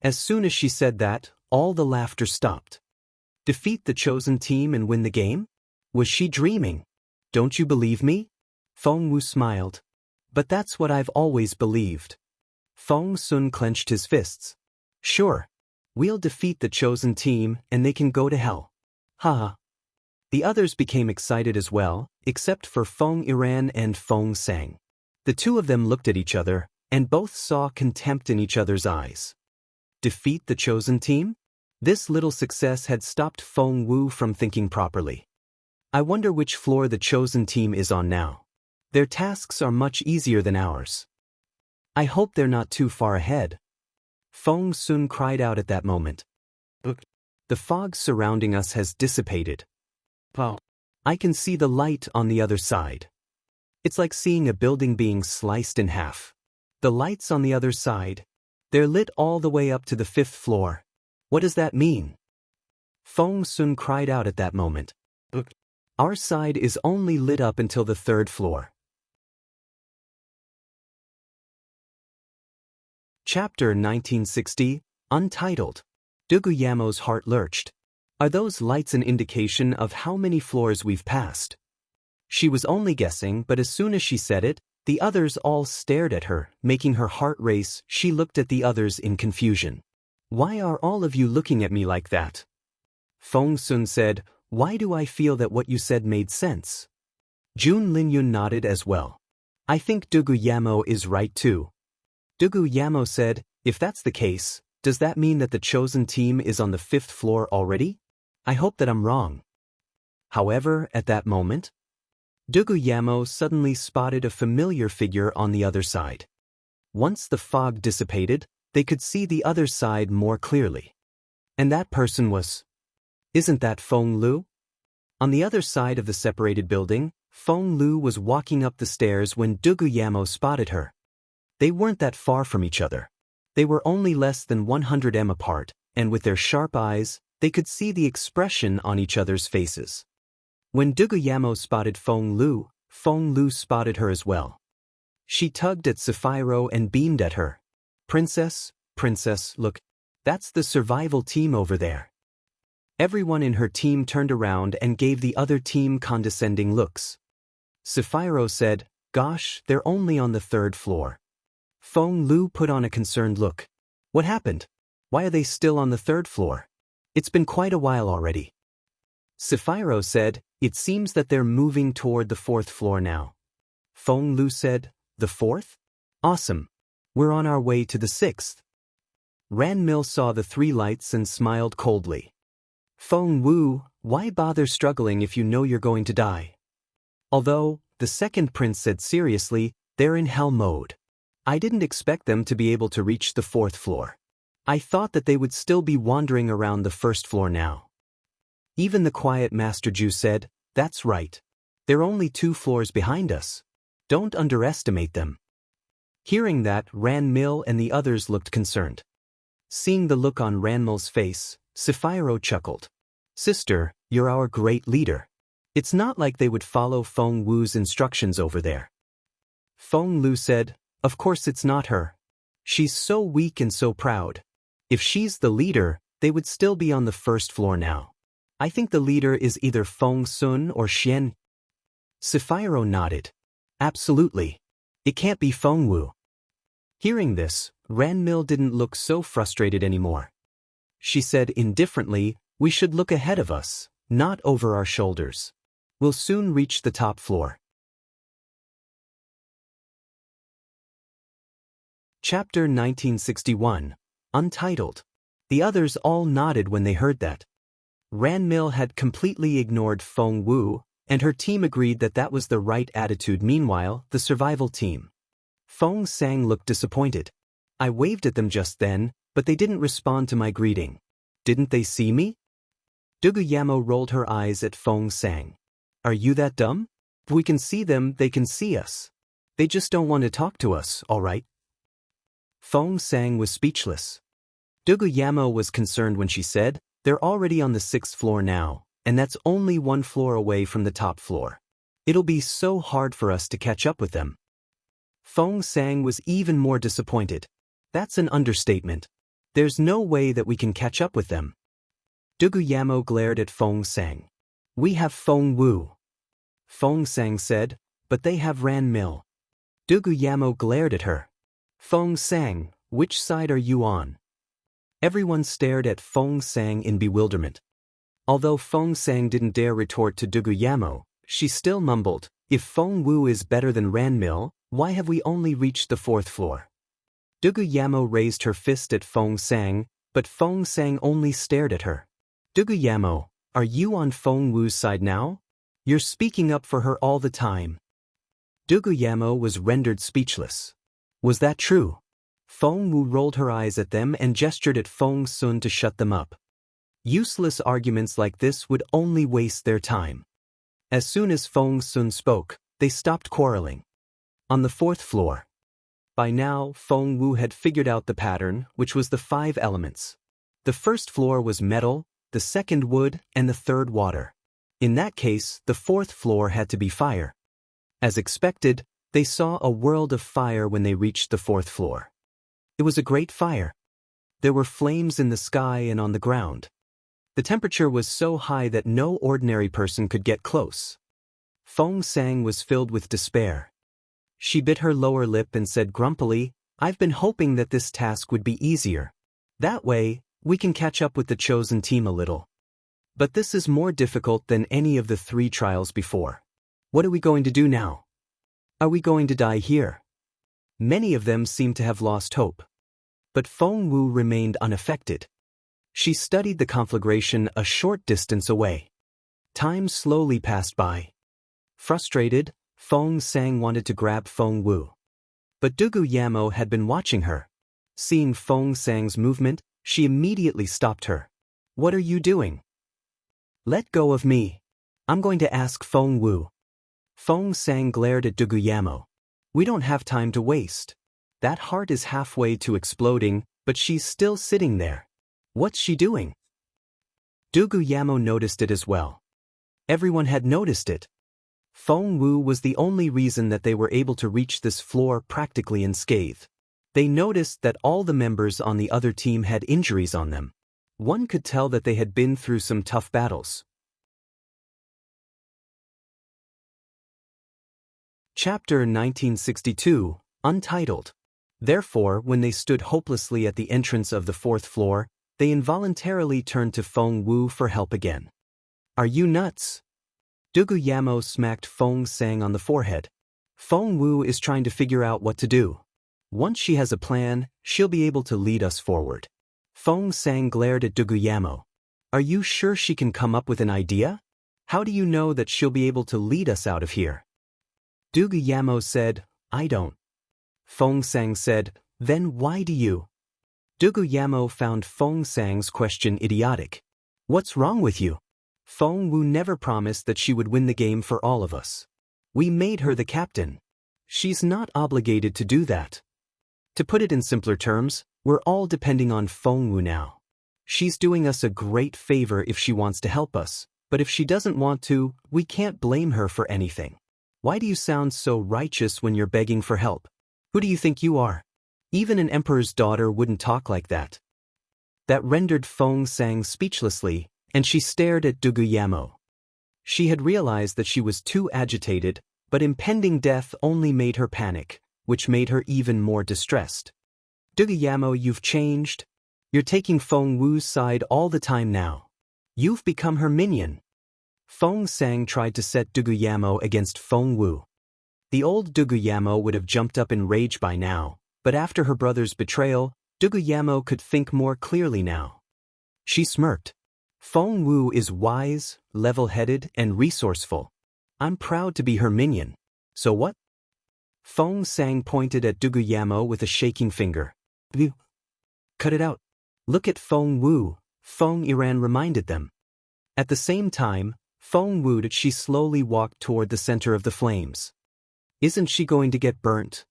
As soon as she said that, all the laughter stopped. Defeat the chosen team and win the game? Was she dreaming? Don't you believe me? Feng Wu smiled. But that's what I've always believed. Feng Sun clenched his fists. Sure. We'll defeat the chosen team and they can go to hell. Haha. The others became excited as well, except for Feng Iran and Feng Sang. The two of them looked at each other, and both saw contempt in each other's eyes. Defeat the chosen team? This little success had stopped Feng Wu from thinking properly. I wonder which floor the chosen team is on now. Their tasks are much easier than ours. I hope they're not too far ahead. Feng Sun cried out at that moment. The fog surrounding us has dissipated. Wow. I can see the light on the other side. It's like seeing a building being sliced in half. The lights on the other side, they're lit all the way up to the 5th floor. What does that mean? Feng Sun cried out at that moment. Our side is only lit up until the 3rd floor. Chapter 1960, Untitled. Duguyamo's heart lurched. Are those lights an indication of how many floors we've passed? She was only guessing, but as soon as she said it, the others all stared at her, making her heart race. She looked at the others in confusion. Why are all of you looking at me like that? Feng Sun said, why do I feel that what you said made sense? Jun Linyun nodded as well. I think Duguyamo is right too. Duguyamo said, if that's the case, does that mean that the chosen team is on the 5th floor already? I hope that I'm wrong. However, at that moment, Duguyamo suddenly spotted a familiar figure on the other side. Once the fog dissipated, they could see the other side more clearly. And that person was... Isn't that Feng Lu? On the other side of the separated building, Feng Lu was walking up the stairs when Duguyamo spotted her. They weren't that far from each other. They were only less than 100 m apart, and with their sharp eyes, they could see the expression on each other's faces. When Duguyamo spotted Feng Lu spotted her as well. She tugged at Sapphiro and beamed at her. Princess, look, that's the survival team over there. Everyone in her team turned around and gave the other team condescending looks. Sapphiro said, gosh, they're only on the 3rd floor. Feng Lu put on a concerned look. What happened? Why are they still on the 3rd floor? It's been quite a while already. Sapphiro said, it seems that they're moving toward the 4th floor now. Feng Lu said, the 4th? Awesome. We're on our way to the 6th. Ran Mil saw the 3 lights and smiled coldly. Feng Wu, why bother struggling if you know you're going to die? Although, the 2nd prince said seriously, they're in hell mode. I didn't expect them to be able to reach the 4th floor. I thought that they would still be wandering around the 1st floor now. Even the quiet Master Ju said, that's right. They're only 2 floors behind us. Don't underestimate them. Hearing that, Ran Mil and the others looked concerned. Seeing the look on Ran Mil's face, Sapphiro chuckled. Sister, you're our great leader. It's not like they would follow Feng Wu's instructions over there. Feng Lu said, of course it's not her. She's so weak and so proud. If she's the leader, they would still be on the 1st floor now. I think the leader is either Feng Sun or Xian. Sapphiro nodded. Absolutely. It can't be Feng Wu. Hearing this, Ran Mil didn't look so frustrated anymore. She said indifferently, we should look ahead of us, not over our shoulders. We'll soon reach the top floor. Chapter 1961, Untitled. The others all nodded when they heard that. Ran Mil had completely ignored Feng Wu, and her team agreed that that was the right attitude. Meanwhile, the survival team. Feng Sang looked disappointed. I waved at them just then, but they didn't respond to my greeting. Didn't they see me? Duguyamo rolled her eyes at Feng Sang. Are you that dumb? If we can see them, they can see us. They just don't want to talk to us, all right? Feng Sang was speechless. Duguyamo was concerned when she said, they're already on the 6th floor now, and that's only 1 floor away from the top floor. It'll be so hard for us to catch up with them. Feng Sang was even more disappointed. That's an understatement. There's no way that we can catch up with them. Duguyamo glared at Feng Sang. We have Feng Wu. Feng Sang said, but they have Ran Mill. Duguyamo glared at her. Feng Sang, which side are you on? Everyone stared at Feng Sang in bewilderment. Although Feng Sang didn't dare retort to Duguyamo, she still mumbled, if Feng Wu is better than Ran Mill, why have we only reached the 4th floor? Duguyamo raised her fist at Feng Sang, but Feng Sang only stared at her. Duguyamo, are you on Feng Wu's side now? You're speaking up for her all the time. Duguyamo was rendered speechless. Was that true? Feng Wu rolled her eyes at them and gestured at Feng Sun to shut them up. Useless arguments like this would only waste their time. As soon as Feng Sun spoke, they stopped quarreling. On the 4th floor. By now, Feng Wu had figured out the pattern, which was the 5 elements. The 1st floor was metal, the 2nd wood, and the 3rd water. In that case, the 4th floor had to be fire. As expected, they saw a world of fire when they reached the 4th floor. It was a great fire. There were flames in the sky and on the ground. The temperature was so high that no ordinary person could get close. Feng Sang was filled with despair. She bit her lower lip and said grumpily, I've been hoping that this task would be easier. That way, we can catch up with the chosen team a little. But this is more difficult than any of the 3 trials before. What are we going to do now? Are we going to die here? Many of them seemed to have lost hope. But Feng Wu remained unaffected. She studied the conflagration a short distance away. Time slowly passed by. Frustrated, Feng Sang wanted to grab Feng Wu. But Duguyamo had been watching her. Seeing Feng Sang's movement, she immediately stopped her. What are you doing? Let go of me. I'm going to ask Feng Wu. Feng Sang glared at Duguyamo. We don't have time to waste. That heart is halfway to exploding, but she's still sitting there. What's she doing? Duguyamo noticed it as well. Everyone had noticed it. Feng Wu was the only reason that they were able to reach this floor practically unscathed. They noticed that all the members on the other team had injuries on them. One could tell that they had been through some tough battles. Chapter 1962, Untitled. Therefore, when they stood hopelessly at the entrance of the 4th floor, they involuntarily turned to Feng Wu for help again. Are you nuts? Duguyamo smacked Feng Sang on the forehead. Feng Wu is trying to figure out what to do. Once she has a plan, she'll be able to lead us forward. Feng Sang glared at Duguyamo. Are you sure she can come up with an idea? How do you know that she'll be able to lead us out of here? Duguyamo said, I don't. Feng Sang said, then why do you? Duguyamo found Feng Sang's question idiotic. What's wrong with you? Feng Wu never promised that she would win the game for all of us. We made her the captain. She's not obligated to do that. To put it in simpler terms, we're all depending on Feng Wu now. She's doing us a great favor if she wants to help us, but if she doesn't want to, we can't blame her for anything. Why do you sound so righteous when you're begging for help? Who do you think you are? Even an emperor's daughter wouldn't talk like that. That rendered Feng Sang speechlessly, and she stared at Duguyamo. She had realized that she was too agitated, but impending death only made her panic, which made her even more distressed. Duguyamo, you've changed. You're taking Feng Wu's side all the time now. You've become her minion. Feng Sang tried to set Duguyamo against Feng Wu. The old Duguyamo would have jumped up in rage by now, but after her brother's betrayal, Duguyamo could think more clearly now. She smirked. Feng Wu is wise, level-headed, and resourceful. I'm proud to be her minion. So what? Feng Sang pointed at Duguyamo with a shaking finger. Cut it out. Look at Feng Wu, Feng Iran reminded them. At the same time, Feng Wu she slowly walked toward the center of the flames. Isn't she going to get burnt?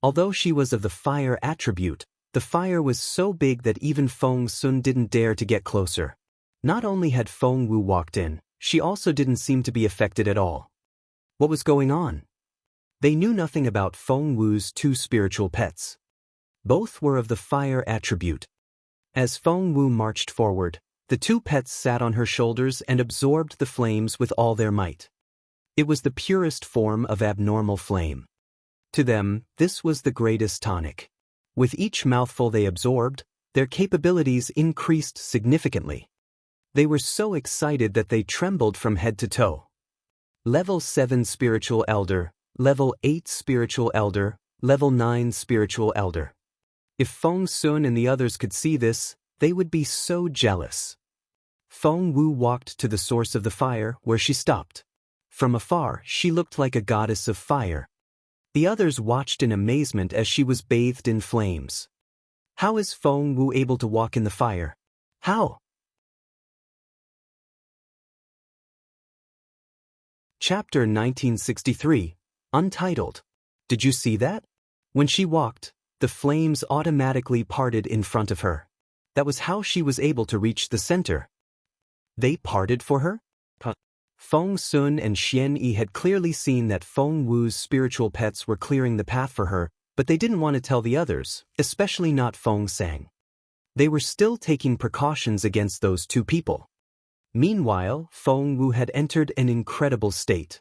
Although she was of the fire attribute, the fire was so big that even Feng Sun didn't dare to get closer. Not only had Feng Wu walked in, she also didn't seem to be affected at all. What was going on? They knew nothing about Feng Wu's two spiritual pets. Both were of the fire attribute. As Feng Wu marched forward, the two pets sat on her shoulders and absorbed the flames with all their might. It was the purest form of abnormal flame. To them, this was the greatest tonic. With each mouthful they absorbed, their capabilities increased significantly. They were so excited that they trembled from head to toe. Level 7 Spiritual Elder, Level 8 Spiritual Elder, Level 9 Spiritual Elder. If Feng Sun and the others could see this, they would be so jealous. Feng Wu walked to the source of the fire, where she stopped. From afar, she looked like a goddess of fire. The others watched in amazement as she was bathed in flames. How is Feng Wu able to walk in the fire? How? Chapter 1963, Untitled. Did you see that? When she walked, the flames automatically parted in front of her. That was how she was able to reach the center. They parted for her? Feng Sun and Xian Yi had clearly seen that Feng Wu's spiritual pets were clearing the path for her, but they didn't want to tell the others, especially not Feng Sang. They were still taking precautions against those two people. Meanwhile, Feng Wu had entered an incredible state.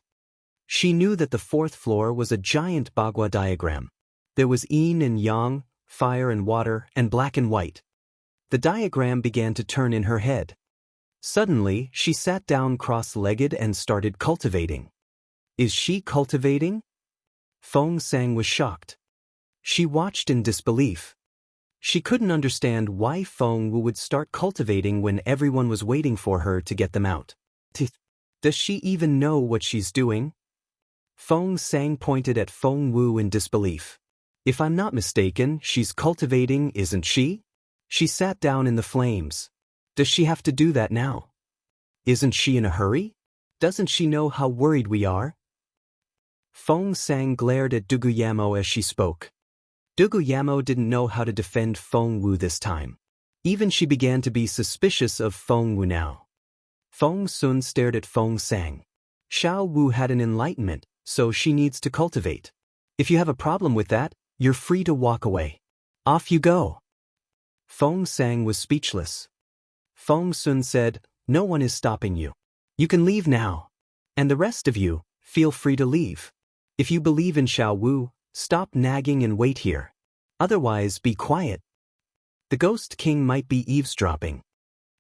She knew that the fourth floor was a giant Bagua diagram. There was yin and yang, fire and water, and black and white. The diagram began to turn in her head. Suddenly, she sat down cross-legged and started cultivating. Is she cultivating? Feng Sang was shocked. She watched in disbelief. She couldn't understand why Feng Wu would start cultivating when everyone was waiting for her to get them out. Does she even know what she's doing? Feng Sang pointed at Feng Wu in disbelief. If I'm not mistaken, she's cultivating, isn't she? She sat down in the flames. Does she have to do that now? Isn't she in a hurry? Doesn't she know how worried we are? Feng Sang glared at Duguyamo as she spoke. Duguyamo didn't know how to defend Feng Wu this time. Even she began to be suspicious of Feng Wu now. Feng Sun stared at Feng Sang. Xiao Wu had an enlightenment, so she needs to cultivate. If you have a problem with that, you're free to walk away. Off you go. Feng Sang was speechless. Feng Sun said, no one is stopping you. You can leave now. And the rest of you, feel free to leave. If you believe in Xiao Wu, stop nagging and wait here. Otherwise, be quiet. The Ghost King might be eavesdropping.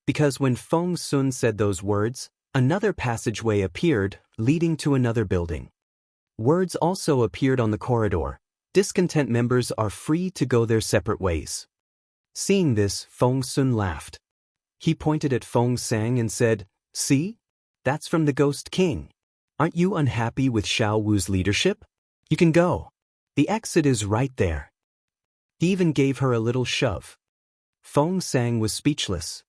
Because when Feng Sun said those words, another passageway appeared, leading to another building. Words also appeared on the corridor. Discontent members are free to go their separate ways. Seeing this, Feng Sun laughed. He pointed at Feng Sang and said, see? That's from the Ghost King. Aren't you unhappy with Xiao Wu's leadership? You can go. The exit is right there. He even gave her a little shove. Feng Sang was speechless.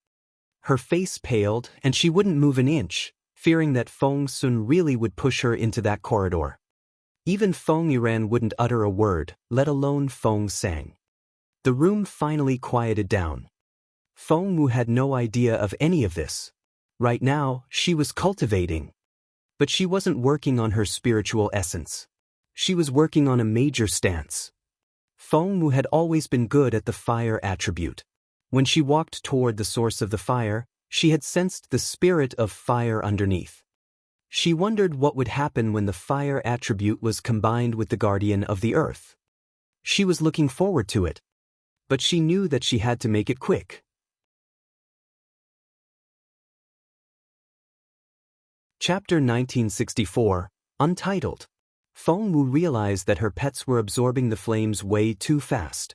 Her face paled and she wouldn't move an inch, fearing that Feng Sun really would push her into that corridor. Even Feng Yiran wouldn't utter a word, let alone Feng Sang. The room finally quieted down. Feng Wu had no idea of any of this. Right now, she was cultivating. But she wasn't working on her spiritual essence. She was working on a major stance. Feng Wu had always been good at the fire attribute. When she walked toward the source of the fire, she had sensed the spirit of fire underneath. She wondered what would happen when the fire attribute was combined with the guardian of the earth. She was looking forward to it. But she knew that she had to make it quick. Chapter 1964, Untitled. Feng Wu realized that her pets were absorbing the flames way too fast.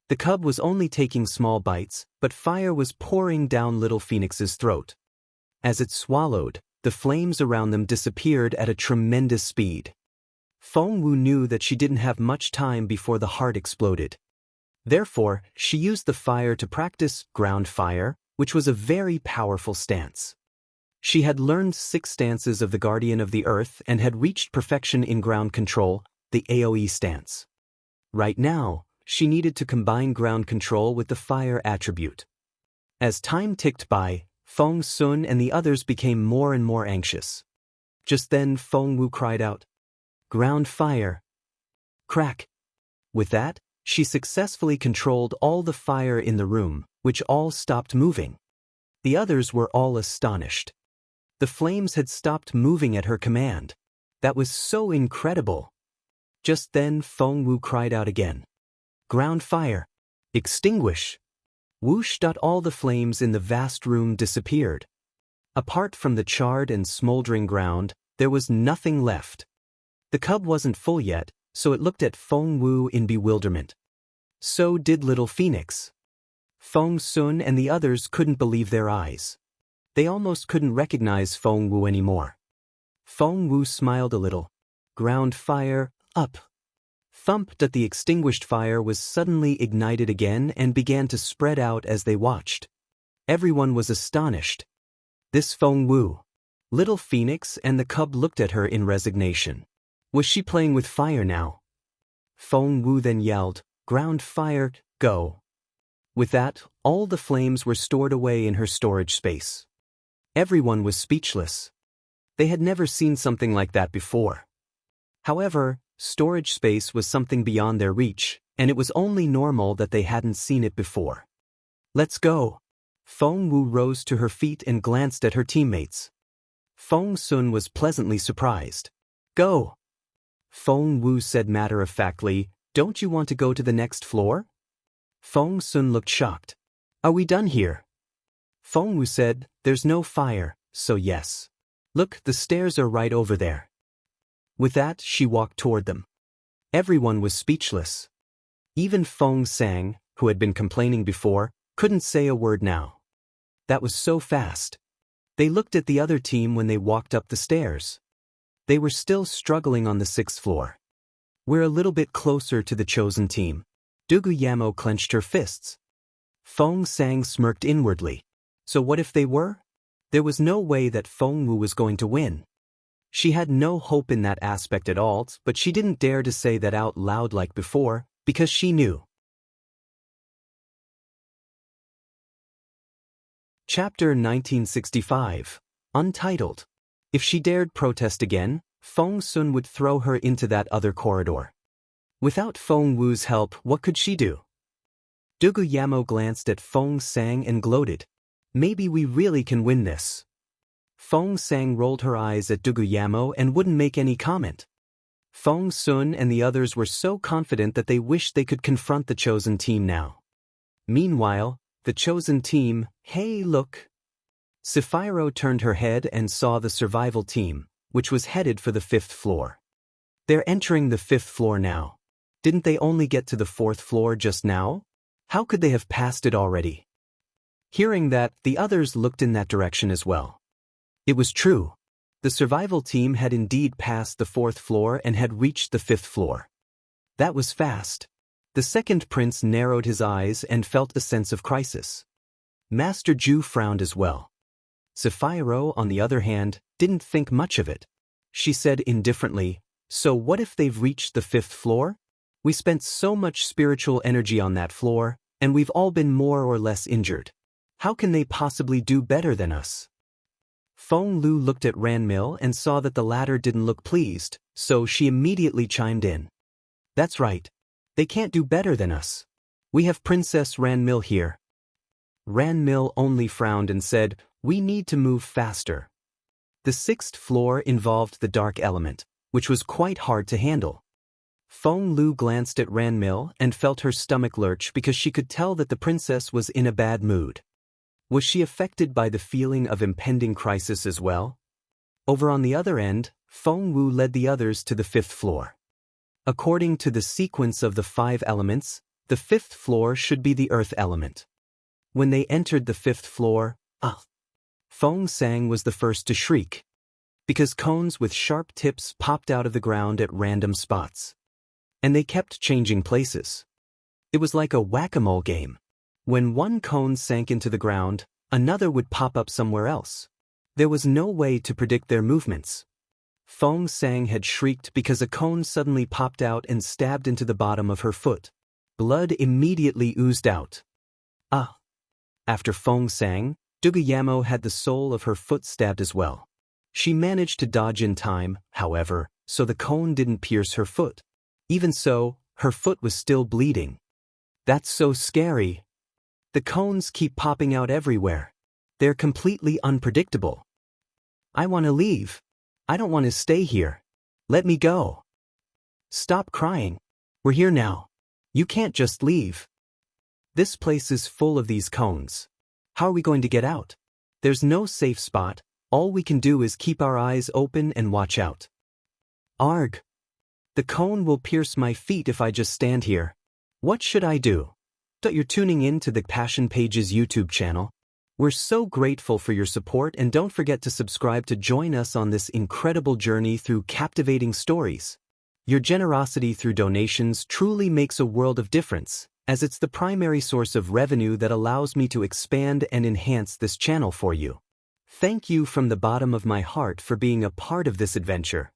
The cub was only taking small bites, but fire was pouring down little Phoenix's throat. As it swallowed, the flames around them disappeared at a tremendous speed. Feng Wu knew that she didn't have much time before the heart exploded. Therefore, she used the fire to practice ground fire, which was a very powerful stance. She had learned 6 stances of the Guardian of the Earth and had reached perfection in ground control, the AoE stance. Right now, she needed to combine ground control with the fire attribute. As time ticked by, Feng Sun and the others became more and more anxious. Just then Feng Wu cried out, "Ground fire, Crack. With that, she successfully controlled all the fire in the room, which all stopped moving. The others were all astonished. The flames had stopped moving at her command. That was so incredible. Just then Feng Wu cried out again. Ground fire. Extinguish. Whoosh! All the flames in the vast room disappeared. Apart from the charred and smoldering ground, there was nothing left. The cub wasn't full yet, so it looked at Feng Wu in bewilderment. So did little Phoenix. Feng Sun and the others couldn't believe their eyes. They almost couldn't recognize Feng Wu anymore. Feng Wu smiled a little. Ground fire, up. Thump! The extinguished fire was suddenly ignited again and began to spread out as they watched. Everyone was astonished. This Feng Wu. Little Phoenix and the cub looked at her in resignation. Was she playing with fire now? Feng Wu then yelled, Ground fire, go. With that, all the flames were stored away in her storage space. Everyone was speechless. They had never seen something like that before. However, storage space was something beyond their reach, and it was only normal that they hadn't seen it before. Let's go. Feng Wu rose to her feet and glanced at her teammates. Feng Sun was pleasantly surprised. Go. Feng Wu said matter-of-factly, Don't you want to go to the next floor? Feng Sun looked shocked. Are we done here? Feng Wu said, There's no fire, so yes. Look, the stairs are right over there. With that, she walked toward them. Everyone was speechless. Even Feng Sang, who had been complaining before, couldn't say a word now. That was so fast. They looked at the other team when they walked up the stairs. They were still struggling on the 6th floor. We're a little bit closer to the chosen team. Duguyamo clenched her fists. Feng Sang smirked inwardly. So what if they were? There was no way that Feng Wu was going to win. She had no hope in that aspect at all, but she didn't dare to say that out loud like before, because she knew. Chapter 1965. Untitled. If she dared protest again, Feng Sun would throw her into that other corridor. Without Feng Wu's help, what could she do? Duguyamo glanced at Feng Sang and gloated. Maybe we really can win this. Feng Sang rolled her eyes at Duguyamo and wouldn't make any comment. Feng Sun and the others were so confident that they wished they could confront the chosen team now. Meanwhile, the chosen team, hey look. Sapphiro turned her head and saw the survival team, which was headed for the 5th floor. They're entering the 5th floor now. Didn't they only get to the 4th floor just now? How could they have passed it already? Hearing that, the others looked in that direction as well. It was true. The survival team had indeed passed the 4th floor and had reached the 5th floor. That was fast. The second prince narrowed his eyes and felt a sense of crisis. Master Ju frowned as well. Sapphiro, on the other hand, didn't think much of it. She said indifferently, So what if they've reached the 5th floor? We spent so much spiritual energy on that floor, and we've all been more or less injured. How can they possibly do better than us? Feng Lu looked at Ranmil and saw that the latter didn't look pleased, so she immediately chimed in. That's right. They can't do better than us. We have Princess Ranmil here. Ranmil only frowned and said, We need to move faster. The 6th floor involved the dark element, which was quite hard to handle. Feng Lu glanced at Ranmil and felt her stomach lurch because she could tell that the princess was in a bad mood. Was she affected by the feeling of impending crisis as well? Over on the other end, Feng Wu led the others to the 5th floor. According to the sequence of the 5 elements, the 5th floor should be the earth element. When they entered the 5th floor, Feng Sang was the first to shriek. Because cones with sharp tips popped out of the ground at random spots. And they kept changing places. It was like a whack-a-mole game. When one cone sank into the ground, another would pop up somewhere else. There was no way to predict their movements. Feng Sang had shrieked because a cone suddenly popped out and stabbed into the bottom of her foot. Blood immediately oozed out. After Feng Sang, Duguyamo had the sole of her foot stabbed as well. She managed to dodge in time, however, so the cone didn't pierce her foot. Even so, her foot was still bleeding. That's so scary. The cones keep popping out everywhere. They're completely unpredictable. I want to leave. I don't want to stay here. Let me go. Stop crying. We're here now. You can't just leave. This place is full of these cones. How are we going to get out? There's no safe spot. All we can do is keep our eyes open and watch out. Arg. The cone will pierce my feet if I just stand here. What should I do? You're tuning in to the Passion Pages YouTube channel. We're so grateful for your support, and don't forget to subscribe to join us on this incredible journey through captivating stories. Your generosity through donations truly makes a world of difference, as it's the primary source of revenue that allows me to expand and enhance this channel for you. Thank you from the bottom of my heart for being a part of this adventure.